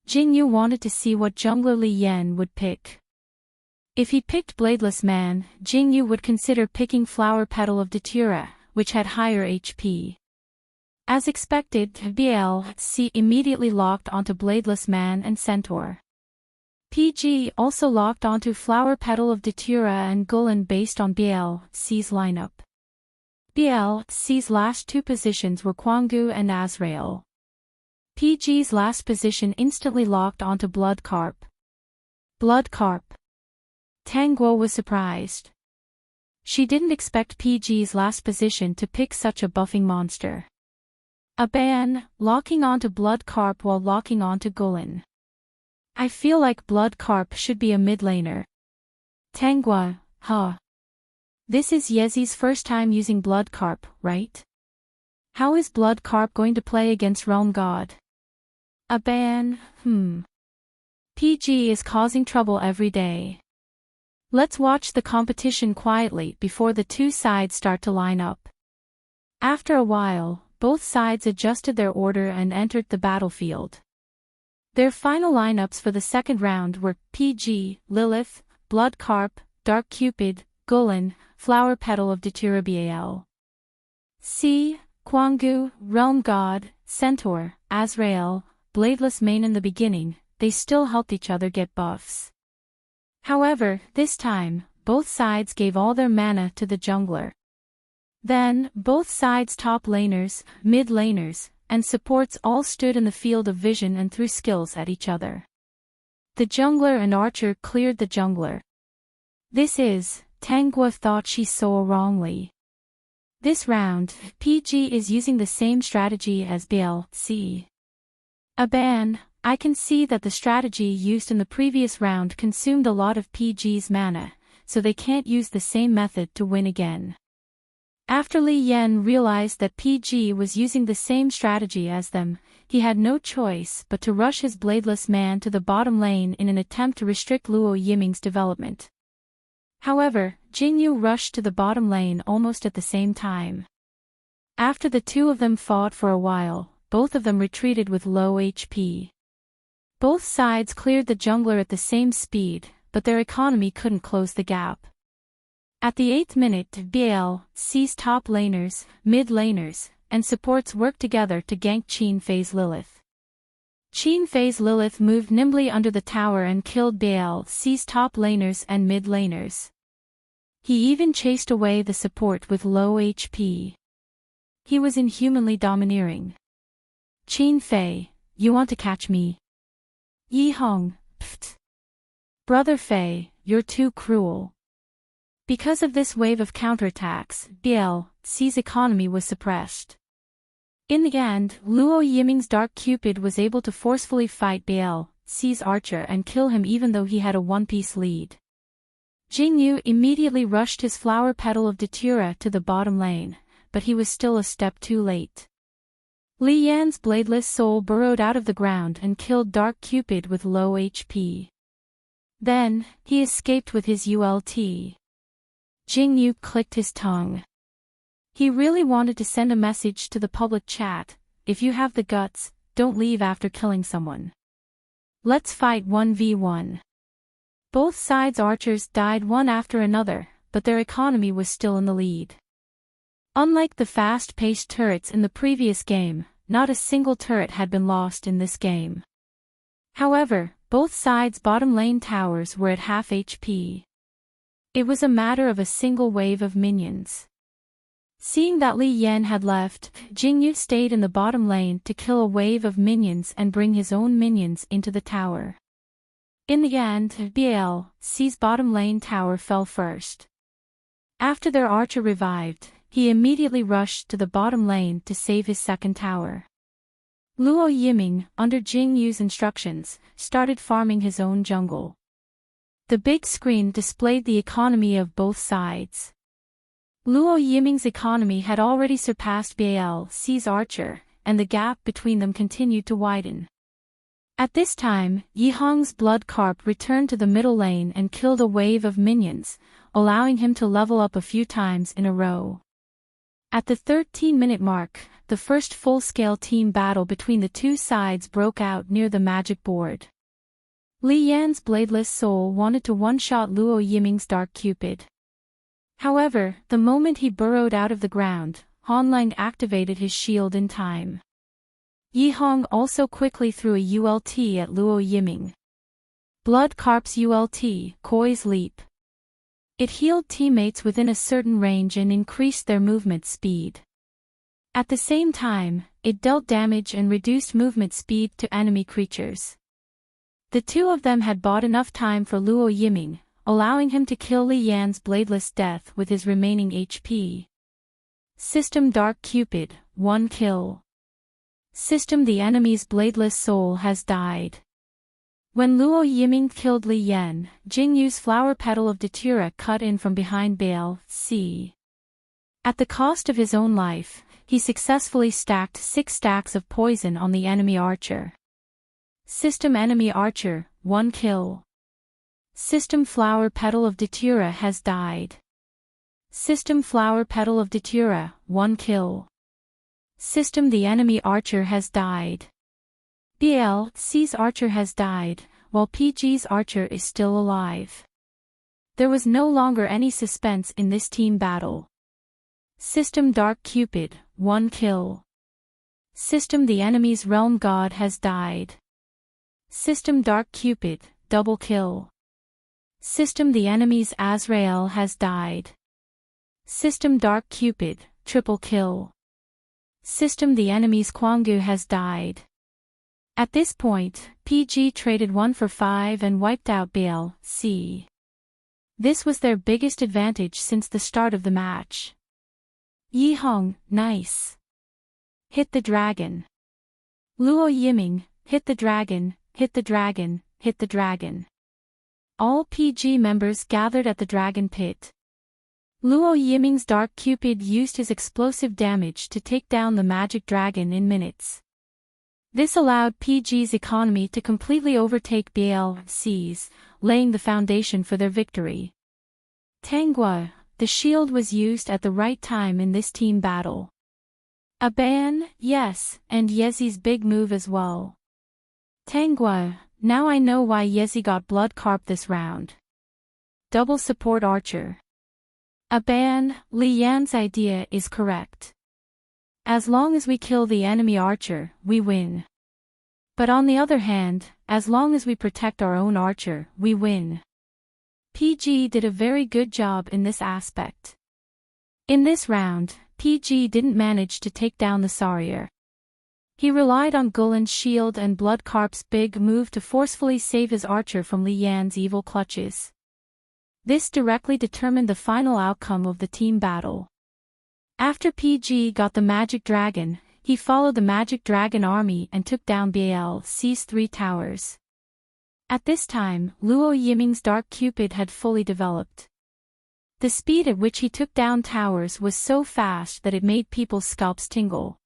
Jingyu wanted to see what jungler Li Yan would pick. If he picked Bladeless Man, Jingyu would consider picking Flower Petal of Datura, which had higher HP. As expected, BL/C immediately locked onto Bladeless Man and Centaur. PG also locked onto Flower Petal of Datura and Gulen based on BL/C's lineup. BL/C's last two positions were Kwanggu and Azrael. PG's last position instantly locked onto Blood Carp. Blood Carp. Tangguo was surprised. She didn't expect PG's last position to pick such a buffing monster. A ban, locking onto Blood Carp while locking onto Gulen. I feel like Blood Carp should be a mid laner. Tangguo, huh? This is Yezi's first time using Blood Carp, right? How is Blood Carp going to play against Realm God? A ban, PG is causing trouble every day. Let's watch the competition quietly before the two sides start to line up. After a while, both sides adjusted their order and entered the battlefield. Their final lineups for the second round were PG, Lilith, Blood Carp, Dark Cupid, Gulen, Flower Petal of Datura Bal. C. Kwangu, Realm God, Centaur, Azrael, Bladeless Mane. In the beginning, they still helped each other get buffs. However, this time, both sides gave all their mana to the jungler. Then, both sides' top laners, mid laners, and supports all stood in the field of vision and threw skills at each other. The jungler and archer cleared the jungler. This is, Tangua thought she saw wrongly. This round, PG is using the same strategy as BL, C. Aban, I can see that the strategy used in the previous round consumed a lot of PG's mana, so they can't use the same method to win again. After Li Yan realized that PG was using the same strategy as them, he had no choice but to rush his Bladeless Man to the bottom lane in an attempt to restrict Luo Yiming's development. However, Jingyu rushed to the bottom lane almost at the same time. After the two of them fought for a while, both of them retreated with low HP. Both sides cleared the jungler at the same speed, but their economy couldn't close the gap. At the 8th minute, BL, C's top laners, mid laners, and supports worked together to gank Qin Fei's Lilith. Qin Fei's Lilith moved nimbly under the tower and killed BL, C's top laners and mid laners. He even chased away the support with low HP. He was inhumanly domineering. Qin Fei, you want to catch me? Yi Hong, pft. Brother Fei, you're too cruel. Because of this wave of counterattacks, BL, C's economy was suppressed. In the end, Luo Yiming's Dark Cupid was able to forcefully fight BL, C's archer and kill him even though he had a one-piece lead. Jingyu immediately rushed his Flower Petal of Datura to the bottom lane, but he was still a step too late. Li Yan's Bladeless Soul burrowed out of the ground and killed Dark Cupid with low HP. Then, he escaped with his ult. Jingyu clicked his tongue. He really wanted to send a message to the public chat: if you have the guts, don't leave after killing someone. Let's fight 1v1. Both sides' archers died one after another, but their economy was still in the lead. Unlike the fast-paced turrets in the previous game, not a single turret had been lost in this game. However, both sides' bottom lane towers were at half HP. It was a matter of a single wave of minions. Seeing that Li Yan had left, Jingyu stayed in the bottom lane to kill a wave of minions and bring his own minions into the tower. In the end, BL, C's bottom lane tower fell first. After their archer revived, he immediately rushed to the bottom lane to save his second tower. Luo Yiming, under Jingyu's instructions, started farming his own jungle. The big screen displayed the economy of both sides. Luo Yiming's economy had already surpassed BL, C's archer, and the gap between them continued to widen. At this time, Yi Hong's Blood Carp returned to the middle lane and killed a wave of minions, allowing him to level up a few times in a row. At the 13-minute mark, the first full-scale team battle between the two sides broke out near the magic board. Li Yan's Bladeless Soul wanted to one-shot Luo Yiming's Dark Cupid. However, the moment he burrowed out of the ground, Hanlang activated his shield in time. Yi Hong also quickly threw a ult at Luo Yiming. Blood Carp's ult, Koi's Leap. It healed teammates within a certain range and increased their movement speed. At the same time, it dealt damage and reduced movement speed to enemy creatures. The two of them had bought enough time for Luo Yiming, allowing him to kill Li Yan's Bladeless Death with his remaining HP. System Dark Cupid, 1 kill. System The enemy's Bladeless Soul has died. When Luo Yiming killed Li Yan, Jingyu's Flower Petal of Datura cut in from behind BL, C. At the cost of his own life, he successfully stacked 6 stacks of poison on the enemy archer. System Enemy Archer, 1 kill. System Flower Petal of Datura has died. System Flower Petal of Datura, 1 kill. System: the enemy archer has died. BLC's archer has died, while PG's archer is still alive. There was no longer any suspense in this team battle. System: Dark Cupid, 1 kill. System: the enemy's realm god has died. System: Dark Cupid, double kill. System: the enemy's Azrael has died. System: Dark Cupid, triple kill. System: the enemy's Kwangu has died. At this point, PG traded 1 for 5 and wiped out BLC. This was their biggest advantage since the start of the match. Yi Hong, nice. Hit the dragon. Luo Yiming, hit the dragon, hit the dragon, hit the dragon. All PG members gathered at the dragon pit. Luo Yiming's Dark Cupid used his explosive damage to take down the magic dragon in minutes. This allowed PG's economy to completely overtake BLC's, laying the foundation for their victory. Tanghua, the shield was used at the right time in this team battle. A ban, yes, and Yezi's big move as well. Tanghua, now I know why Yezi got blood carp this round. Double support archer. A ban, Li Yan's idea is correct. As long as we kill the enemy archer, we win. But on the other hand, as long as we protect our own archer, we win. PG did a very good job in this aspect. In this round, PG didn't manage to take down the Sarier. He relied on Gulen's shield and Blood Carp's big move to forcefully save his archer from Li Yan's evil clutches. This directly determined the final outcome of the team battle. After PG got the Magic Dragon, he followed the Magic Dragon army and took down BLC's 3 towers. At this time, Luo Yiming's Dark Cupid had fully developed. The speed at which he took down towers was so fast that it made people's scalps tingle.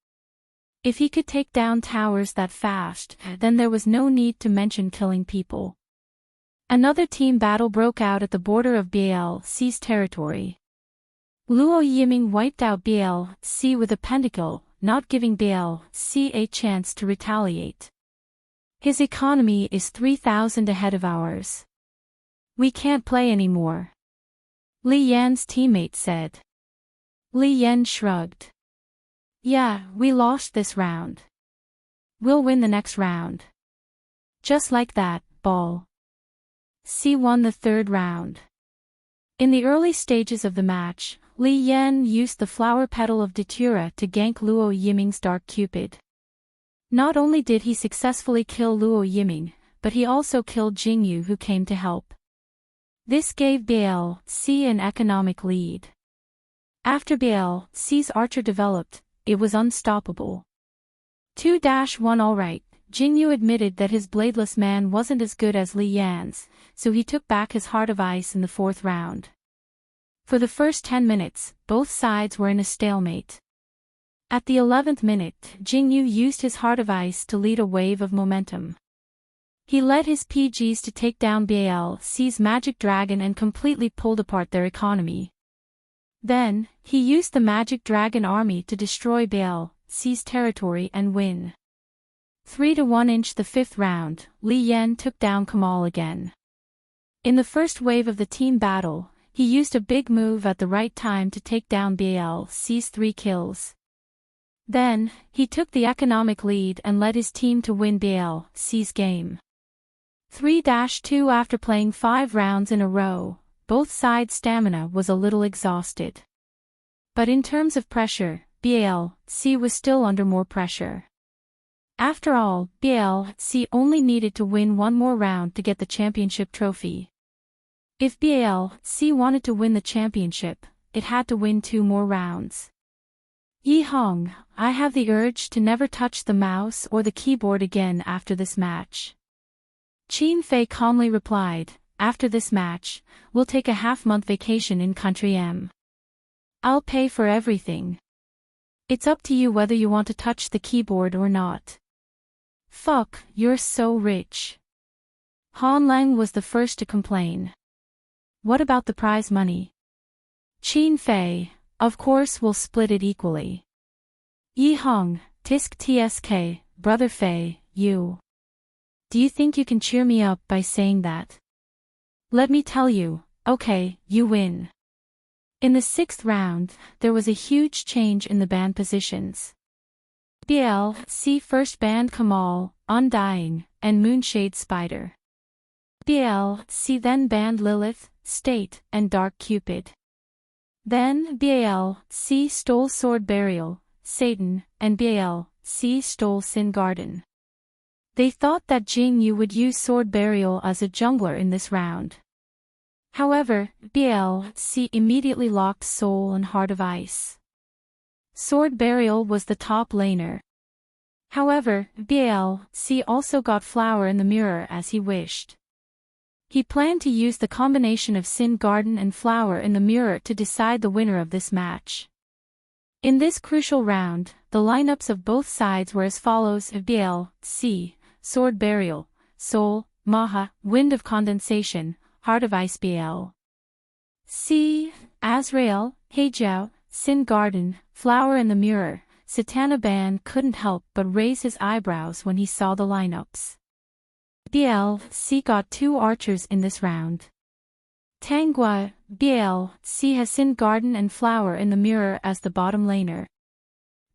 If he could take down towers that fast, then there was no need to mention killing people. Another team battle broke out at the border of BLC's territory. Luo Yiming wiped out BLC with a pentacle, not giving BLC a chance to retaliate. His economy is 3,000 ahead of ours. We can't play anymore. Li Yan's teammate said. Li Yan shrugged. Yeah, we lost this round. We'll win the next round. Just like that, ball. C won the 3rd round. In the early stages of the match, Li Yan used the flower petal of Datura to gank Luo Yiming's Dark Cupid. Not only did he successfully kill Luo Yiming, but he also killed Jingyu, who came to help. This gave BLC an economic lead. After BLC's archer developed, it was unstoppable. 2-1 Alright, Jingyu admitted that his bladeless man wasn't as good as Li Yan's, so he took back his Heart of Ice in the 4th round. For the first 10 minutes, both sides were in a stalemate. At the 11th minute, Jingyu used his Heart of Ice to lead a wave of momentum. He led his PGs to take down BLC's Magic Dragon and completely pulled apart their economy. Then, he used the Magic Dragon army to destroy BLC's territory and win. 3-1 in the 5th round, Li Yan took down Kamal again. In the first wave of the team battle, he used a big move at the right time to take down BLC's 3 kills. Then, he took the economic lead and led his team to win BLC's game. 3-2 After playing 5 rounds in a row, both sides' stamina was a little exhausted. But in terms of pressure, BLC was still under more pressure. After all, BLC only needed to win 1 more round to get the championship trophy. If BLC wanted to win the championship, it had to win 2 more rounds. Yi Hong, I have the urge to never touch the mouse or the keyboard again after this match. Qin Fei calmly replied, after this match, we'll take a half-month vacation in Country M. I'll pay for everything. It's up to you whether you want to touch the keyboard or not. Fuck, you're so rich. Han Lang was the first to complain. What about the prize money? Qin Fei, of course we'll split it equally. Yi Hong, Tisk Tsk, Brother Fei, you. Do you think you can cheer me up by saying that? Let me tell you, okay, you win. In the 6th round, there was a huge change in the band positions. BLC first banned Kamal, Undying, and Moonshade Spider. BLC then banned Lilith, State, and Dark Cupid. Then BLC stole Sword Burial, Satan, and BLC stole Sin Garden. They thought that Jing Yu would use Sword Burial as a jungler in this round. However, BLC immediately locked Soul and Heart of Ice. Sword Burial was the top laner. However, BLC also got Flower in the Mirror as he wished. He planned to use the combination of Sin Garden and Flower in the Mirror to decide the winner of this match. In this crucial round, the lineups of both sides were as follows: BLC, Sword Burial, Soul, Maha, Wind of Condensation, Heart of Ice. BLC, Azrael, Heijiao, Sin Garden, Flower in the Mirror. Satana Ban couldn't help but raise his eyebrows when he saw the lineups. BLC got 2 archers in this round. Tanghua, BLC has Sin Garden and Flower in the Mirror as the bottom laner.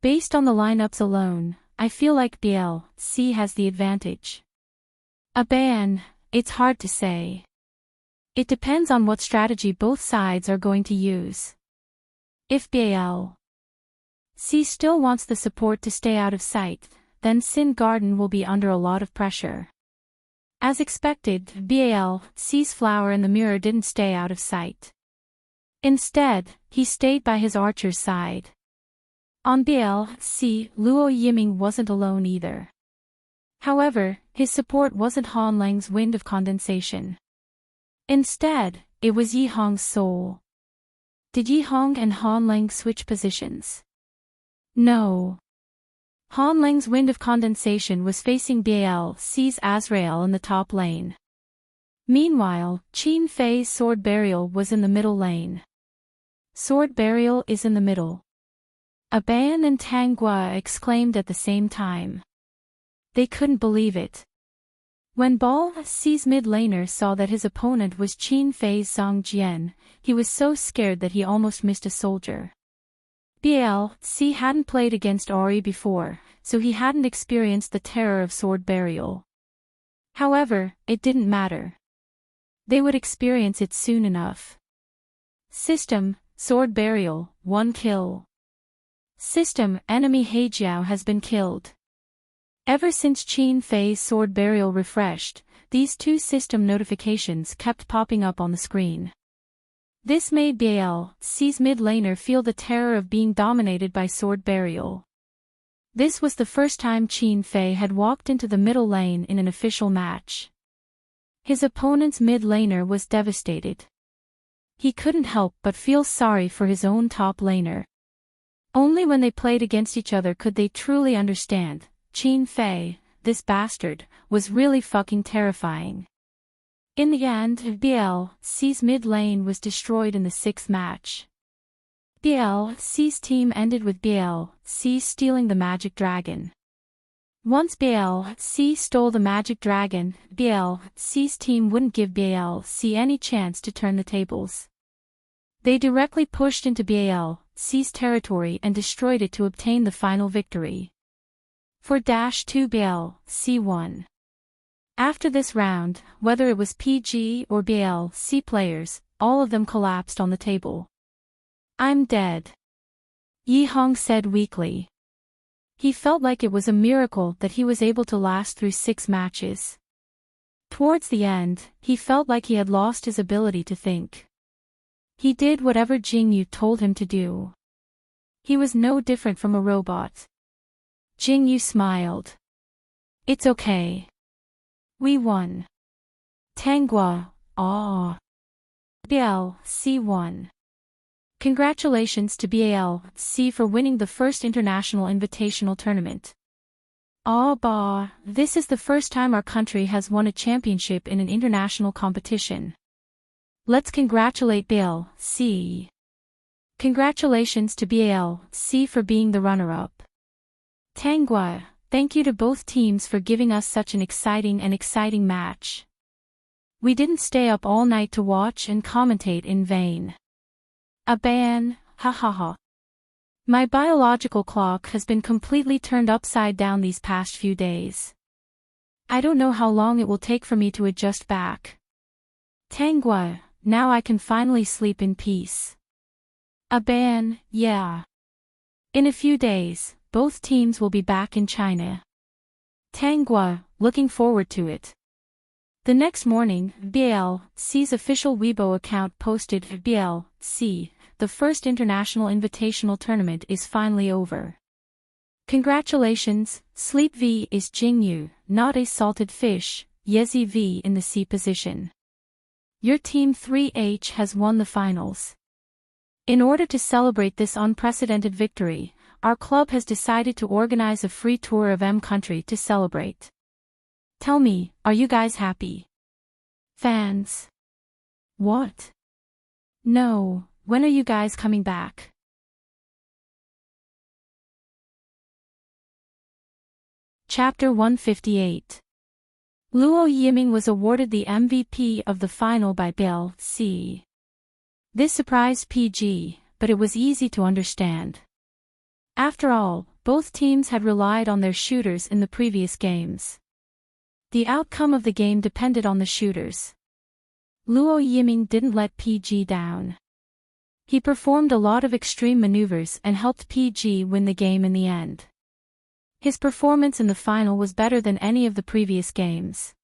Based on the lineups alone, I feel like BLC has the advantage. A ban, it's hard to say. It depends on what strategy both sides are going to use. If BLC still wants the support to stay out of sight, then Sin Garden will be under a lot of pressure. As expected, BLC's Flower in the Mirror didn't stay out of sight. Instead, he stayed by his archer's side. On BLC, Luo Yiming wasn't alone either. However, his support wasn't Han Lang's Wind of Condensation. Instead, it was Yi Hong's Soul. Did Yi Hong and Han Lang switch positions? No. Han Lang's Wind of Condensation was facing BLC's Azrael in the top lane. Meanwhile, Qin Fei's Sword Burial was in the middle lane. Sword Burial is in the middle. Aban and Tanghua exclaimed at the same time. They couldn't believe it. When BLC's mid laner saw that his opponent was Qin Fei's Zhang Jian, he was so scared that he almost missed a soldier. BLC hadn't played against Ori before, so he hadn't experienced the terror of Sword Burial. However, it didn't matter. They would experience it soon enough. System, Sword Burial, 1 kill. System, enemy Heijiao has been killed. Ever since Qin Fei's Sword Burial refreshed, these 2 system notifications kept popping up on the screen. This made BLC's mid laner feel the terror of being dominated by Sword Burial. This was the first time Qin Fei had walked into the middle lane in an official match. His opponent's mid laner was devastated. He couldn't help but feel sorry for his own top laner. Only when they played against each other could they truly understand, Qin Fei, this bastard, was really fucking terrifying. In the end, BLC's mid lane was destroyed in the 6th match. BLC's team ended with BLC stealing the Magic Dragon. Once BLC stole the Magic Dragon, BLC's team wouldn't give BLC any chance to turn the tables. They directly pushed into BLC's territory and destroyed it to obtain the final victory. 4-2 BLC won. After this round, whether it was PG or BLC players, all of them collapsed on the table. I'm dead. Yi Hong said weakly. He felt like it was a miracle that he was able to last through 6 matches. Towards the end, he felt like he had lost his ability to think. He did whatever Jing Yu told him to do. He was no different from a robot. Jing Yu smiled. It's okay. We won. Tanghua, ah. BLC won. Congratulations to BLC for winning the first international invitational tournament. Ah bah, this is the first time our country has won a championship in an international competition. Let's congratulate BLC. Congratulations to BLC for being the runner-up. Tangua, thank you to both teams for giving us such an exciting match. We didn't stay up all night to watch and commentate in vain. Aban, ha ha ha. My biological clock has been completely turned upside down these past few days. I don't know how long it will take for me to adjust back. Tangua, now I can finally sleep in peace. Aban, yeah. In a few days, both teams will be back in China. Tangua, looking forward to it. The next morning, BLC's official Weibo account posted BLC, the first international invitational tournament is finally over. Congratulations, Sleep V is Jingyu, not a salted fish, Yezi V in the C position. Your Team 3H has won the finals. In order to celebrate this unprecedented victory, our club has decided to organize a free tour of M country to celebrate. Tell me, are you guys happy? Fans. What? No, when are you guys coming back? Chapter 158. Luo Yiming was awarded the MVP of the final by BLC. This surprised PG, but it was easy to understand. After all, both teams had relied on their shooters in the previous games. The outcome of the game depended on the shooters. Luo Yiming didn't let PG down. He performed a lot of extreme maneuvers and helped PG win the game in the end. His performance in the final was better than any of the previous games.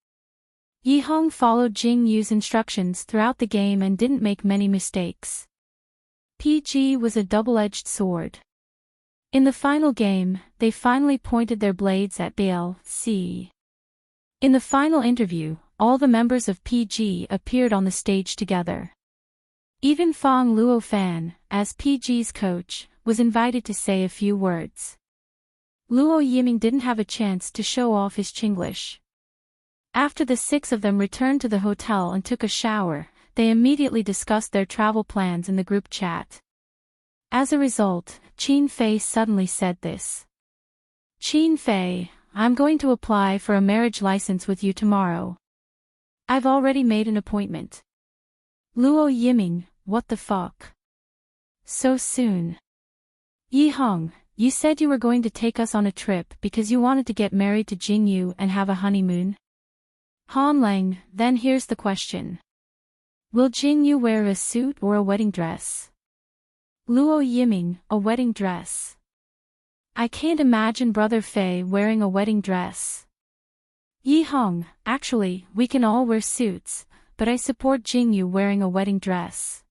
Yihong followed Jing Yu's instructions throughout the game and didn't make many mistakes. PG was a double-edged sword. In the final game, they finally pointed their blades at BLC. In the final interview, all the members of PG appeared on the stage together. Even Fang Luo Fan, as PG's coach, was invited to say a few words. Luo Yiming didn't have a chance to show off his Chinglish. After the six of them returned to the hotel and took a shower, they immediately discussed their travel plans in the group chat. As a result, Qin Fei suddenly said this. Qin Fei, I'm going to apply for a marriage license with you tomorrow. I've already made an appointment. Luo Yiming, what the fuck? So soon. Yihong, you said you were going to take us on a trip because you wanted to get married to Jingyu and have a honeymoon? Hanlang, then here's the question. Will Jingyu wear a suit or a wedding dress? Luo Yiming, a wedding dress. I can't imagine Brother Fei wearing a wedding dress. Yihong, actually, we can all wear suits, but I support Jingyu wearing a wedding dress.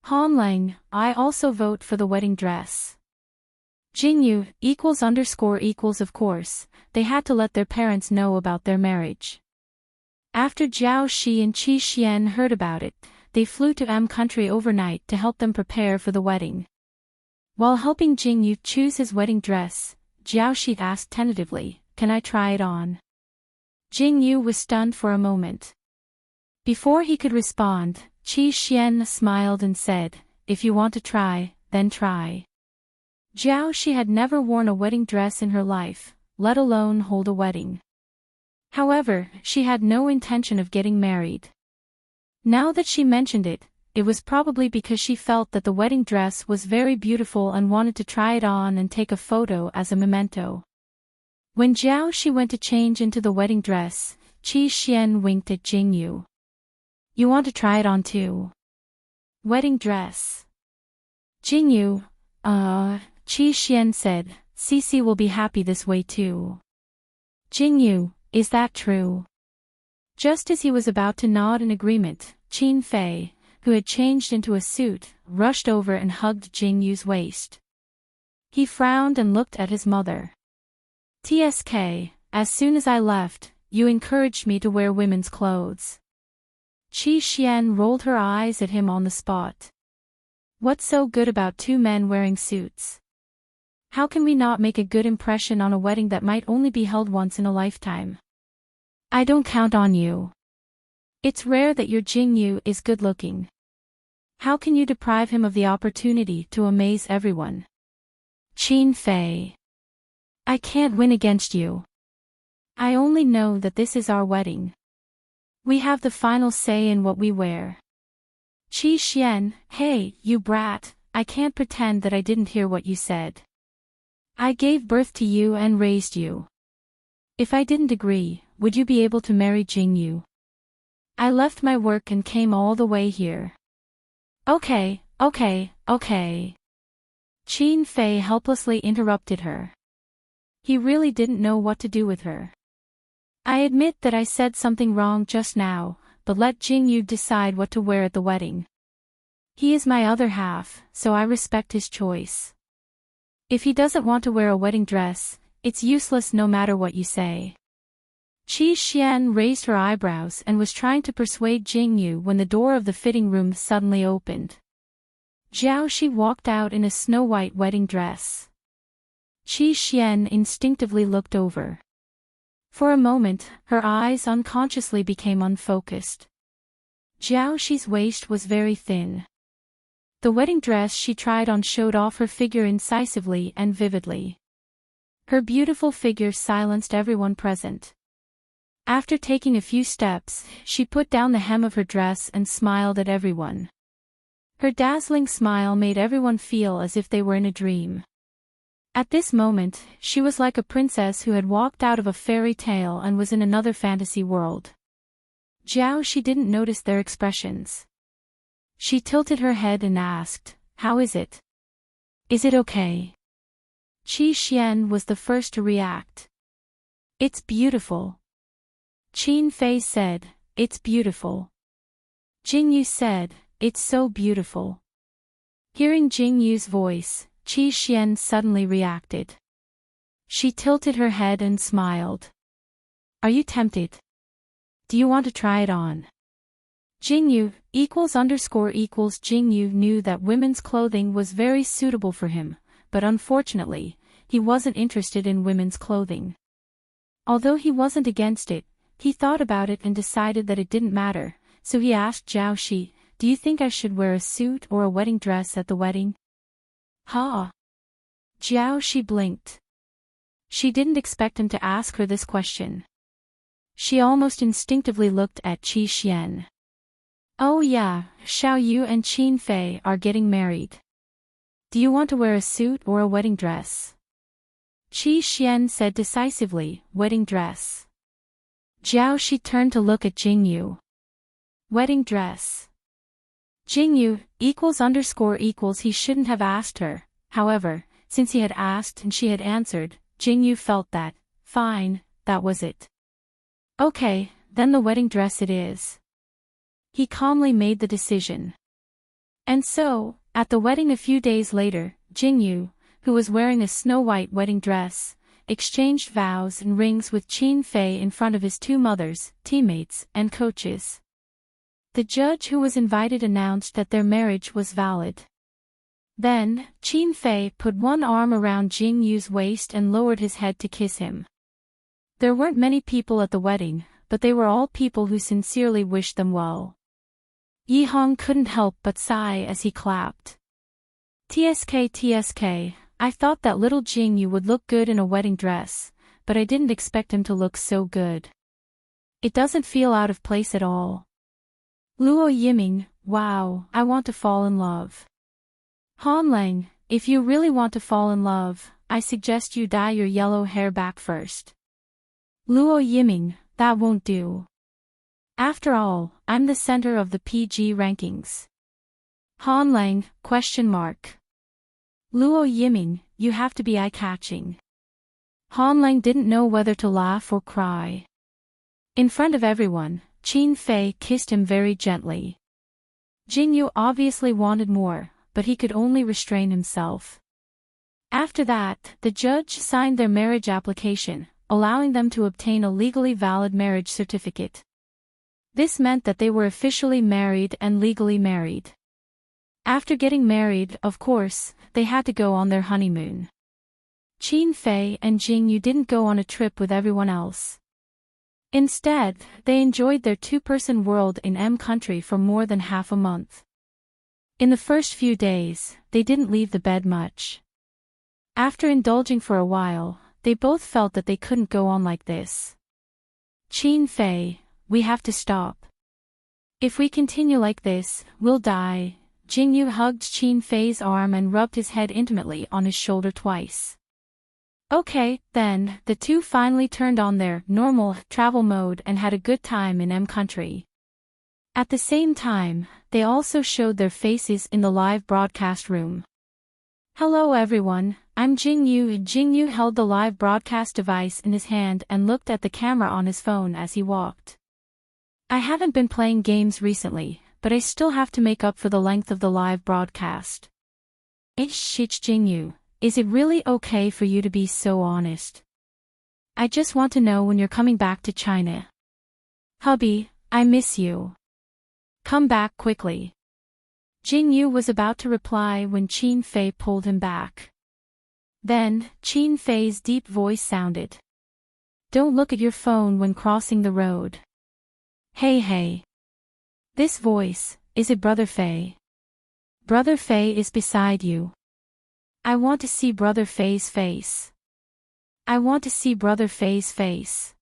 Hanlang, I also vote for the wedding dress. Jingyu, == of course, they had to let their parents know about their marriage. After Jiao Shi and Qi Xian heard about it, they flew to M country overnight to help them prepare for the wedding. While helping Jingyu choose his wedding dress, Jiao Shi asked tentatively, "Can I try it on?" Jingyu was stunned for a moment. Before he could respond, Qi Xian smiled and said, "If you want to try, then try." Jiao Shi had never worn a wedding dress in her life, let alone hold a wedding. However, she had no intention of getting married. Now that she mentioned it, it was probably because she felt that the wedding dress was very beautiful and wanted to try it on and take a photo as a memento. When Jiao Shi went to change into the wedding dress, Qi Xian winked at Jingyu. "You want to try it on too?" Wedding dress. Jingyu, Qi Xian said, "Cici will be happy this way too." Jingyu, is that true? Just as he was about to nod in agreement, Qin Fei, who had changed into a suit, rushed over and hugged Jingyu's waist. He frowned and looked at his mother. "TSK, as soon as I left, you encouraged me to wear women's clothes." Qi Xian rolled her eyes at him on the spot. "What's so good about two men wearing suits? How can we not make a good impression on a wedding that might only be held once in a lifetime? I don't count on you. It's rare that your Jingyu is good-looking. How can you deprive him of the opportunity to amaze everyone?" Qin Fei. I can't win against you. I only know that this is our wedding. We have the final say in what we wear. Qi Xian, hey, you brat, I can't pretend that I didn't hear what you said. I gave birth to you and raised you. If I didn't agree, would you be able to marry Jingyu? I left my work and came all the way here. Okay. Qin Fei helplessly interrupted her. He really didn't know what to do with her. I admit that I said something wrong just now, but let Jingyu decide what to wear at the wedding. He is my other half, so I respect his choice. If he doesn't want to wear a wedding dress, it's useless no matter what you say. Qi Xian raised her eyebrows and was trying to persuade Jingyu when the door of the fitting room suddenly opened. Zhao Shi walked out in a snow-white wedding dress. Qi Xian instinctively looked over. For a moment, her eyes unconsciously became unfocused. Zhao Shi's waist was very thin. The wedding dress she tried on showed off her figure incisively and vividly. Her beautiful figure silenced everyone present. After taking a few steps, she put down the hem of her dress and smiled at everyone. Her dazzling smile made everyone feel as if they were in a dream. At this moment, she was like a princess who had walked out of a fairy tale and was in another fantasy world. Zhao Shi didn't notice their expressions. She tilted her head and asked, "How is it? Is it okay?" Qi Xian was the first to react. "It's beautiful." Qin Fei said, "It's beautiful." Jingyu said, "It's so beautiful." Hearing Jingyu's voice, Qi Xian suddenly reacted. She tilted her head and smiled. "Are you tempted? Do you want to try it on?" Jingyu knew that women's clothing was very suitable for him, but unfortunately, he wasn't interested in women's clothing. Although he wasn't against it, he thought about it and decided that it didn't matter, so he asked Zhao Shi, "Do you think I should wear a suit or a wedding dress at the wedding?" "Ha!" Zhao Shi blinked. She didn't expect him to ask her this question. She almost instinctively looked at Qi Xian. "Oh yeah, Xiao Yu and Qin Fei are getting married. Do you want to wear a suit or a wedding dress?" Qi Xian said decisively, "Wedding dress." Zhao Shi turned to look at Jingyu. "Wedding dress." Jingyu he shouldn't have asked her, however, since he had asked and she had answered, Jingyu felt that, fine, that was it. "Okay, then the wedding dress it is." He calmly made the decision. And so, at the wedding a few days later, Jingyu, who was wearing a snow-white wedding dress, exchanged vows and rings with Qin Fei in front of his two mothers, teammates, and coaches. The judge who was invited announced that their marriage was valid. Then, Qin Fei put one arm around Jingyu's waist and lowered his head to kiss him. There weren't many people at the wedding, but they were all people who sincerely wished them well. Yihong couldn't help but sigh as he clapped. TSK, I thought that little Jingyu would look good in a wedding dress, but I didn't expect him to look so good. It doesn't feel out of place at all. Luo Yiming, wow, I want to fall in love. Han Lang, if you really want to fall in love, I suggest you dye your yellow hair back first. Luo Yiming, that won't do. After all, I'm the center of the PG rankings. Han Lang, ? Luo Yiming, you have to be eye-catching. Han Lang didn't know whether to laugh or cry. In front of everyone, Qin Fei kissed him very gently. Jingyu obviously wanted more, but he could only restrain himself. After that, the judge signed their marriage application, allowing them to obtain a legally valid marriage certificate. This meant that they were officially married and legally married. After getting married, of course, they had to go on their honeymoon. Qin Fei and Jingyu didn't go on a trip with everyone else. Instead, they enjoyed their two-person world in M country for more than half a month. In the first few days, they didn't leave the bed much. After indulging for a while, they both felt that they couldn't go on like this. Qin Fei, we have to stop. If we continue like this, we'll die. Jingyu hugged Qin Fei's arm and rubbed his head intimately on his shoulder twice. Okay, then, the two finally turned on their normal travel mode and had a good time in M country. At the same time, they also showed their faces in the live broadcast room. Hello everyone, I'm Jingyu. Jingyu held the live broadcast device in his hand and looked at the camera on his phone as he walked. I haven't been playing games recently, but I still have to make up for the length of the live broadcast. Jingyu, is it really okay for you to be so honest? I just want to know when you're coming back to China. Hubby, I miss you. Come back quickly. Jingyu was about to reply when Qin Fei pulled him back. Then, Qin Fei's deep voice sounded. Don't look at your phone when crossing the road. Hey. This voice, is it Brother Fei? Brother Fei is beside you. I want to see Brother Fei's face. I want to see Brother Fei's face.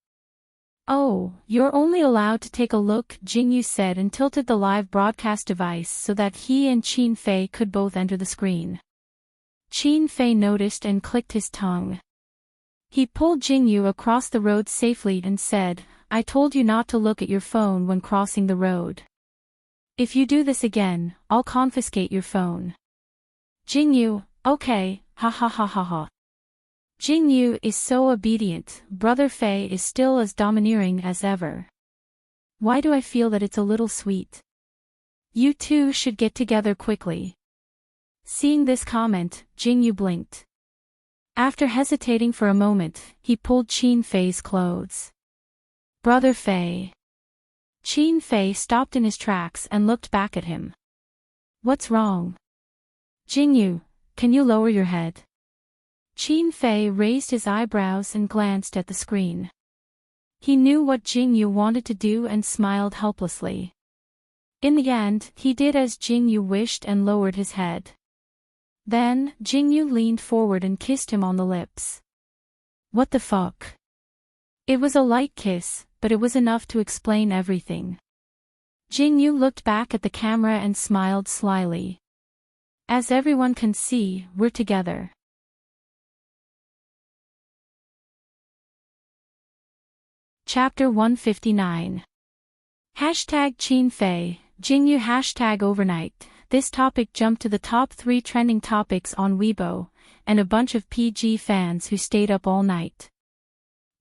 Oh, you're only allowed to take a look, Jingyu said and tilted the live broadcast device so that he and Qin Fei could both enter the screen. Qin Fei noticed and clicked his tongue. He pulled Jingyu across the road safely and said, I told you not to look at your phone when crossing the road. If you do this again, I'll confiscate your phone. Jingyu, okay, ha. Jingyu is so obedient, Brother Fei is still as domineering as ever. Why do I feel that it's a little sweet? You two should get together quickly. Seeing this comment, Jingyu blinked. After hesitating for a moment, he pulled Qin Fei's clothes. Brother Fei. Qin Fei stopped in his tracks and looked back at him. What's wrong? Jingyu, can you lower your head? Qin Fei raised his eyebrows and glanced at the screen. He knew what Jingyu wanted to do and smiled helplessly. In the end, he did as Jingyu wished and lowered his head. Then, Jingyu leaned forward and kissed him on the lips. What the fuck? It was a light kiss, but it was enough to explain everything. Jingyu looked back at the camera and smiled slyly. As everyone can see, we're together. Chapter 159. Hashtag Qin Fei, Jingyu hashtag overnight. This topic jumped to the top 3 trending topics on Weibo, and a bunch of PG fans who stayed up all night.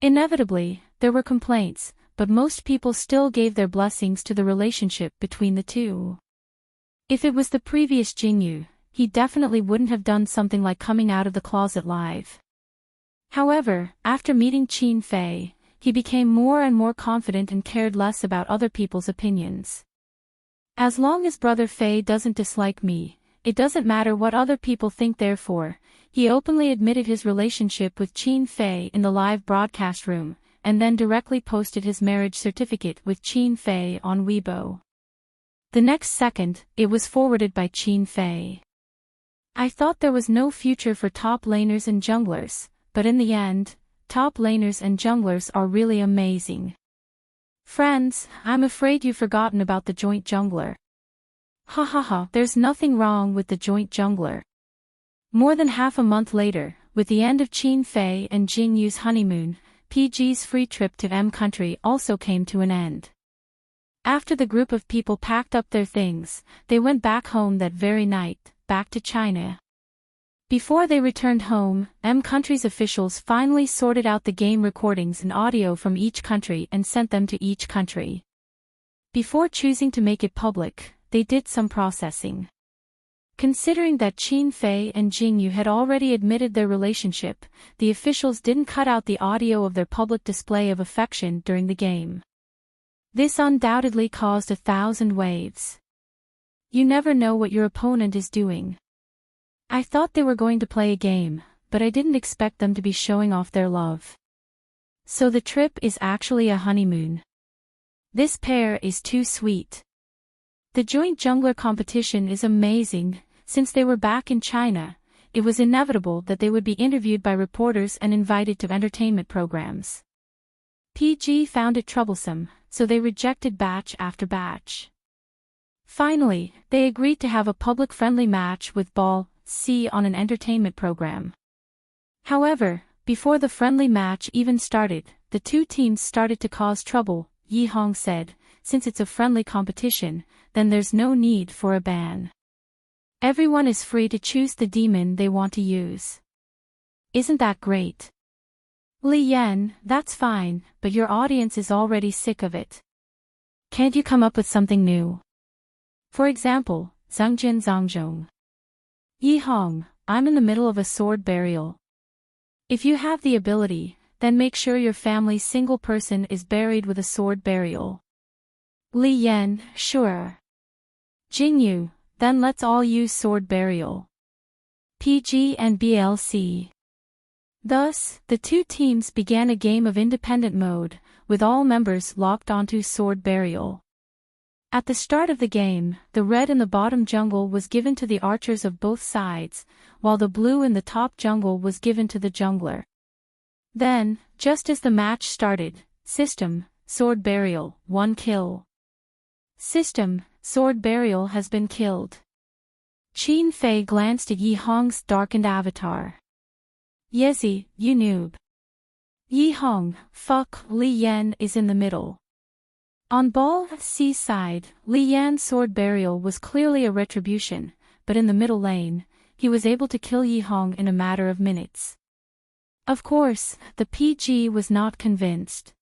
Inevitably, there were complaints, but most people still gave their blessings to the relationship between the two. If it was the previous Jingyu, he definitely wouldn't have done something like coming out of the closet live. However, after meeting Qin Fei, he became more and more confident and cared less about other people's opinions. As long as Brother Fei doesn't dislike me, it doesn't matter what other people think. Therefore, he openly admitted his relationship with Qin Fei in the live broadcast room, and then directly posted his marriage certificate with Qin Fei on Weibo. The next second, it was forwarded by Qin Fei. I thought there was no future for top laners and junglers, but in the end, top laners and junglers are really amazing. Friends, I'm afraid you've forgotten about the joint jungler. There's nothing wrong with the joint jungler. More than half a month later, with the end of Qin Fei and Jingyu's honeymoon, PG's free trip to M country also came to an end. After the group of people packed up their things, they went back home that very night, back to China. Before they returned home, M country's officials finally sorted out the game recordings and audio from each country and sent them to each country. Before choosing to make it public, they did some processing. Considering that Qin Fei and Jingyu had already admitted their relationship, the officials didn't cut out the audio of their public display of affection during the game. This undoubtedly caused 1,000 waves. You never know what your opponent is doing. I thought they were going to play a game, but I didn't expect them to be showing off their love. So the trip is actually a honeymoon. This pair is too sweet. The joint jungler competition is amazing. Since they were back in China, it was inevitable that they would be interviewed by reporters and invited to entertainment programs. PG found it troublesome, so they rejected batch after batch. Finally, they agreed to have a public-friendly match with Ball C on an entertainment program. However, before the friendly match even started, the two teams started to cause trouble. Yi Hong said, "Since it's a friendly competition, then there's no need for a ban. Everyone is free to choose the demon they want to use. Isn't that great?" Li Yan, "That's fine, but your audience is already sick of it. Can't you come up with something new? For example, Zhengjin Zhangzhong." Yi Hong, "I'm in the middle of a sword burial. If you have the ability, then make sure your family's single person is buried with a sword burial." Li Yan, "Sure." Jingyu, "Then let's all use sword burial." PG and BLC. Thus, the two teams began a game of independent mode, with all members locked onto sword burial. At the start of the game, the red in the bottom jungle was given to the archers of both sides, while the blue in the top jungle was given to the jungler. Then, just as the match started, System, sword burial, 1 kill. System, sword burial has been killed. Qin Fei glanced at Yi Hong's darkened avatar. "Yezi, you noob." Yi Hong, "Fuck." Li Yan is in the middle. On Ball C's side, Li Yan's sword burial was clearly a retribution, but in the middle lane, he was able to kill Yi Hong in a matter of minutes. Of course, the PG was not convinced.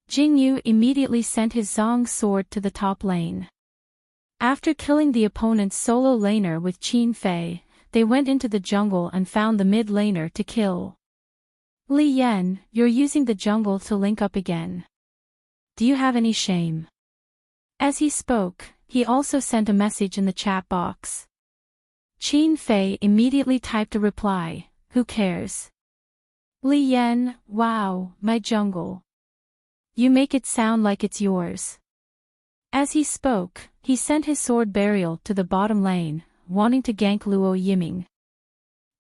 Jingyu immediately sent his Zhong sword to the top lane. After killing the opponent's solo laner with Qin Fei, they went into the jungle and found the mid laner to kill. "Li Yan, you're using the jungle to link up again. Do you have any shame?" As he spoke, he also sent a message in the chat box. Qin Fei immediately typed a reply, "Who cares?" Li Yan, "Wow, my jungle. You make it sound like it's yours." As he spoke, he sent his sword burial to the bottom lane, wanting to gank Luo Yiming.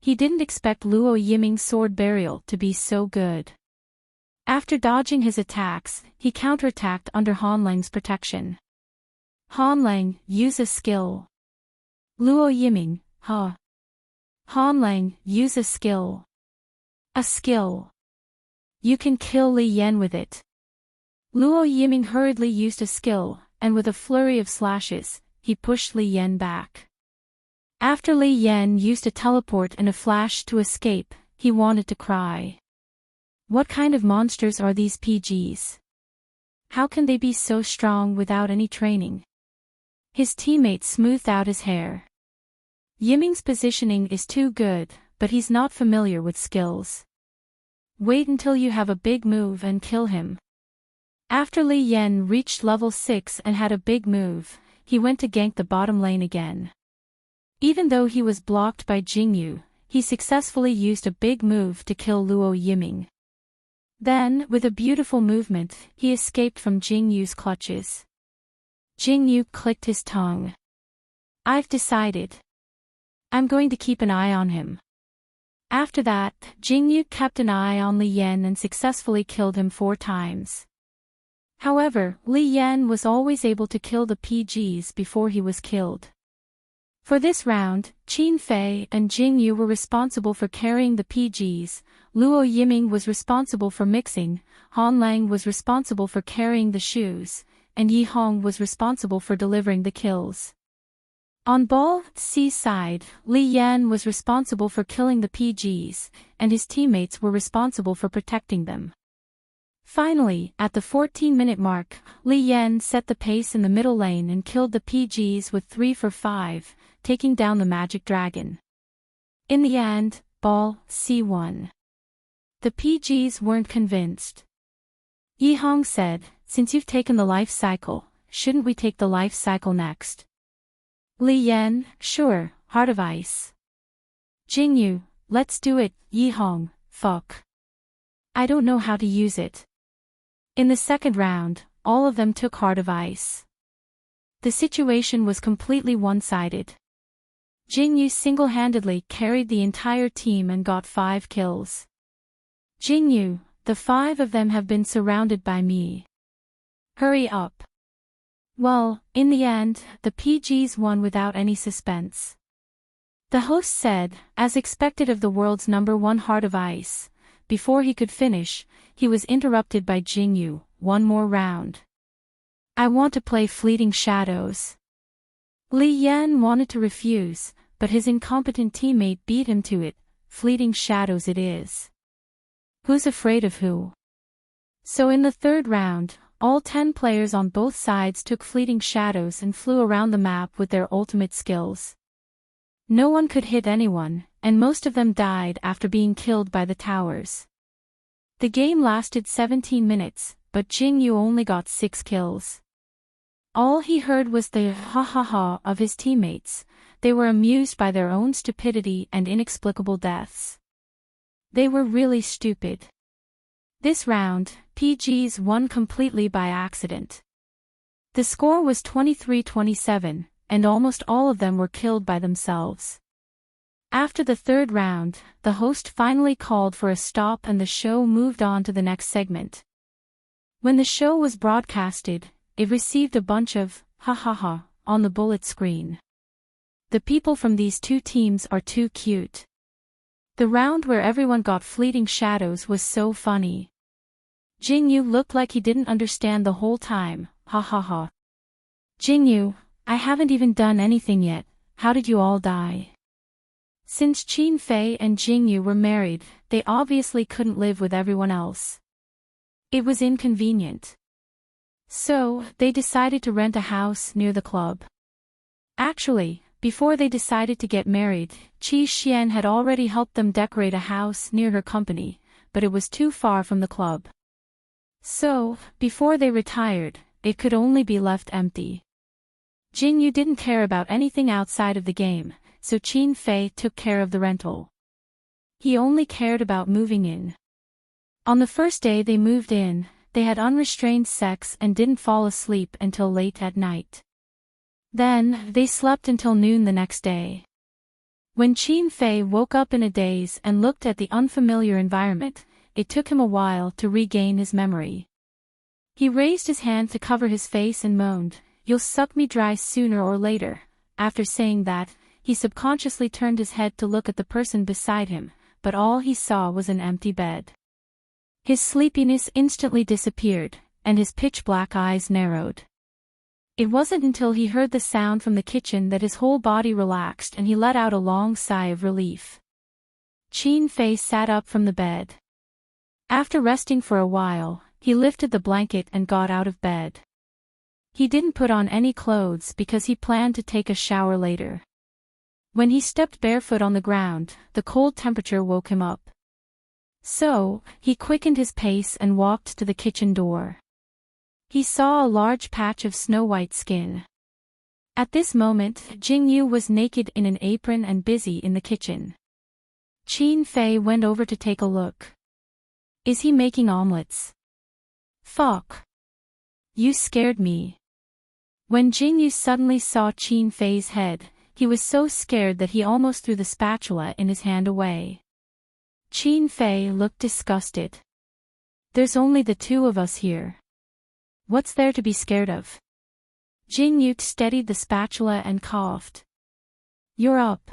He didn't expect Luo Yiming's sword burial to be so good. After dodging his attacks, he counterattacked under Hanlang's protection. "Hanlang, use a skill." Luo Yiming, "Huh." "Hanlang, use a skill." "A skill. You can kill Li Yan with it." Luo Yiming hurriedly used a skill, and with a flurry of slashes, he pushed Li Yan back. After Li Yan used a teleport and a flash to escape, he wanted to cry. What kind of monsters are these PGs? How can they be so strong without any training? His teammate smoothed out his hair. Yiming's positioning is too good, but he's not familiar with skills. Wait until you have a big move and kill him. After Li Yan reached level 6 and had a big move, he went to gank the bottom lane again. Even though he was blocked by Jingyu, he successfully used a big move to kill Luo Yiming. Then, with a beautiful movement, he escaped from Jingyu's clutches. Jingyu clicked his tongue. "I've decided. I'm going to keep an eye on him." After that, Jingyu kept an eye on Li Yan and successfully killed him 4 times. However, Li Yan was always able to kill the PGs before he was killed. For this round, Qin Fei and Jingyu were responsible for carrying the PGs, Luo Yiming was responsible for mixing, Hanlang was responsible for carrying the shoes, and Yi Hong was responsible for delivering the kills. On Ball C's side, Li Yan was responsible for killing the PGs, and his teammates were responsible for protecting them. Finally, at the 14-minute mark, Li Yan set the pace in the middle lane and killed the PGs with 3 for 5, taking down the magic dragon. In the end, Ball C won. The PGs weren't convinced. Yi Hong said, "Since you've taken the life cycle, shouldn't we take the life cycle next?" Li Yan, "Sure, Heart of Ice." Jingyu, "Let's do it." Yi Hong, "Fuck. I don't know how to use it." In the second round, all of them took Heart of Ice. The situation was completely one-sided. Jingyu single-handedly carried the entire team and got 5 kills. Jingyu, the 5 of them have been surrounded by me. Hurry up. Well, in the end, the PGs won without any suspense. The host said, as expected of the world's #1 Heart of Ice. Before he could finish, he was interrupted by Jingyu. One more round. I want to play Fleeting Shadows. Li Yan wanted to refuse, but his incompetent teammate beat him to it. Fleeting Shadows it is. Who's afraid of who? So in the third round, all 10 players on both sides took Fleeting Shadows and flew around the map with their ultimate skills. No one could hit anyone, and most of them died after being killed by the towers. The game lasted 17 minutes, but Jingyu only got 6 kills. All he heard was the ha ha ha of his teammates. They were amused by their own stupidity and inexplicable deaths. They were really stupid. This round, PGs won completely by accident. The score was 23-27, and almost all of them were killed by themselves. After the third round, the host finally called for a stop and the show moved on to the next segment. When the show was broadcasted, it received a bunch of ha ha ha on the bullet screen. The people from these two teams are too cute. The round where everyone got Fleeting Shadows was so funny. Jingyu looked like he didn't understand the whole time, ha ha ha. Jingyu, I haven't even done anything yet, how did you all die? Since Qin Fei and Jingyu were married, they obviously couldn't live with everyone else. It was inconvenient. So, they decided to rent a house near the club. Actually, before they decided to get married, Qi Xian had already helped them decorate a house near her company, but it was too far from the club. So, before they retired, it could only be left empty. Jingyu didn't care about anything outside of the game, so Qin Fei took care of the rental. He only cared about moving in. On the first day they moved in, they had unrestrained sex and didn't fall asleep until late at night. Then, they slept until noon the next day. When Qin Fei woke up in a daze and looked at the unfamiliar environment, it took him a while to regain his memory. He raised his hand to cover his face and moaned, "You'll suck me dry sooner or later." After saying that, he subconsciously turned his head to look at the person beside him, but all he saw was an empty bed. His sleepiness instantly disappeared, and his pitch-black eyes narrowed. It wasn't until he heard the sound from the kitchen that his whole body relaxed and he let out a long sigh of relief. Qin Fei sat up from the bed. After resting for a while, he lifted the blanket and got out of bed. He didn't put on any clothes because he planned to take a shower later. When he stepped barefoot on the ground, the cold temperature woke him up. So, he quickened his pace and walked to the kitchen door. He saw a large patch of snow-white skin. At this moment, Jingyu was naked in an apron and busy in the kitchen. Qin Fei went over to take a look. Is he making omelets? Fuck. You scared me. When Jingyu suddenly saw Qin Fei's head, he was so scared that he almost threw the spatula in his hand away. Qin Fei looked disgusted. There's only the two of us here. What's there to be scared of? Jingyu steadied the spatula and coughed. You're up.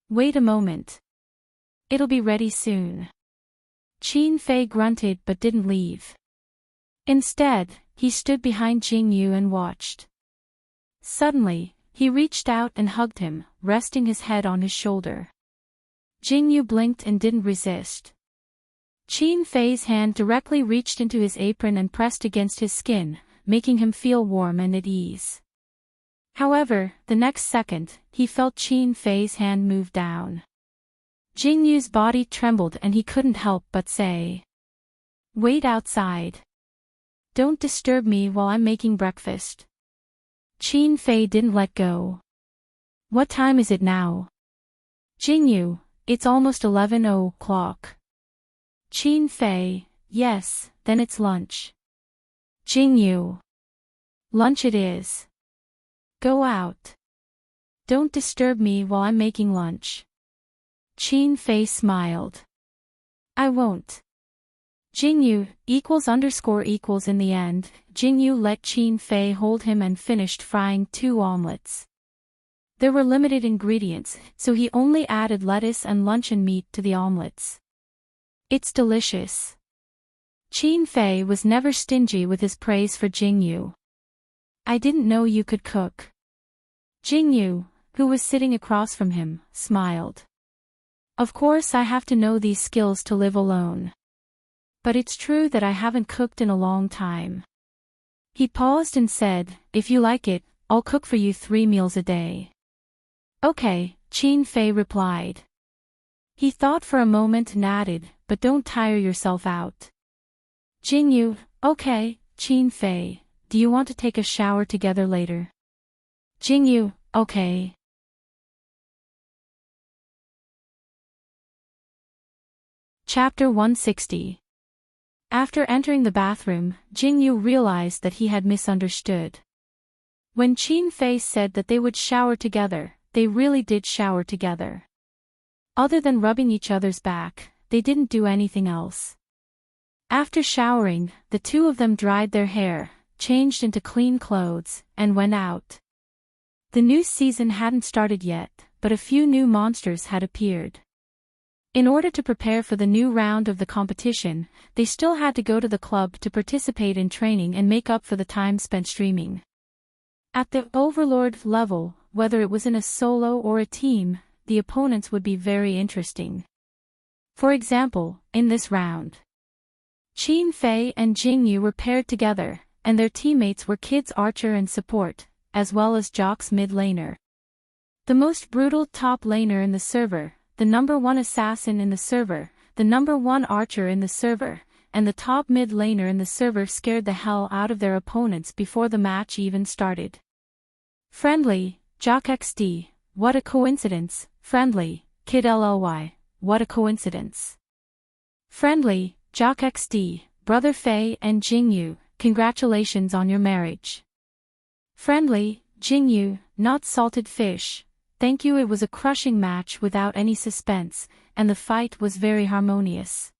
Wait a moment. It'll be ready soon. Qin Fei grunted but didn't leave. Instead, he stood behind Jingyu and watched. Suddenly, he reached out and hugged him, resting his head on his shoulder. Jingyu blinked and didn't resist. Qin Fei's hand directly reached into his apron and pressed against his skin, making him feel warm and at ease. However, the next second, he felt Qin Fei's hand move down. Jingyu's body trembled and he couldn't help but say, "Wait outside. Don't disturb me while I'm making breakfast." Qin Fei didn't let go. What time is it now? Jingyu, it's almost 11 o'clock. Qin Fei, yes, then it's lunch. Jingyu. Lunch it is. Go out. Don't disturb me while I'm making lunch. Qin Fei smiled. I won't. Jingyu, == in the end, Jingyu let Qin Fei hold him and finished frying 2 omelets. There were limited ingredients, so he only added lettuce and luncheon meat to the omelets. It's delicious. Qin Fei was never stingy with his praise for Jingyu. I didn't know you could cook. Jingyu, who was sitting across from him, smiled. Of course I have to know these skills to live alone. But it's true that I haven't cooked in a long time. He paused and said, if you like it, I'll cook for you 3 meals a day. Okay, Qin Fei replied. He thought for a moment and added, but don't tire yourself out. Jingyu, okay, Qin Fei, do you want to take a shower together later? Jingyu, okay. Chapter 160. After entering the bathroom, Jingyu realized that he had misunderstood. When Qin Fei said that they would shower together, they really did shower together. Other than rubbing each other's back, they didn't do anything else. After showering, the two of them dried their hair, changed into clean clothes, and went out. The new season hadn't started yet, but a few new monsters had appeared. In order to prepare for the new round of the competition, they still had to go to the club to participate in training and make up for the time spent streaming. At the Overlord level, whether it was in a solo or a team, the opponents would be very interesting. For example, in this round, Qin Fei and Jingyu were paired together, and their teammates were Kid's archer and support, as well as Jock's mid laner. The most brutal top laner in the server, the number 1 assassin in the server, the number 1 archer in the server, and the top mid laner in the server scared the hell out of their opponents before the match even started. Friendly, Jock XD, what a coincidence, friendly, Kid LLY, what a coincidence. Friendly, Jock XD, Brother Fei and Jingyu, congratulations on your marriage. Friendly, Jingyu, not salted fish. Thank you. It was a crushing match without any suspense, and the fight was very harmonious.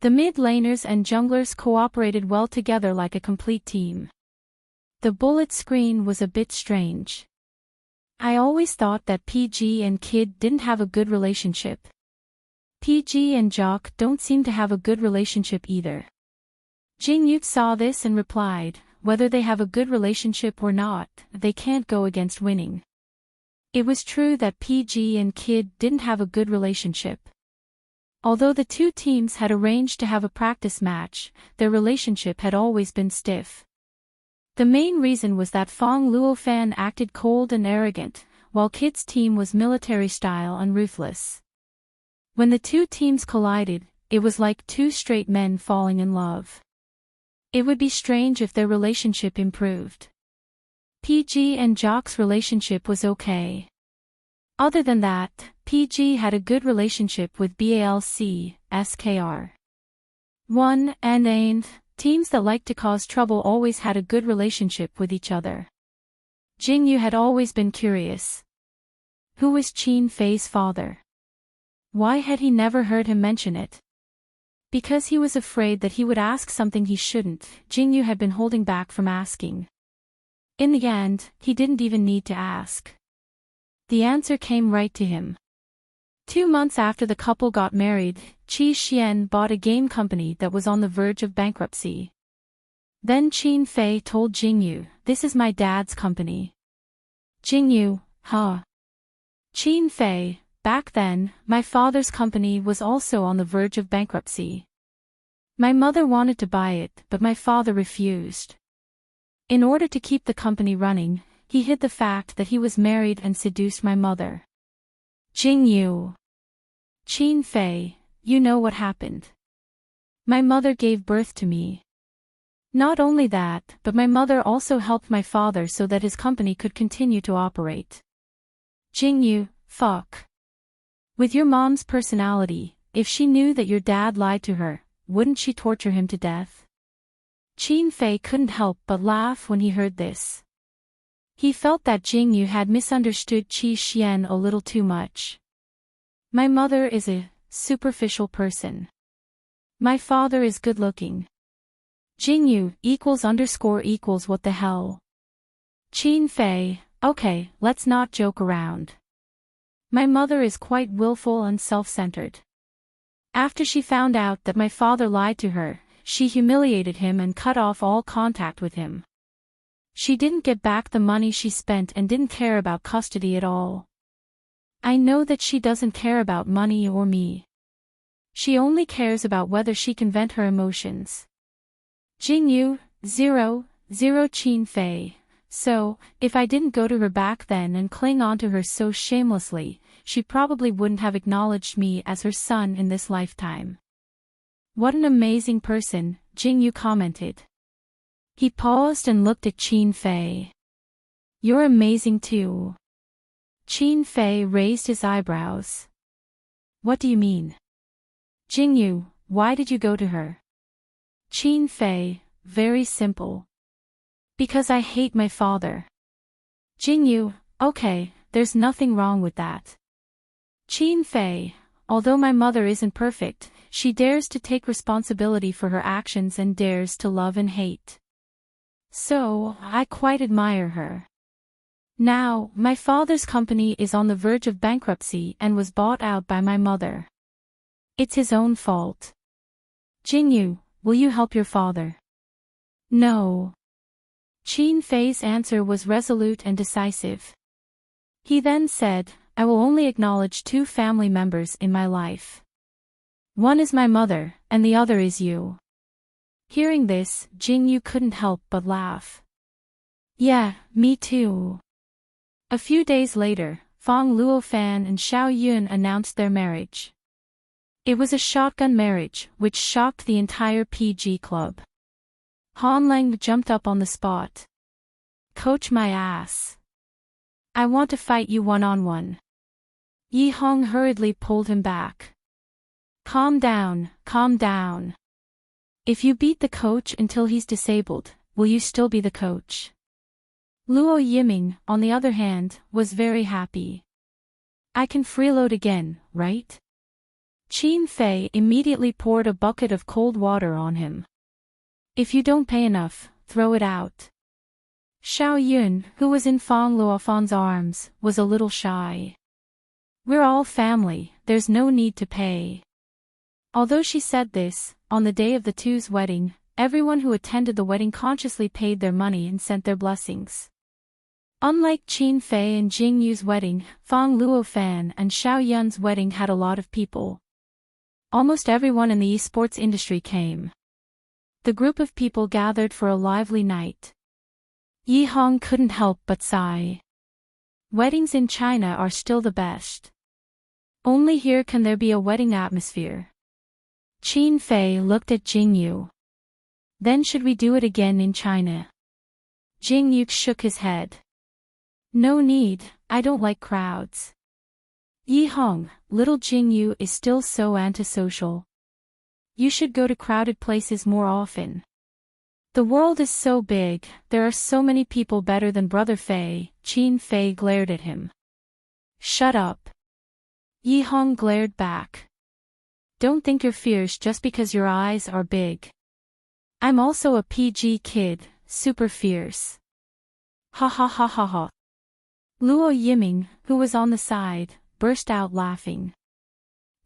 The mid laners and junglers cooperated well together like a complete team. The bullet screen was a bit strange. I always thought that PG and Kid didn't have a good relationship. PG and Jock don't seem to have a good relationship either. Jingyu saw this and replied, whether they have a good relationship or not, they can't go against winning. It was true that PG and Kid didn't have a good relationship. Although the two teams had arranged to have a practice match, their relationship had always been stiff. The main reason was that Fong Luofan acted cold and arrogant, while Kid's team was military style and ruthless. When the two teams collided, it was like 2 straight men falling in love. It would be strange if their relationship improved. PG and Jock's relationship was okay. Other than that, PG had a good relationship with BALC, SKR. 1 and teams that like to cause trouble always had a good relationship with each other. Jingyu had always been curious. Who was Qin Fei's father? Why had he never heard him mention it? Because he was afraid that he would ask something he shouldn't. Jingyu had been holding back from asking. In the end, he didn't even need to ask. The answer came right to him. 2 months after the couple got married, Qi Xian bought a game company that was on the verge of bankruptcy. Then Qin Fei told Jingyu, "This is my dad's company." Jingyu, huh? Qin Fei, back then, my father's company was also on the verge of bankruptcy. My mother wanted to buy it, but my father refused. In order to keep the company running, he hid the fact that he was married and seduced my mother. Jingyu. Qin Fei, you know what happened. My mother gave birth to me. Not only that, but my mother also helped my father so that his company could continue to operate. Jingyu, fuck. With your mom's personality, if she knew that your dad lied to her, wouldn't she torture him to death? Qin Fei couldn't help but laugh when he heard this. He felt that Jingyu had misunderstood Qi Xian a little too much. My mother is a superficial person. My father is good-looking. Jingyu == what the hell? Qin Fei, okay, let's not joke around. My mother is quite willful and self-centered. After she found out that my father lied to her, she humiliated him and cut off all contact with him. She didn't get back the money she spent and didn't care about custody at all. I know that she doesn't care about money or me. She only cares about whether she can vent her emotions. Jingyu, 0, Qin Fei. So, if I didn't go to her back then and cling on to her so shamelessly, she probably wouldn't have acknowledged me as her son in this lifetime. What an amazing person, Jingyu commented. He paused and looked at Qin Fei. You're amazing too. Qin Fei raised his eyebrows. What do you mean? Jingyu, why did you go to her? Qin Fei, very simple. Because I hate my father. Jingyu, okay, there's nothing wrong with that. Qin Fei, although my mother isn't perfect, she dares to take responsibility for her actions and dares to love and hate. So, I quite admire her. Now, my father's company is on the verge of bankruptcy and was bought out by my mother. It's his own fault. Jingyu, will you help your father? No. Qin Fei's answer was resolute and decisive. He then said, I will only acknowledge 2 family members in my life. One is my mother, and the other is you. Hearing this, Jingyu couldn't help but laugh. Yeah, me too. A few days later, Fang Luofan and Xiao Yun announced their marriage. It was a shotgun marriage, which shocked the entire PG club. Han Lang jumped up on the spot. Coach my ass. I want to fight you one-on-one. Yi Hong hurriedly pulled him back. Calm down, calm down. If you beat the coach until he's disabled, will you still be the coach? Luo Yiming, on the other hand, was very happy. I can freeload again, right? Qin Fei immediately poured a bucket of cold water on him. If you don't pay enough, throw it out. Xiao Yun, who was in Fang Luofan's arms, was a little shy. We're all family, there's no need to pay. Although she said this, on the day of the two's wedding, everyone who attended the wedding consciously paid their money and sent their blessings. Unlike Qin Fei and Jingyu's wedding, Fang Luofan and Xiao Yun's wedding had a lot of people. Almost everyone in the esports industry came. The group of people gathered for a lively night. Yi Hong couldn't help but sigh. Weddings in China are still the best. Only here can there be a wedding atmosphere. Qin Fei looked at Jingyu. Then should we do it again in China? Jingyu shook his head. No need, I don't like crowds. Yi Hong, little Jingyu is still so antisocial. You should go to crowded places more often. The world is so big, there are so many people better than Brother Fei. Qin Fei glared at him. Shut up. Yi Hong glared back. Don't think you're fierce just because your eyes are big. I'm also a PG kid, super fierce. Ha ha ha ha ha. Luo Yiming, who was on the side, burst out laughing.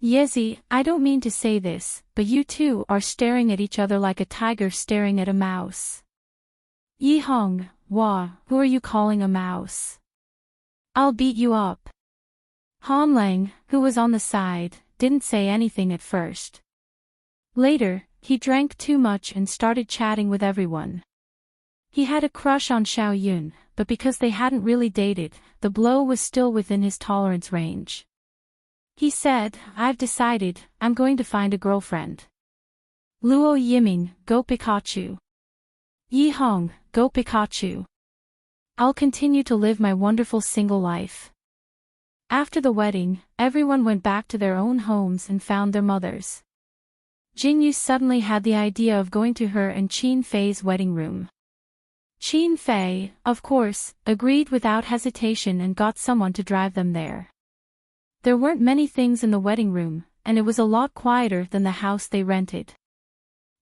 Yezi, I don't mean to say this, but you two are staring at each other like a tiger staring at a mouse. Yi Hong, who are you calling a mouse? I'll beat you up. Han Lang, who was on the side, didn't say anything at first. Later, he drank too much and started chatting with everyone. He had a crush on Xiao Yun, but because they hadn't really dated, the blow was still within his tolerance range. He said, I've decided, I'm going to find a girlfriend. Luo Yiming, go Pikachu. Yi Hong, go Pikachu. I'll continue to live my wonderful single life. After the wedding, everyone went back to their own homes and found their mothers. Jingyu suddenly had the idea of going to her and Qin Fei's wedding room. Qin Fei, of course, agreed without hesitation and got someone to drive them there. There weren't many things in the wedding room, and it was a lot quieter than the house they rented.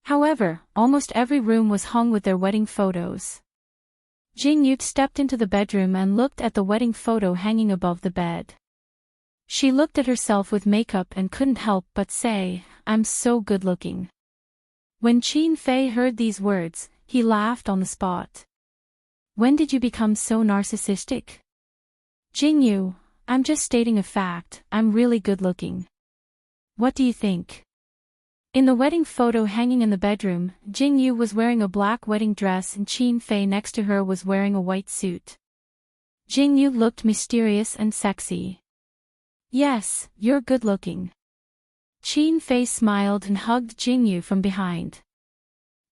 However, almost every room was hung with their wedding photos. Jingyu stepped into the bedroom and looked at the wedding photo hanging above the bed. She looked at herself with makeup and couldn't help but say, "I'm so good-looking." When Qin Fei heard these words, he laughed on the spot. "When did you become so narcissistic?" "Jingyu, I'm just stating a fact, I'm really good-looking. What do you think?" In the wedding photo hanging in the bedroom, Jingyu was wearing a black wedding dress and Qin Fei next to her was wearing a white suit. Jingyu looked mysterious and sexy. "Yes, you're good-looking." Qin Fei smiled and hugged Jingyu from behind.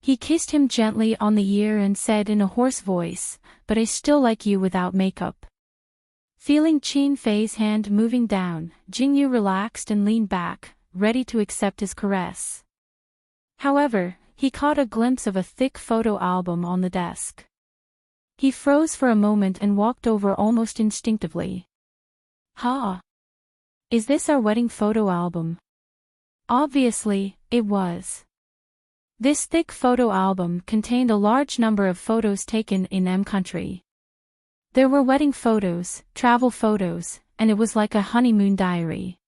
He kissed him gently on the ear and said in a hoarse voice, "But I still like you without makeup." Feeling Qin Fei's hand moving down, Jingyu relaxed and leaned back, ready to accept his caress. However, he caught a glimpse of a thick photo album on the desk. He froze for a moment and walked over almost instinctively. "Ha! Is this our wedding photo album?" Obviously, it was. This thick photo album contained a large number of photos taken in M country. There were wedding photos, travel photos, and it was like a honeymoon diary.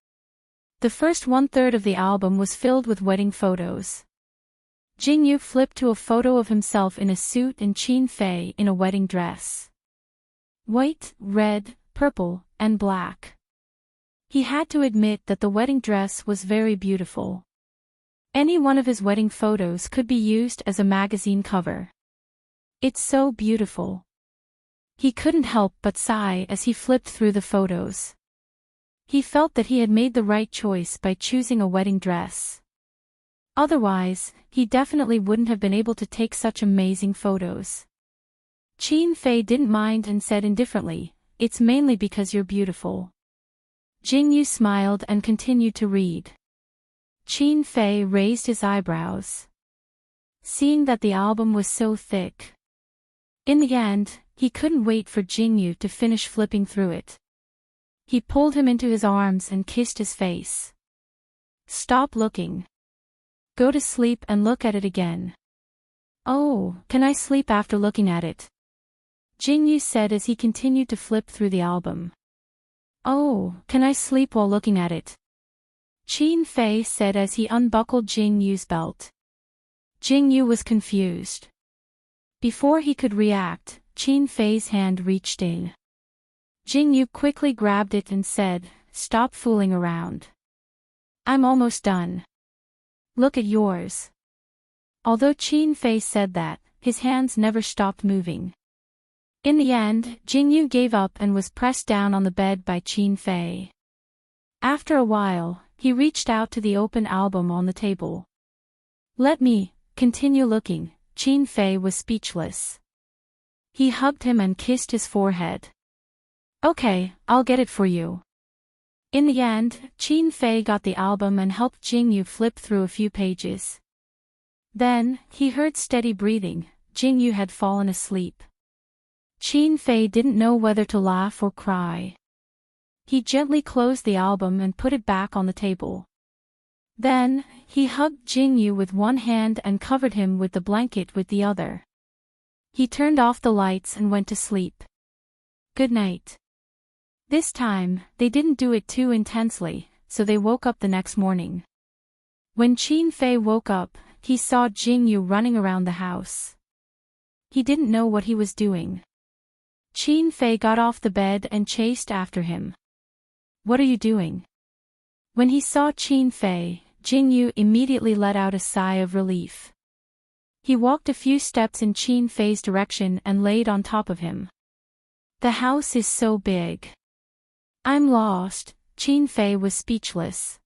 The first 1/3 of the album was filled with wedding photos. Jingyu flipped to a photo of himself in a suit and Qin Fei in a wedding dress. White, red, purple, and black. He had to admit that the wedding dress was very beautiful. Any one of his wedding photos could be used as a magazine cover. "It's so beautiful." He couldn't help but sigh as he flipped through the photos. He felt that he had made the right choice by choosing a wedding dress. Otherwise, he definitely wouldn't have been able to take such amazing photos. Qin Fei didn't mind and said indifferently, "It's mainly because you're beautiful." Jingyu smiled and continued to read. Qin Fei raised his eyebrows, seeing that the album was so thick. In the end, he couldn't wait for Jingyu to finish flipping through it. He pulled him into his arms and kissed his face. "Stop looking. Go to sleep and look at it again." "Oh, can I sleep after looking at it?" Jingyu said as he continued to flip through the album. "Oh, can I sleep while looking at it?" Qin Fei said as he unbuckled Jingyu's belt. Jingyu was confused. Before he could react, Qin Fei's hand reached in. Jingyu quickly grabbed it and said, "Stop fooling around. I'm almost done. Look at yours." Although Qin Fei said that, his hands never stopped moving. In the end, Jingyu gave up and was pressed down on the bed by Qin Fei. After a while, he reached out to the open album on the table. "Let me continue looking." Qin Fei was speechless. He hugged him and kissed his forehead. "Okay, I'll get it for you." In the end, Qin Fei got the album and helped Jingyu flip through a few pages. Then, he heard steady breathing. Jingyu had fallen asleep. Qin Fei didn't know whether to laugh or cry. He gently closed the album and put it back on the table. Then, he hugged Jingyu with one hand and covered him with the blanket with the other. He turned off the lights and went to sleep. "Good night." This time, they didn't do it too intensely, so they woke up the next morning. When Qin Fei woke up, he saw Jingyu running around the house. He didn't know what he was doing. Qin Fei got off the bed and chased after him. "What are you doing?" When he saw Qin Fei, Jingyu immediately let out a sigh of relief. He walked a few steps in Qin Fei's direction and laid on top of him. "The house is so big. I'm lost." Qin Fei was speechless.